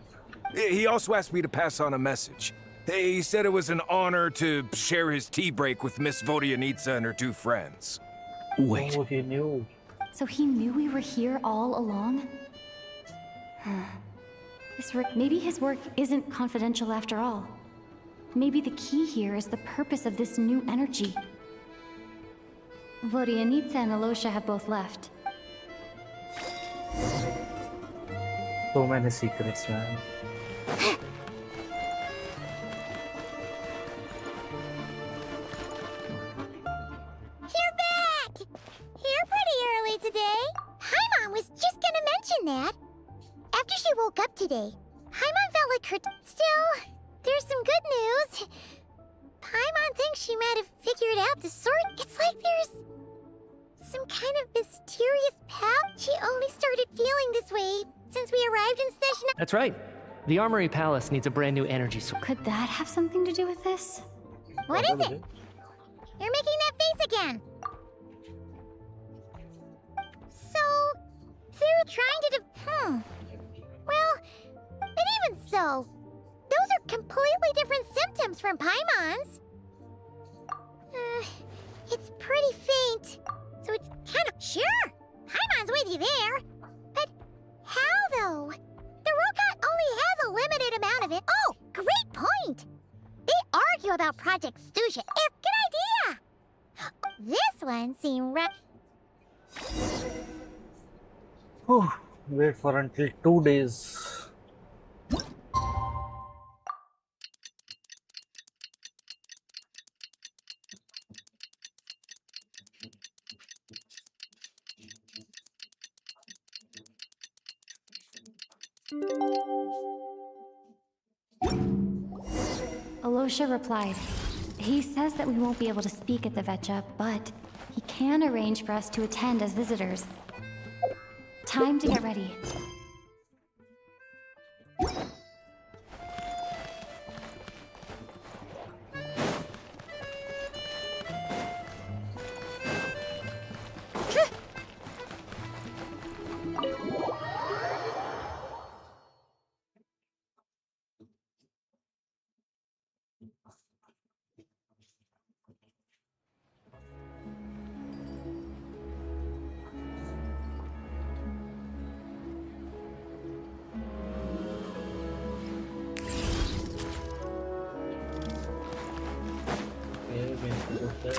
He also asked me to pass on a message. He said it was an honor to share his tea break with Miss Vodyanitsa and her two friends. Wait. Oh, he knew. So he knew we were here all along? Maybe his work isn't confidential after all. Maybe the key here is the purpose of this new energy. Vodyanitsa and Alosha have both left. So many secrets, man. You're back! Here pretty early today. Paimon was just gonna mention that. After she woke up today, Paimon felt like her... Still, there's some good news. Paimon thinks she might have figured out the sort... It's like there's... some kind of mysterious power. She only started feeling this way since we arrived in session... That's right. The Armory Palace needs a brand new energy source. Could that have something to do with this? What is it? You're making that face again. So, they're trying to Well, but even so, those are completely different symptoms from Paimon's. It's pretty faint, so it's kind of... Sure, Paimon's with you there. But how, though? The robot only has a limited amount of it. Oh, great point! They argue about Project Stusha. Good idea! This one seemed Wait for until 2 days. Alosha replied. He says that we won't be able to speak at the Vetcha, but he can arrange for us to attend as visitors. Time to get ready.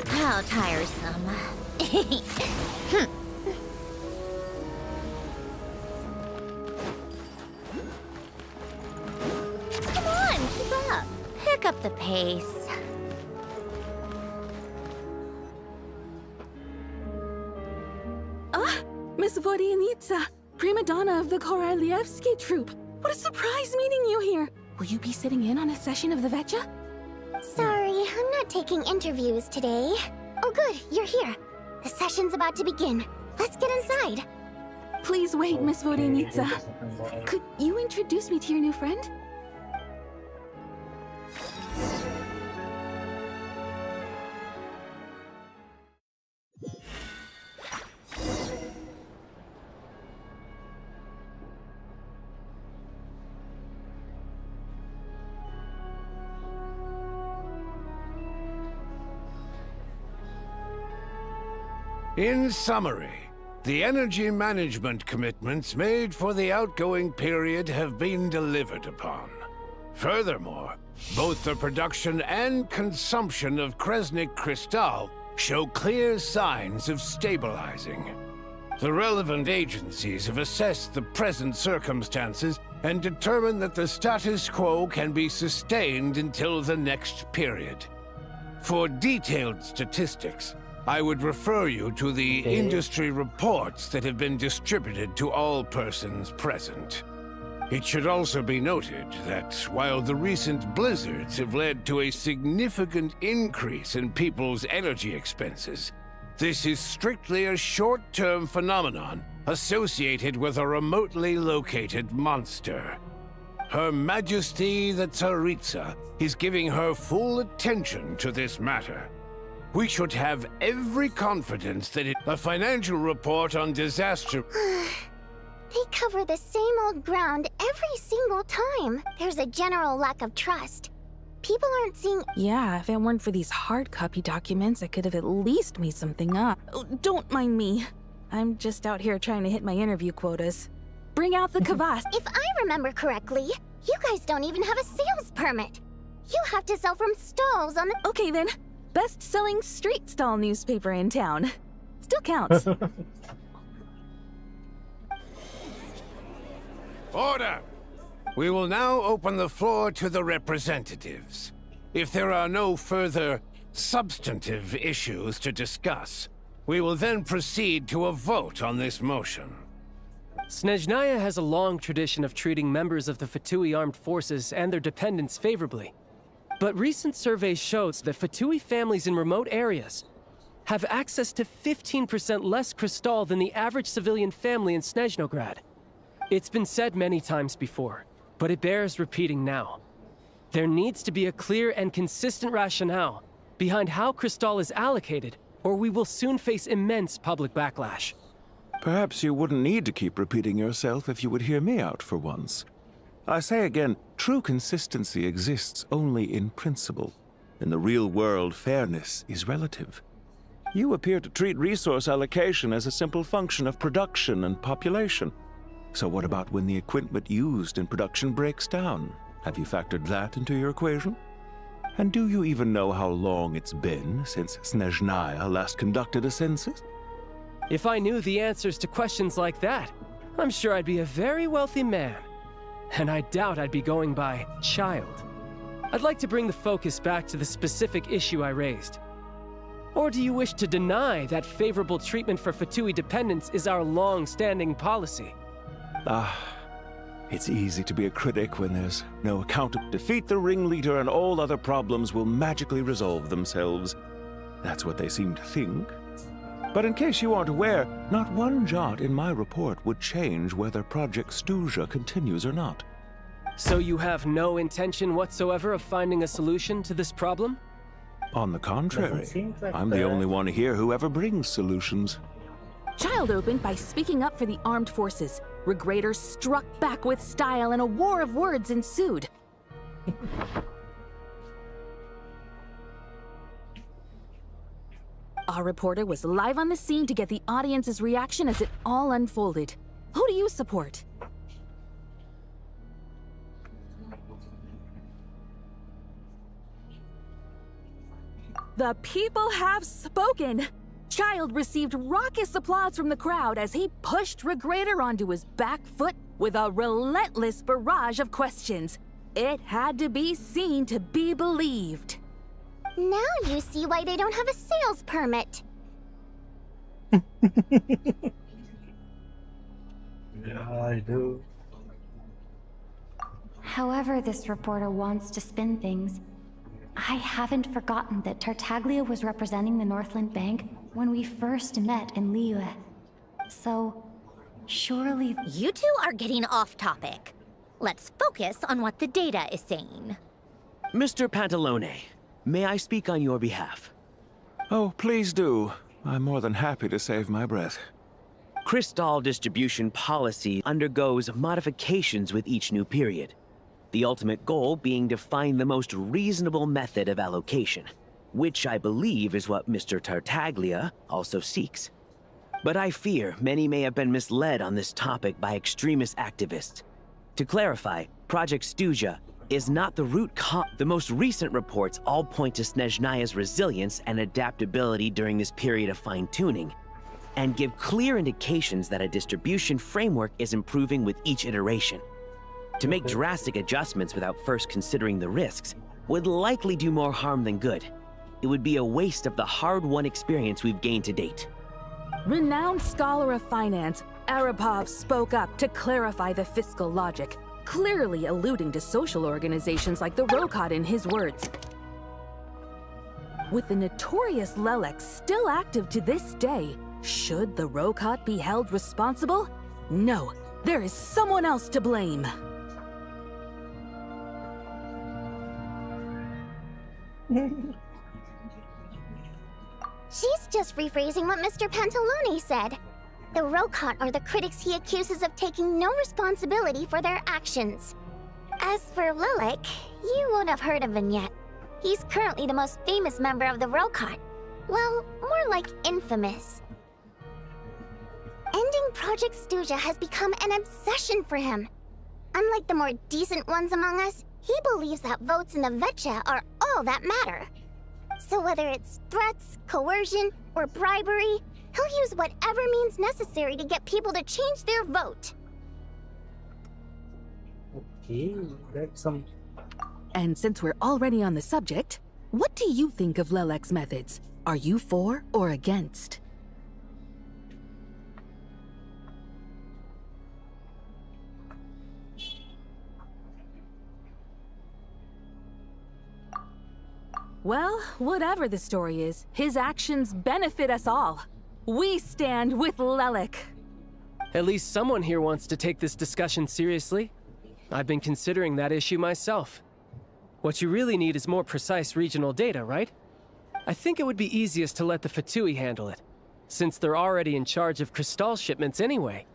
How tiresome. Come on, keep up. Pick up the pace. Ah, Miss Vodyanitsa, prima donna of the Korolievsky troupe. What a surprise meeting you here. Will you be sitting in on a session of the Vetcha? Sorry, I'm not taking interviews today. Oh good, you're here. The session's about to begin. Let's get inside. Please wait, Miss Vodenitsa. Could you introduce me to your new friend? In summary, the energy management commitments made for the outgoing period have been delivered upon. Furthermore, both the production and consumption of Kresnik Crystal show clear signs of stabilizing. The relevant agencies have assessed the present circumstances and determined that the status quo can be sustained until the next period. For detailed statistics, I would refer you to the industry reports that have been distributed to all persons present. It should also be noted that while the recent blizzards have led to a significant increase in people's energy expenses, this is strictly a short-term phenomenon associated with a remotely located monster. Her Majesty the Tsaritsa is giving her full attention to this matter. We should have every confidence that a financial report on disaster... They cover the same old ground every single time. There's a general lack of trust. People aren't seeing... Yeah, if it weren't for these hard copy documents, I could have at least made something up. Oh, don't mind me. I'm just out here trying to hit my interview quotas. Bring out the kvass. If I remember correctly, you guys don't even have a sales permit. You have to sell from stalls on the... Okay then. Best-selling street stall newspaper in town. Still counts. Order! We will now open the floor to the representatives. If there are no further substantive issues to discuss, we will then proceed to a vote on this motion. Snezhnaya has a long tradition of treating members of the Fatui armed forces and their dependents favorably. But recent surveys shows that Fatui families in remote areas have access to 15% less crystal than the average civilian family in Snezhnograd. It's been said many times before, but it bears repeating now. There needs to be a clear and consistent rationale behind how crystal is allocated, or we will soon face immense public backlash. Perhaps you wouldn't need to keep repeating yourself if you would hear me out for once. I say again, true consistency exists only in principle. In the real world, fairness is relative. You appear to treat resource allocation as a simple function of production and population. So what about when the equipment used in production breaks down? Have you factored that into your equation? And do you even know how long it's been since Snezhnaya last conducted a census? If I knew the answers to questions like that, I'm sure I'd be a very wealthy man. And I doubt I'd be going by child. I'd like to bring the focus back to the specific issue I raised. Or do you wish to deny that favorable treatment for Fatui dependents is our long-standing policy? It's easy to be a critic when there's no account. Defeat the ringleader and all other problems will magically resolve themselves. That's what they seem to think. But in case you aren't aware, not one jot in my report would change whether Project Stuja continues or not. So you have no intention whatsoever of finding a solution to this problem? On the contrary, I'm the only one here who ever brings solutions. Child opened by speaking up for the armed forces. Regrator struck back with style and a war of words ensued. Our reporter was live on the scene to get the audience's reaction as it all unfolded. Who do you support? The people have spoken! Child received raucous applause from the crowd as he pushed Regrator onto his back foot with a relentless barrage of questions. It had to be seen to be believed. Now you see why they don't have a sales permit. I do. However this reporter wants to spin things, I haven't forgotten that Tartaglia was representing the Northland Bank when we first met in Liyue. So, surely... You two are getting off topic. Let's focus on what the data is saying. Mr. Pantalone, may I speak on your behalf? Oh, please do. I'm more than happy to save my breath. Crystal distribution policy undergoes modifications with each new period. The ultimate goal being to find the most reasonable method of allocation, which I believe is what Mr. Tartaglia also seeks. But I fear many may have been misled on this topic by extremist activists. To clarify, Project Stuja is not the root cause. The most recent reports all point to Snezhnaya's resilience and adaptability during this period of fine-tuning, and give clear indications that a distribution framework is improving with each iteration. To make drastic adjustments without first considering the risks would likely do more harm than good. It would be a waste of the hard-won experience we've gained to date. Renowned scholar of finance, Arapov spoke up to clarify the fiscal logic, clearly alluding to social organizations like the Rokot in his words. With the notorious Lelek still active to this day, should the Rokot be held responsible? No, there is someone else to blame. She's just rephrasing what Mr. Pantalone said. The Rokot are the critics he accuses of taking no responsibility for their actions. As for Lilik, you won't have heard of him yet. He's currently the most famous member of the Rokot. Well, more like infamous. Ending Project Stuja has become an obsession for him. Unlike the more decent ones among us, he believes that votes in the Vetcha are all that matter. So whether it's threats, coercion, or bribery, he'll use whatever means necessary to get people to change their vote. Okay, that's some... And since we're already on the subject, what do you think of Lelek's methods? Are you for or against? Well, whatever the story is, his actions benefit us all. We stand with Lelek. At least someone here wants to take this discussion seriously. I've been considering that issue myself. What you really need is more precise regional data, right? I think it would be easiest to let the Fatui handle it, since they're already in charge of Crystal shipments anyway.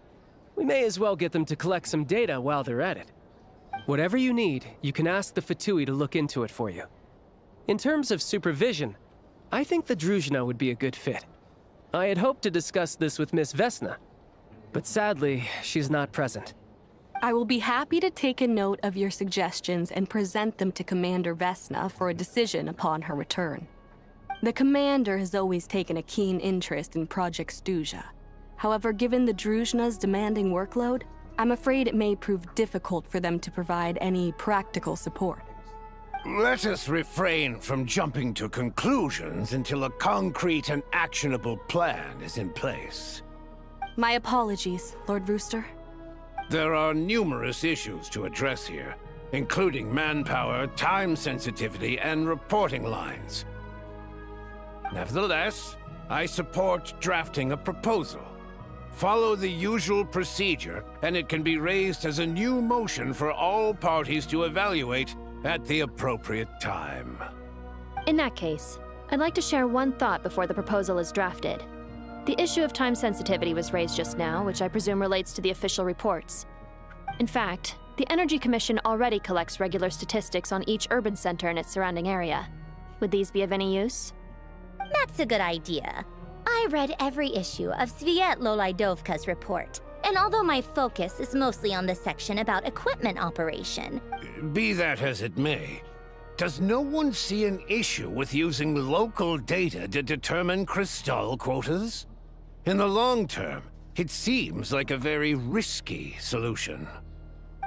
We may as well get them to collect some data while they're at it. Whatever you need, you can ask the Fatui to look into it for you. In terms of supervision, I think the Druzhna would be a good fit. I had hoped to discuss this with Miss Vesna, but sadly, she's not present. I will be happy to take a note of your suggestions and present them to Commander Vesna for a decision upon her return. The Commander has always taken a keen interest in Project Stuja. However, given the Druzhna's demanding workload, I'm afraid it may prove difficult for them to provide any practical support. Let us refrain from jumping to conclusions until a concrete and actionable plan is in place. My apologies, Lord Rooster. There are numerous issues to address here, including manpower, time sensitivity, and reporting lines. Nevertheless, I support drafting a proposal. Follow the usual procedure, and it can be raised as a new motion for all parties to evaluate at the appropriate time. In that case, I'd like to share one thought before the proposal is drafted. The issue of time sensitivity was raised just now, which I presume relates to the official reports. In fact, the Energy Commission already collects regular statistics on each urban center and its surrounding area. Would these be of any use? That's a good idea. I read every issue of Svietloslaidovka's report, and although my focus is mostly on the section about equipment operation... Be that as it may, does no one see an issue with using local data to determine Crystal quotas? In the long term, it seems like a very risky solution.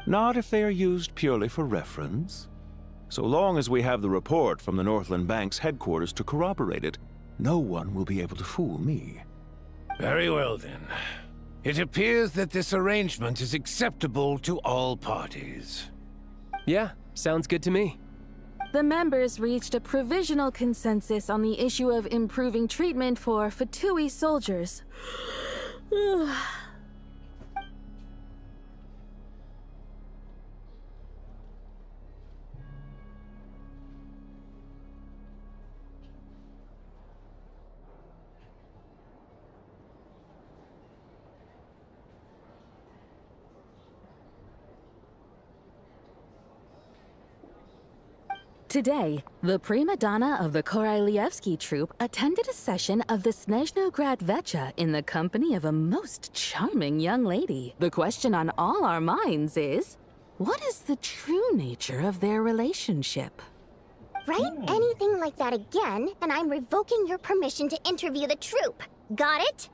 Not if they are used purely for reference. So long as we have the report from the Northland Bank's headquarters to corroborate it, no one will be able to fool me. Very well then. It appears that this arrangement is acceptable to all parties. Yeah, sounds good to me. The members reached a provisional consensus on the issue of improving treatment for Fatui soldiers. Today, the prima donna of the Korylevsky troupe attended a session of the Snezhnograd Vecha in the company of a most charming young lady. The question on all our minds is, what is the true nature of their relationship? Write anything like that again, and I'm revoking your permission to interview the troupe. Got it?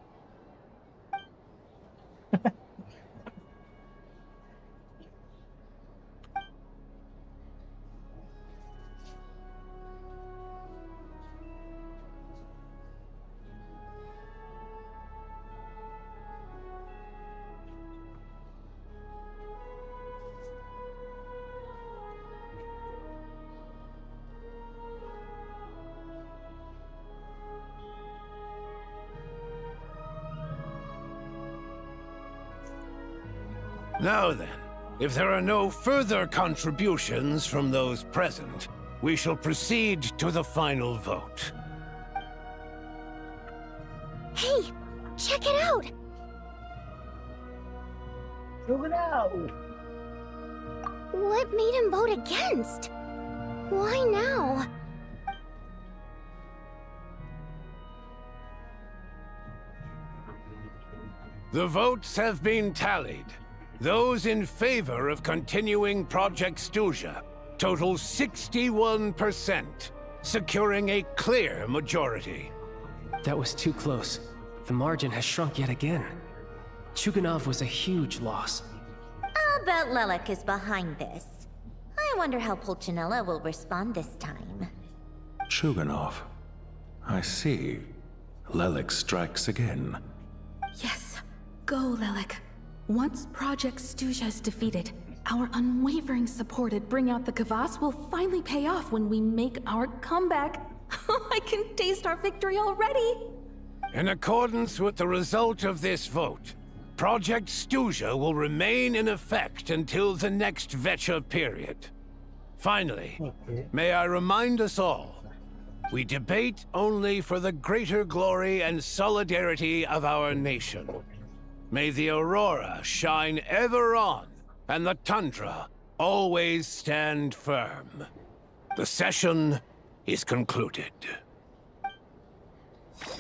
Now then, if there are no further contributions from those present, we shall proceed to the final vote. Hey, check it out! Check it out! What made him vote against? Why now? The votes have been tallied. Those in favor of continuing Project Stuja total 61%, securing a clear majority. That was too close. The margin has shrunk yet again. Chuganov was a huge loss. I'll bet Lelik is behind this. I wonder how Pulcinella will respond this time. Chuganov. I see. Lelik strikes again. Yes, go, Lelik. Once Project Stuja is defeated, our unwavering support at Bring Out the Kvass will finally pay off when we make our comeback. I can taste our victory already! In accordance with the result of this vote, Project Stuja will remain in effect until the next Vecha period. Finally, may I remind us all, we debate only for the greater glory and solidarity of our nation. May the aurora shine ever on, and the tundra always stand firm. The session is concluded.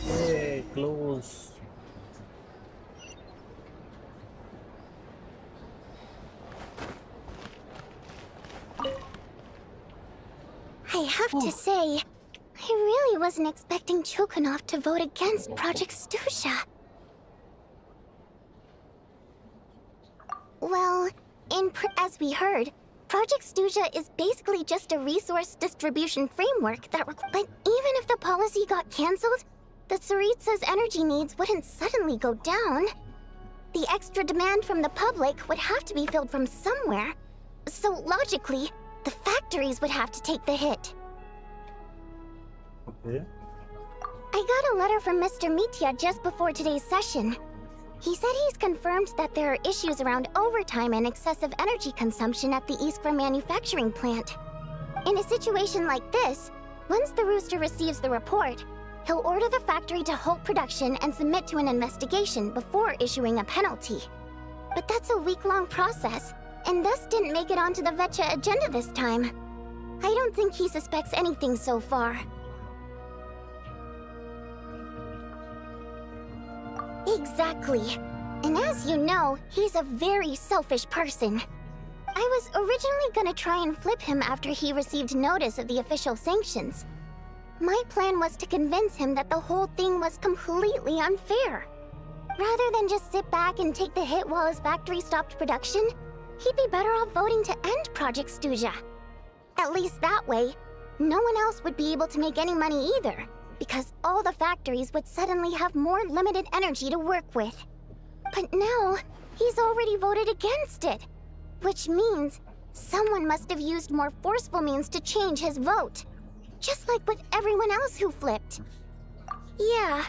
Hey, close. I have to say, I really wasn't expecting Chuganov to vote against Project Stuja. Well, as we heard, Project Stuja is basically just a resource distribution framework that but even if the policy got cancelled, the Tsaritsa's energy needs wouldn't suddenly go down. The extra demand from the public would have to be filled from somewhere. So logically, the factories would have to take the hit. Okay. I got a letter from Mr. Mitya just before today's session. He said he's confirmed that there are issues around overtime and excessive energy consumption at the Iskra manufacturing plant. In a situation like this, once the Rooster receives the report, he'll order the factory to halt production and submit to an investigation before issuing a penalty. But that's a week-long process, and thus didn't make it onto the Vecha agenda this time. I don't think he suspects anything so far. Exactly. And as you know, he's a very selfish person. I was originally gonna try and flip him after he received notice of the official sanctions. My plan was to convince him that the whole thing was completely unfair. Rather than just sit back and take the hit while his factory stopped production, he'd be better off voting to end Project Stuja. At least that way, no one else would be able to make any money either, because all the factories would suddenly have more limited energy to work with. But now, he's already voted against it. Which means someone must have used more forceful means to change his vote. Just like with everyone else who flipped. Yeah,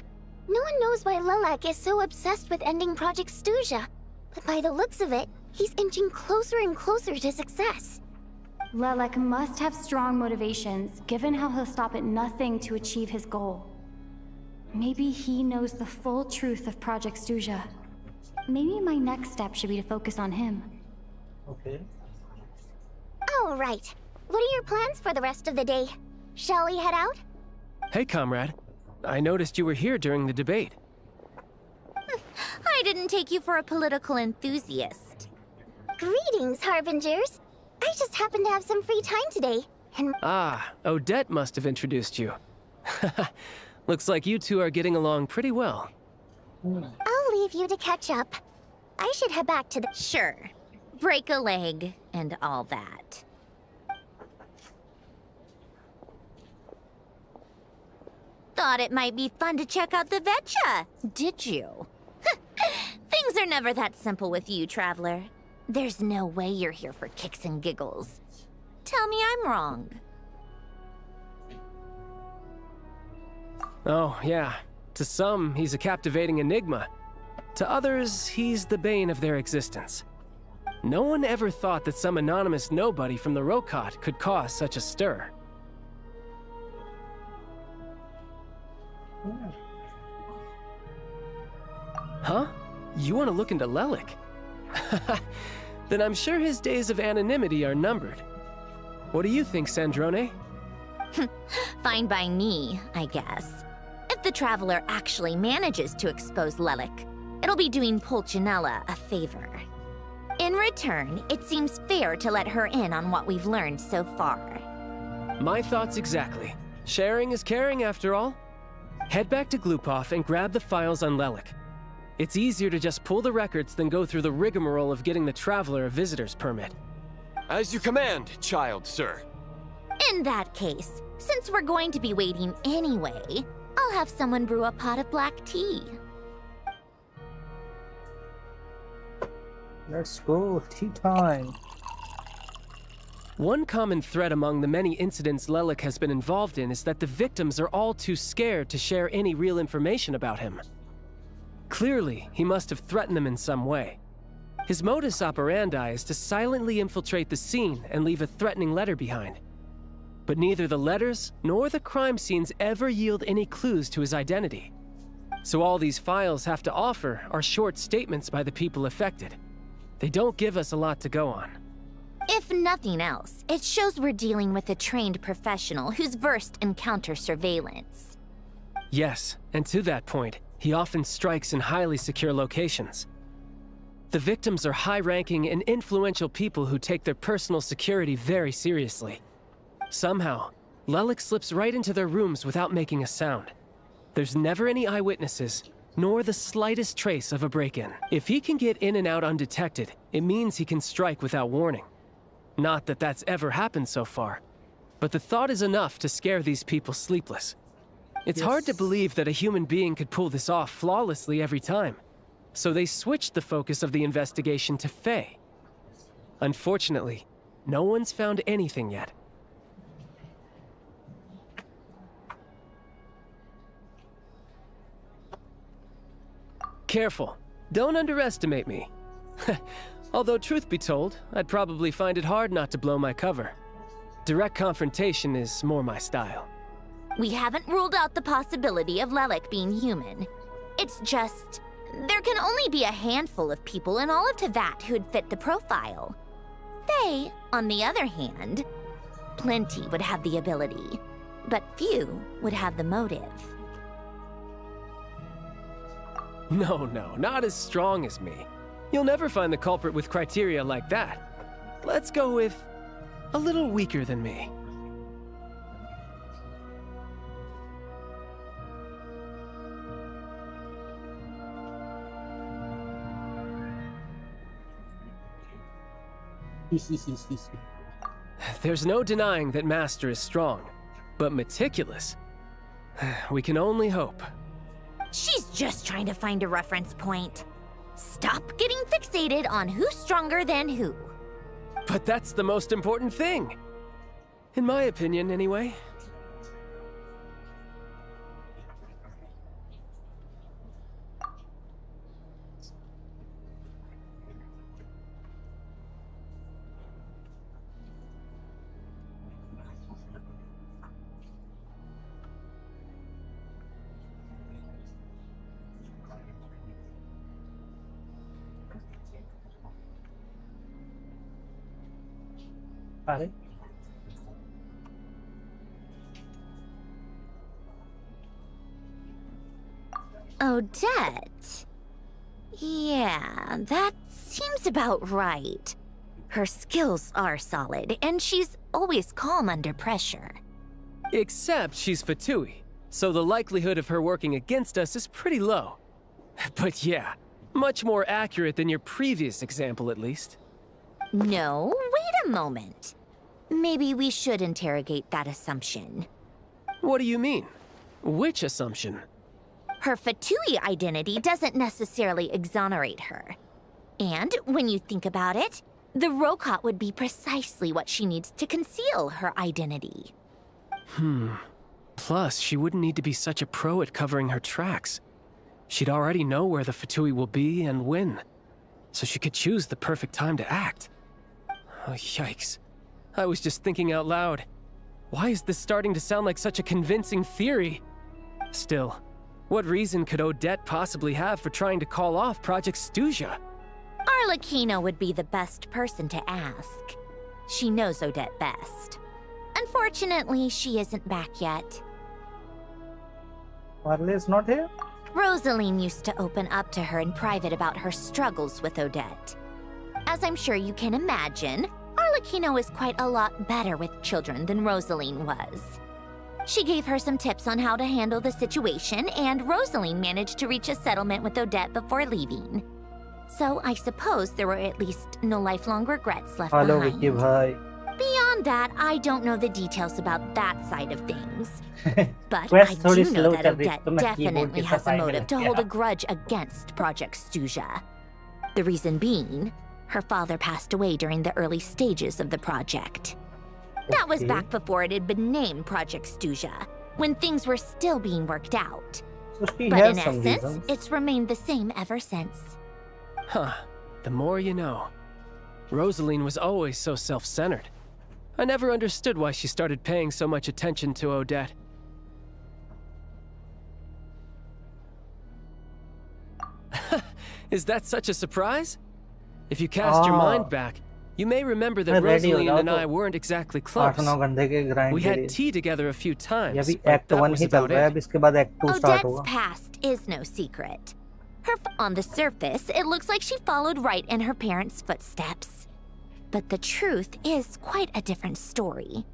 no one knows why Lilac is so obsessed with ending Project Stuja. But by the looks of it, he's inching closer and closer to success. Lilac must have strong motivations, given how he'll stop at nothing to achieve his goal. Maybe he knows the full truth of Project Stuja. Maybe my next step should be to focus on him. Okay. Oh, right. What are your plans for the rest of the day? Shall we head out? Hey, comrade. I noticed you were here during the debate. I didn't take you for a political enthusiast. Greetings, Harbingers. I just happen to have some free time today, and... Ah, Odette must have introduced you. Looks like you two are getting along pretty well. I'll leave you to catch up. I should head back to the... Sure. Break a leg and all that. Thought it might be fun to check out the Vetcha, did you? Things are never that simple with you, Traveler. There's no way you're here for kicks and giggles. Tell me I'm wrong. Oh, yeah. To some, he's a captivating enigma. To others, he's the bane of their existence. No one ever thought that some anonymous nobody from the Rokot could cause such a stir. Huh? You want to look into Lelik? Then I'm sure his days of anonymity are numbered. What do you think, Sandrone? Fine by me, I guess. If the Traveler actually manages to expose Lelik, it'll be doing Pulcinella a favor. In return, it seems fair to let her in on what we've learned so far. My thoughts exactly. Sharing is caring, after all. Head back to Glupov and grab the files on Lelik. It's easier to just pull the records than go through the rigmarole of getting the Traveler a visitor's permit. As you command, child, sir. In that case, since we're going to be waiting anyway, I'll have someone brew a pot of black tea. Let's go, tea time. One common thread among the many incidents Lelik has been involved in is that the victims are all too scared to share any real information about him. Clearly, he must have threatened them in some way. His modus operandi is to silently infiltrate the scene and leave a threatening letter behind. But neither the letters nor the crime scenes ever yield any clues to his identity. So all these files have to offer are short statements by the people affected. They don't give us a lot to go on. If nothing else, it shows we're dealing with a trained professional who's versed in counter-surveillance. Yes, and to that point, he often strikes in highly secure locations. The victims are high-ranking and influential people who take their personal security very seriously. Somehow, Lelik slips right into their rooms without making a sound. There's never any eyewitnesses, nor the slightest trace of a break-in. If he can get in and out undetected, it means he can strike without warning. Not that that's ever happened so far, but the thought is enough to scare these people sleepless. It's hard to believe that a human being could pull this off flawlessly every time. So they switched the focus of the investigation to Faye. Unfortunately, no one's found anything yet. Careful. Don't underestimate me. Although, truth be told, I'd probably find it hard not to blow my cover. Direct confrontation is more my style. We haven't ruled out the possibility of Lelik being human. It's just, there can only be a handful of people in all of Teyvat who'd fit the profile. Faye, on the other hand, plenty would have the ability, but few would have the motive. No, not as strong as me. You'll never find the culprit with criteria like that. Let's go with a little weaker than me. There's no denying that Master is strong, but meticulous. We can only hope. She's just trying to find a reference point. Stop getting fixated on who's stronger than who. But that's the most important thing. In my opinion, anyway. अरे Odette. Yeah, that seems about right. Her skills are solid, and she's always calm under pressure. Except she's Fatui, so the likelihood of her working against us is pretty low. But yeah, much more accurate than your previous example, at least. No, wait a moment. Maybe we should interrogate that assumption. What do you mean? Which assumption? Her Fatui identity doesn't necessarily exonerate her. And when you think about it, the Rokot would be precisely what she needs to conceal her identity. Plus, she wouldn't need to be such a pro at covering her tracks. She'd already know where the Fatui will be and when, so she could choose the perfect time to act. Oh, yikes. I was just thinking out loud. Why is this starting to sound like such a convincing theory? Still, what reason could Odette possibly have for trying to call off Project Stuja? Arlecchino would be the best person to ask. She knows Odette best. Unfortunately, she isn't back yet. Marley is not here? Rosaline used to open up to her in private about her struggles with Odette. As I'm sure you can imagine, Arlecchino is quite a lot better with children than Rosaline was. She gave her some tips on how to handle the situation, and Rosaline managed to reach a settlement with Odette before leaving. So I suppose there were at least no lifelong regrets left Hello, behind. Vicky bhai. Beyond that, I don't know the details about that side of things. But Quest I थोड़ी do know slow that चल रही Odette तो मैं keyboard definitely के has साथ a आने motive लग to गया। hold a grudge against Project Stuja. The reason being, her father passed away during the early stages of the project. That was back before it had been named Project Stuja, when things were still being worked out. So she But has in some essence, reasons. it's remained the same ever since. Huh. The more you know. Rosaline was always so self-centered. I never understood why she started paying so much attention to Odette. Is that such a surprise? If you cast your mind back, you may remember that Rosaline and I weren't exactly close. 8-9 घंटे के grind We के had लिए। tea together a few ये times, अभी but Act that 1 was ही चल about रहा है, it. अब इसके बाद Act 2 start Odette's होगा। past is no secret. On the surface, it looks like she followed right in her parents' footsteps. But the truth is quite a different story.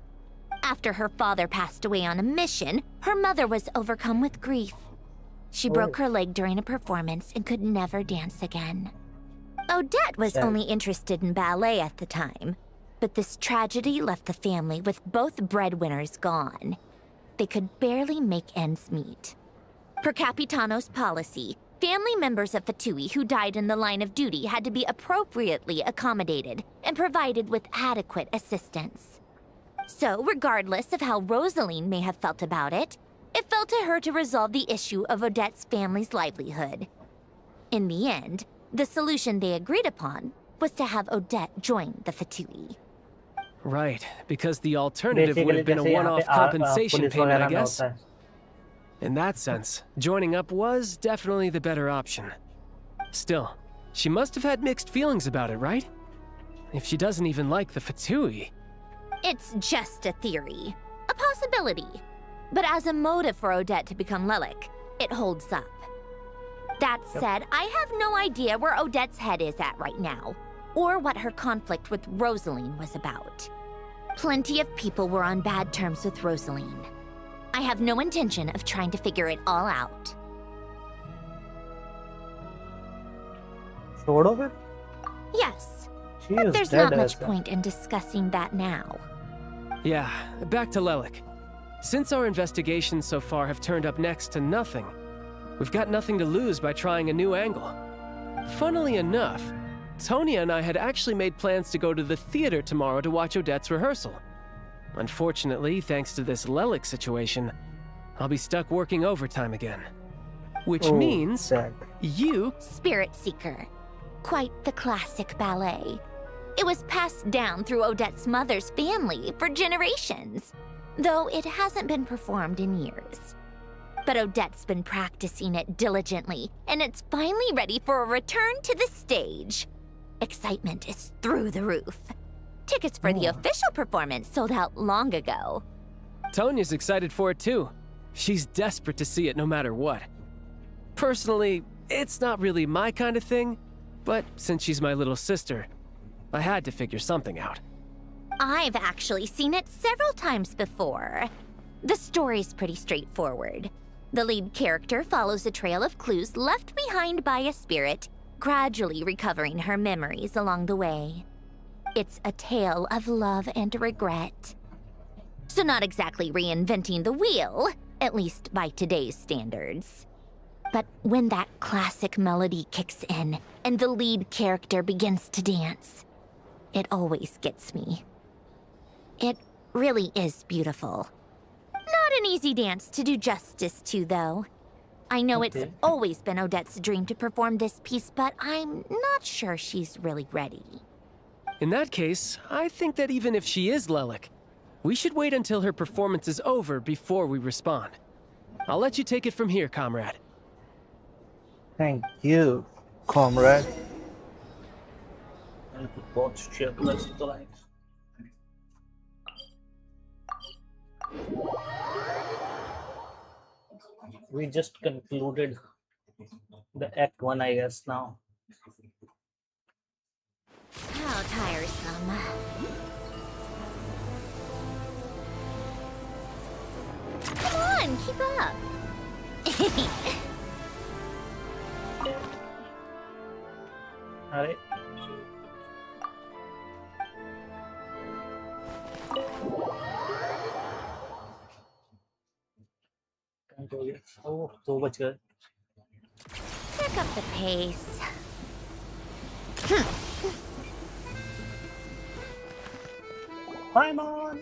After her father passed away on a mission, her mother was overcome with grief. She broke her leg during a performance and could never dance again. Odette was only interested in ballet at the time, but this tragedy left the family with both breadwinners gone. They could barely make ends meet. Per Capitano's policy, family members of Fatui who died in the line of duty had to be appropriately accommodated and provided with adequate assistance. So, regardless of how Rosaline may have felt about it, it fell to her to resolve the issue of Odette's family's livelihood. In the end, the solution they agreed upon was to have Odette join the Fatui. Right, because the alternative would have been a Basically, one-off जैसे यहाँ पे, compensation police payment, वगैरह I में guess. होता है। In that sense, joining up was definitely the better option. Still, she must have had mixed feelings about it, right? If she doesn't even like the Fatui. It's just a theory, a possibility. But as a motive for Odette to become Lelik, it holds up. That said, I have no idea where Odette's head is at right now, or what her conflict with Rosaline was about. Plenty of people were on bad terms with Rosaline. I have no intention of trying to figure it all out. छोड़ो फिर। Yes, She but is there's dead not much ऐसा। point in discussing that now. Yeah, back to Lelik. Since our investigations so far have turned up next to nothing, we've got nothing to lose by trying a new angle. Funnily enough, Tonya and I had actually made plans to go to the theater tomorrow to watch Odette's rehearsal. Unfortunately, thanks to this Lelik situation, I'll be stuck working overtime again. Which means you... Spirit Seeker. Quite the classic ballet. It was passed down through Odette's mother's family for generations, though it hasn't been performed in years. But Odette's been practicing it diligently, and it's finally ready for a return to the stage. Excitement is through the roof. Tickets for the official performance sold out long ago. Tonya's excited for it too. She's desperate to see it no matter what. Personally, it's not really my kind of thing, but since she's my little sister, I had to figure something out. I've actually seen it several times before. The story's pretty straightforward. The lead character follows a trail of clues left behind by a spirit, gradually recovering her memories along the way. It's a tale of love and regret. So not exactly reinventing the wheel, at least by today's standards. But when that classic melody kicks in and the lead character begins to dance, it always gets me. It really is beautiful. Not an easy dance to do justice to, though. I know it's always been Odette's dream to perform this piece, but I'm not sure she's really ready. In that case, I think that even if she is Lelik, we should wait until her performance is over before we respond. I'll let you take it from here, comrade. Thank you, comrade. We just concluded the Act 1, I guess, now. How tiresome. Come on, keep up. Alright. Oh, 2 बज गए. Pick up the pace. Paimon!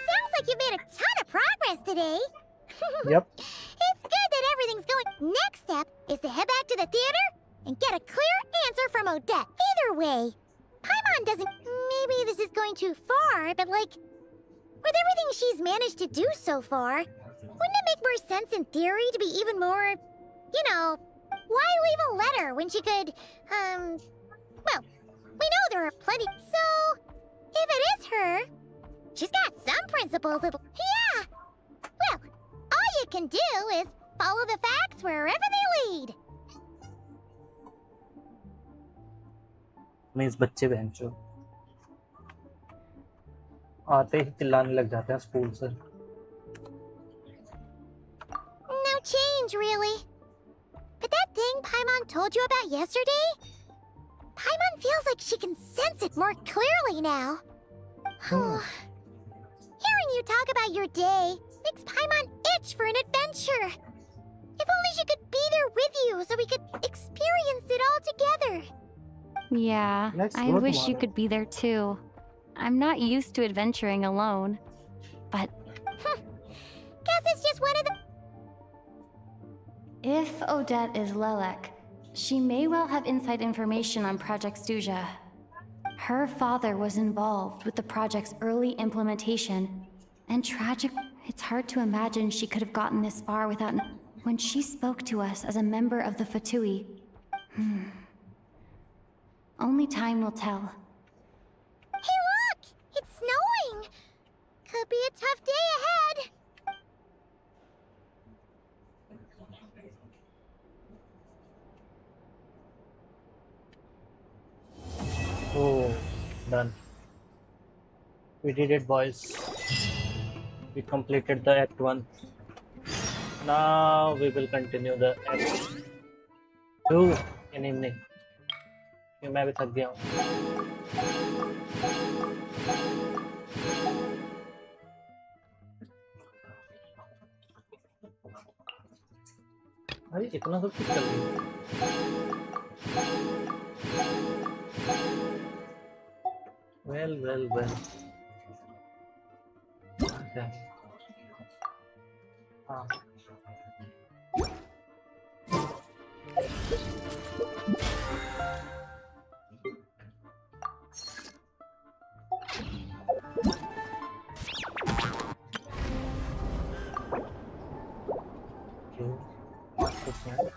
Sounds like you made a ton of progress today. Yep. It's good that everything's going. Next step is to head back to the theater and get a clear answer from Odette. Either way, Paimon doesn't. Maybe this is going too far, but like, with everything she's managed to do so far, wouldn't it make more sense in theory to be even more, you know, why leave a letter when she could, well, we know there are plenty. So, if it is her, she's got some principles that, yeah. Well, all you can do is follow the facts wherever they lead. Means बच्चे बहनचो आते ही चिल्लाने लग जाते हैं school से. No change, really. But that thing Paimon told you about yesterday? Paimon feels like she can sense it more clearly now. Hearing you talk about your day makes Paimon itch for an adventure. If only she could be there with you so we could experience it all together. Yeah, I wish you could be there too. I'm not used to adventuring alone, but... Guess it's just one of the... If Odette is Lelik, she may well have inside information on Project Stuja. Her father was involved with the project's early implementation, and it's hard to imagine she could have gotten this far without... When she spoke to us as a member of the Fatui... Only time will tell. Hey look! It's snowing! Could be a tough day ahead. Oh, done. We did it, boys. We completed the Act 1. Now we will continue the Act 2 in evening. मैं भी थक गया हूँ. अरे इतना सब कुछ कर लिया. Well. Okay. Ah. Okay. What's this one?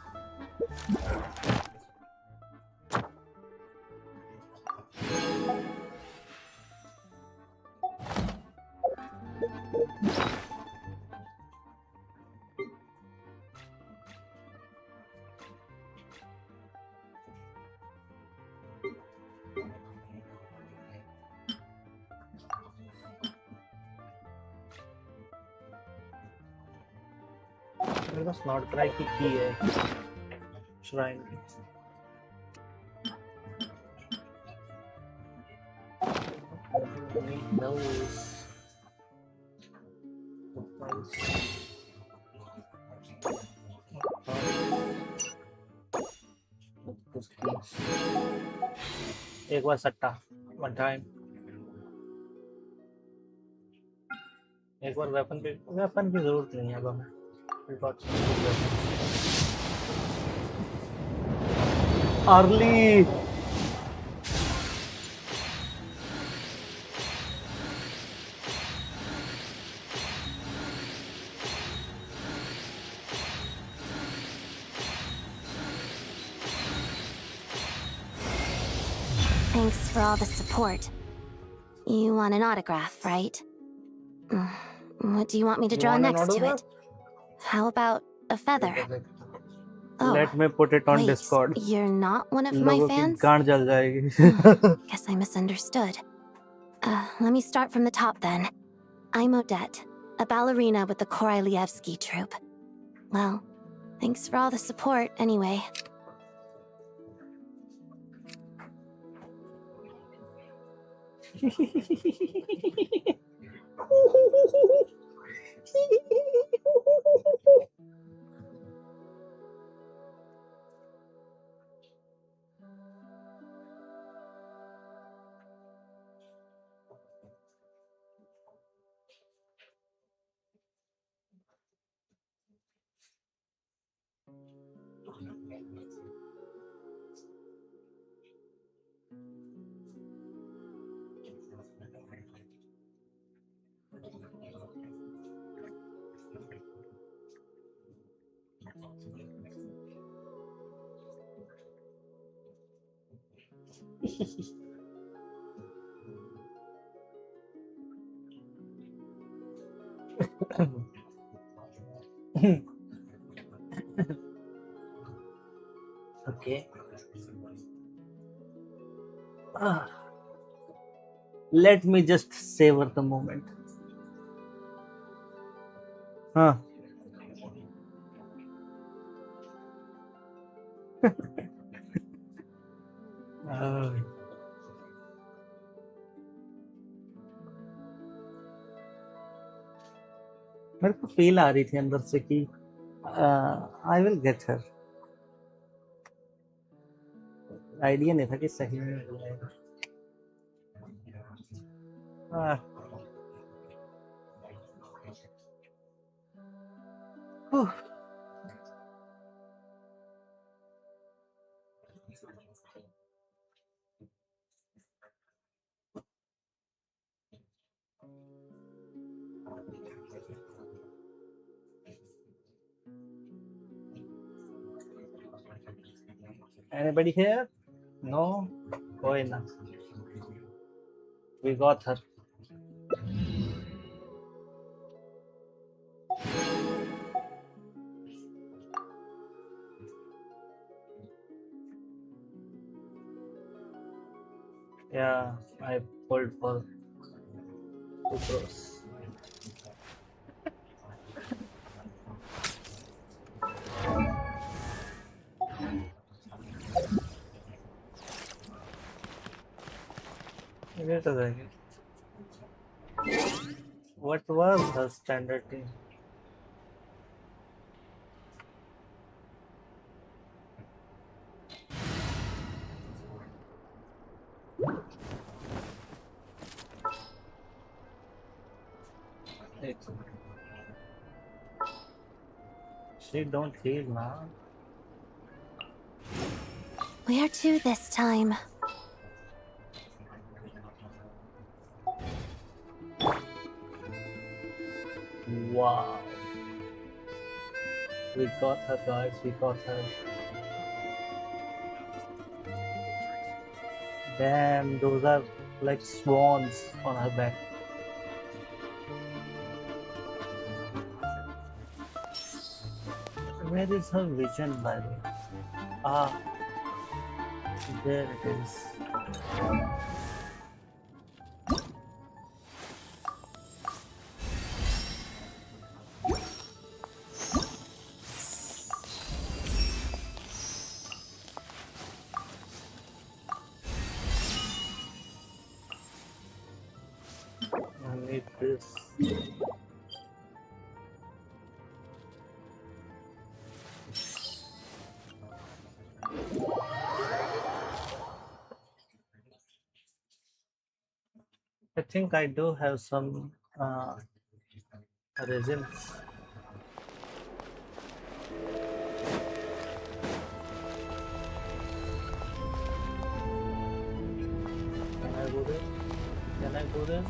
I must not try to key a shrine. Need those. एक बार सट्टा वन टाइम एक बार वेपन की जरूरत नहीं है अब हमें early Thanks for all the support. You want an autograph, right? What do you want me to draw next to it? How about a feather? Oh, let me put it on wait, Discord. You're not one of my fans? गांड जल जाएगी. Guess I misunderstood. Let me start from the top then. I'm Odette, a ballerina with the Korailievsky troupe. Well, thanks for all the support anyway. Okay. Let me just savor the moment. Huh. मेरे को feel आ रही थी अंदर से कि I will get her. Idea नहीं था कि सही में हो जाएगा. Anybody here? No? कोई ना. We got her. Yeah, I pulled for Sucrose. Wait a second. What was the standard team? She don't heal now. Where to this time? Wow. We got her, guys. We got her. Damn, those are like swans on her back. Where is her vision, by the way? Ah, there it is. I need this. I think I do have some resins. Can I go there? Can I go there?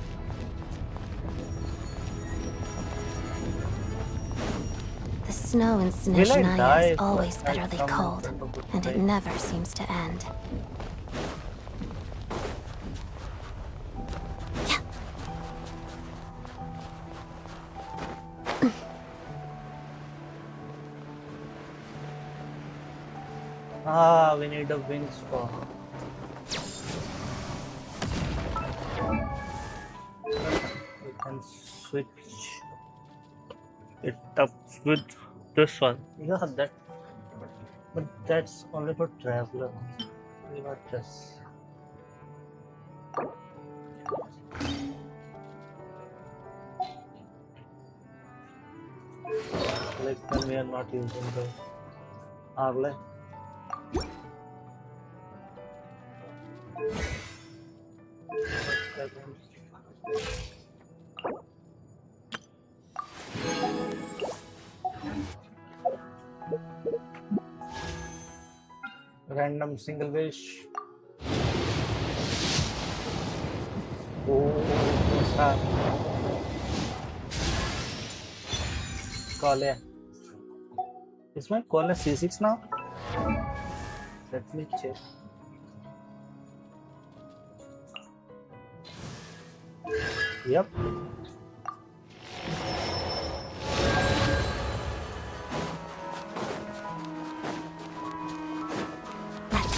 The snow in Will I Snezhnaya die is if always I bitterly come in cold, front of the and it train? never seems to end. Ah, we need a wings for her. We can switch it up with this one. Yeah, that. But that's only for traveler. We got this. Like when we are not using the Harley. Random single wish. Oh, what's that? Call. Is my call C6 now? Let me check. Yep.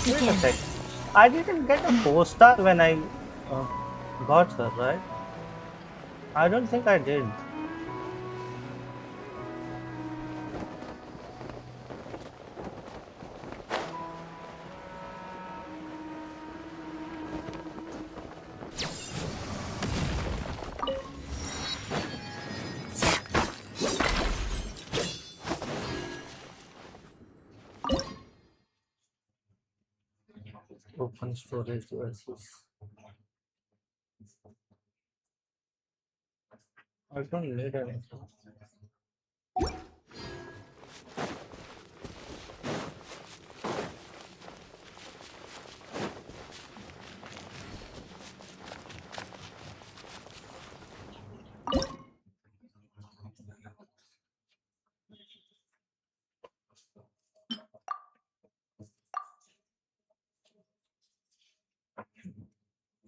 Wait a sec. I didn't get a 4-star when I got her, right? I don't think I did. Open storage devices. I don't need anything.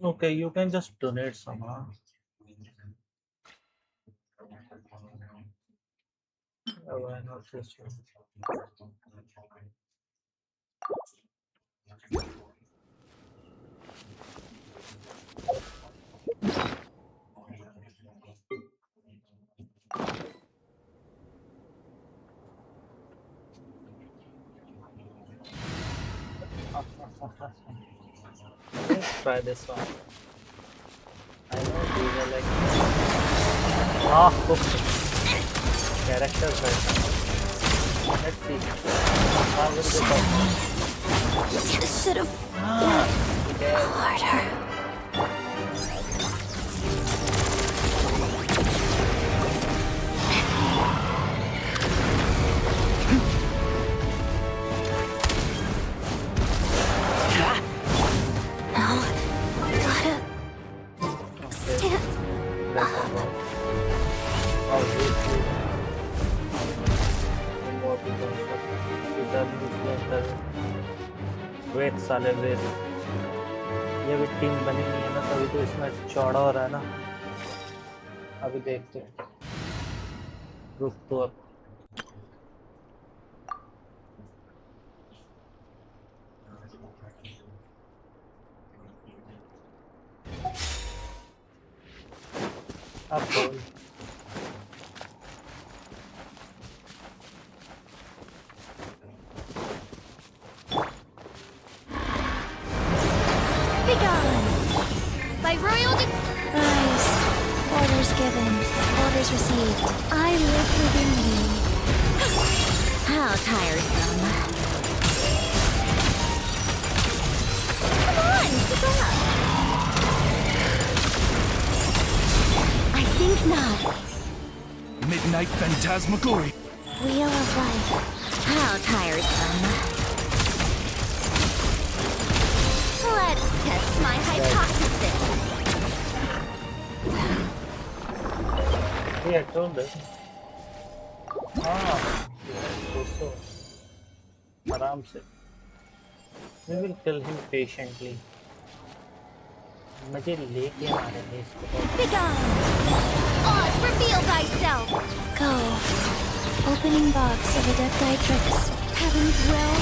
Okay, you can just donate some, huh? Oh, why not this one? Let's try this one. I know these are like characters right now. Let's see. How will they perform? Should have harder. साले very. ये भी team बनी हुई है ना, तभी तो इसमें चौड़ा हो रहा है ना। अभी देखते हैं, रुक तो अब। अब बोल। By royal Eyes. Orders given. Orders received. I live within you. How tiresome. Come on, keep up. I think not. Midnight phantasmagoria. Wheel of life. How tiresome. Let's test my hypothesis. Yeah, I told it. So. आराम से. We will kill him patiently. मुझे लेके मारेंगे इसको. Begone! Oz, reveal thyself! Go. Opening box of Adepti-Trix. Heaven's will,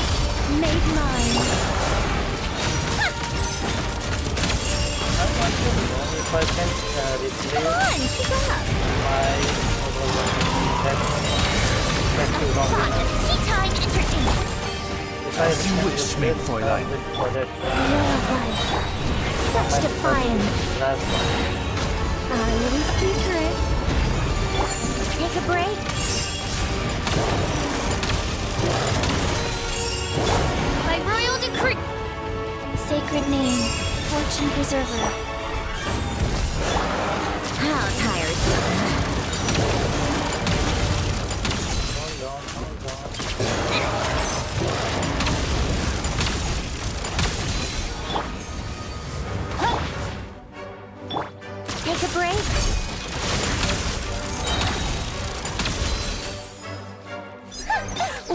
made mine. I want to know if I can replace my Tea time entertainment. As you wish, maid Fräulein. Such defiance. Our little secret. Take a break. By royal decree. Sacred name, fortune preserver. How tiresome. Take a break.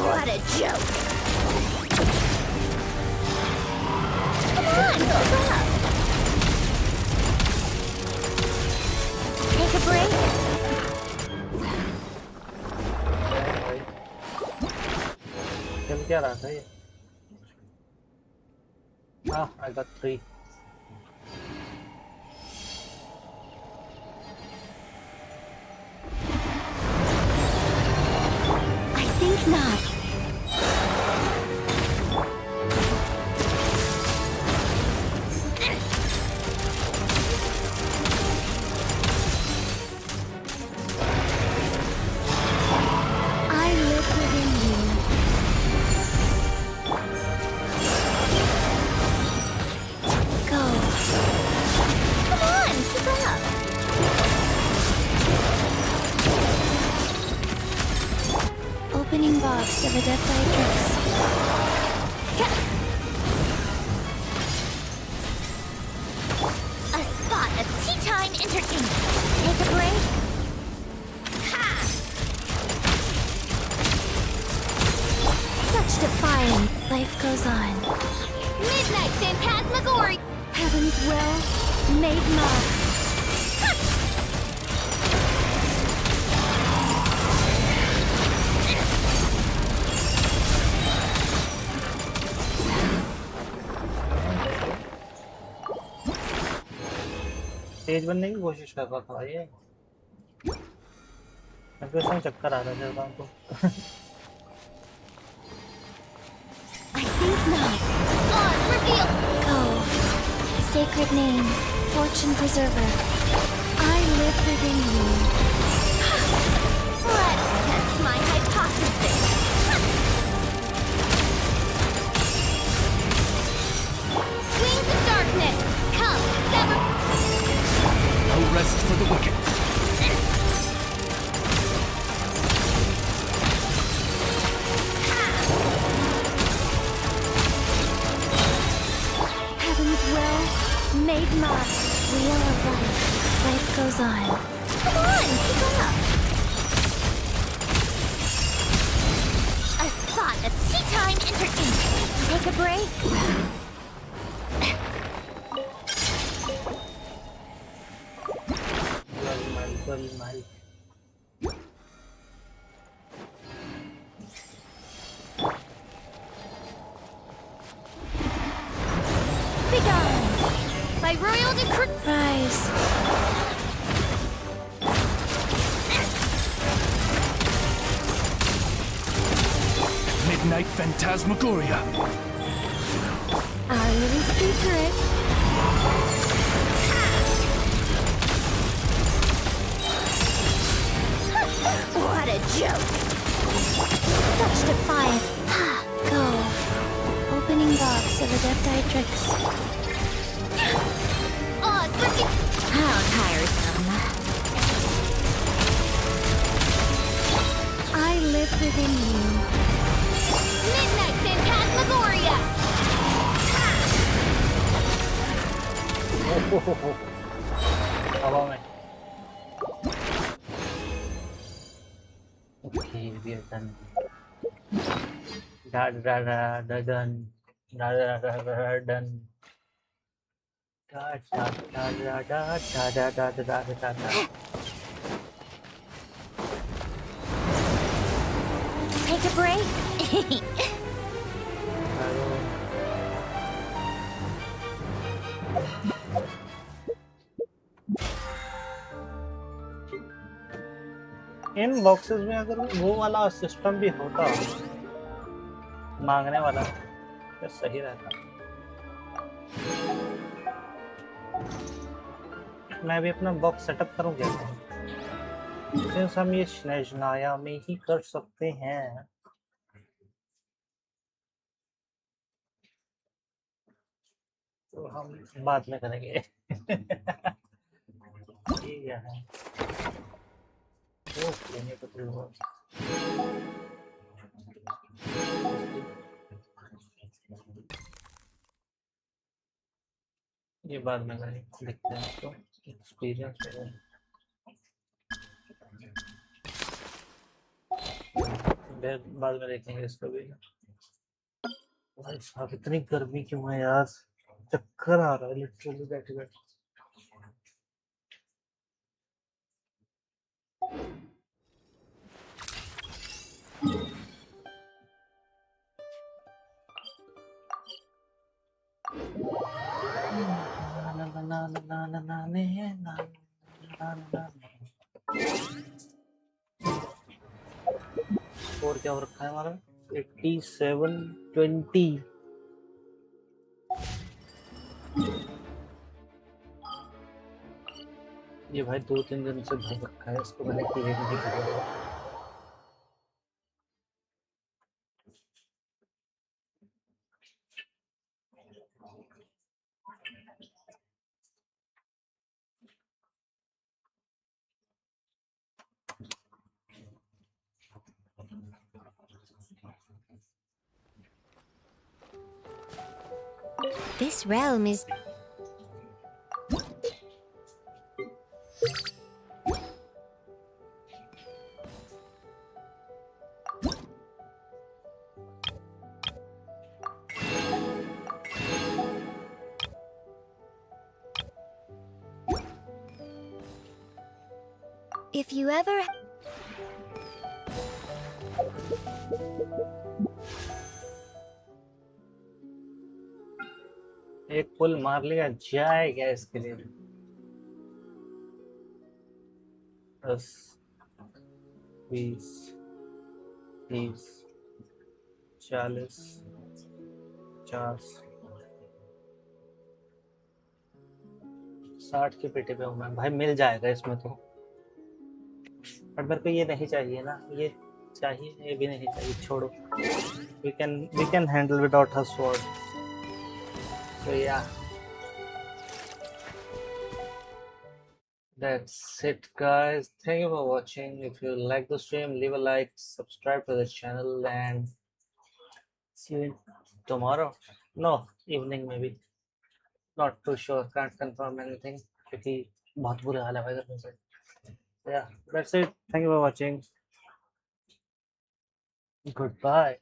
What a joke. Come on, keep up. Take a break. क्या रहा था ये? I got 3. I think not. I live within you. Go. Come on, keep up. Opening box of Adepti-Trix. A spot of tea time entertainment. Take a break. Such defiance. Life goes on. Midnight phantasmagoria. Heaven's will, made mine. तेज बनने की कोशिश कर रहा था ये. मैं चक्कर आ रहा था तो. I think not. Oz, reveal. Go. Sacred name, fortune preserver. I live within you. Let's test my hypothesis. Wings of darkness. Come, sever. No rest for the wicked. Heaven's will, made mine. Wheel of life. Life goes on. Come on, keep up. A spot of tea time entertainment. Take a break. Begone! By royal decree. Rise. Midnight Phantasmagoria. Our little secret. What a joke! Such defiance. Go. Opening box of Adepti Oh, it's freaking. How tiresome. I live within you. Midnight Phantasmagoria! हवा में. Okay, we are done. Da da da da done. Da da da da done. Da da da da da da da da da da da. Take a break. In boxes में अगर वो वाला system भी होता मांगने वाला तो सही रहता. मैं भी अपना बॉक्स सेटअप करूं क्या? सिंस हम ये स्नेजनाया में ही कर सकते हैं. तो हम बाद में करेंगे. ये क्या है? लेने को तो ये बाद में करेंगे. देखते हैं इसको एक्सपीरियंस बाद में देखेंगे इसको भी. भाई साहब इतनी गर्मी क्यों है यार? चक्कर आ रहा है लिटरली बैठे बैठे. स्कोर क्या हो रखा है हमारा? 87-20. ये भाई 2-3 दिन से भर रखा है इसको. मैंने क्लियर नहीं किया. This realm is... If you ever... एक पुल मार लिया जाएगा इसके लिए. 10, 20, 30, 40, 50, 60 के पेटे पे हूँ मैं भाई. मिल जाएगा इसमें तो. पर मेरे को ये नहीं चाहिए ना. ये चाहिए, ये भी नहीं चाहिए. छोड़ो. We can handle without her sword. So yeah, that's it guys. Thank you for watching. If you like the stream, leave a like, subscribe to the channel, and see you tomorrow. No, evening maybe. Not too sure. Can't confirm anything क्योंकि बहुत बुरे हाल है भाई घर में. Yeah, that's it. Thank you for watching. Goodbye.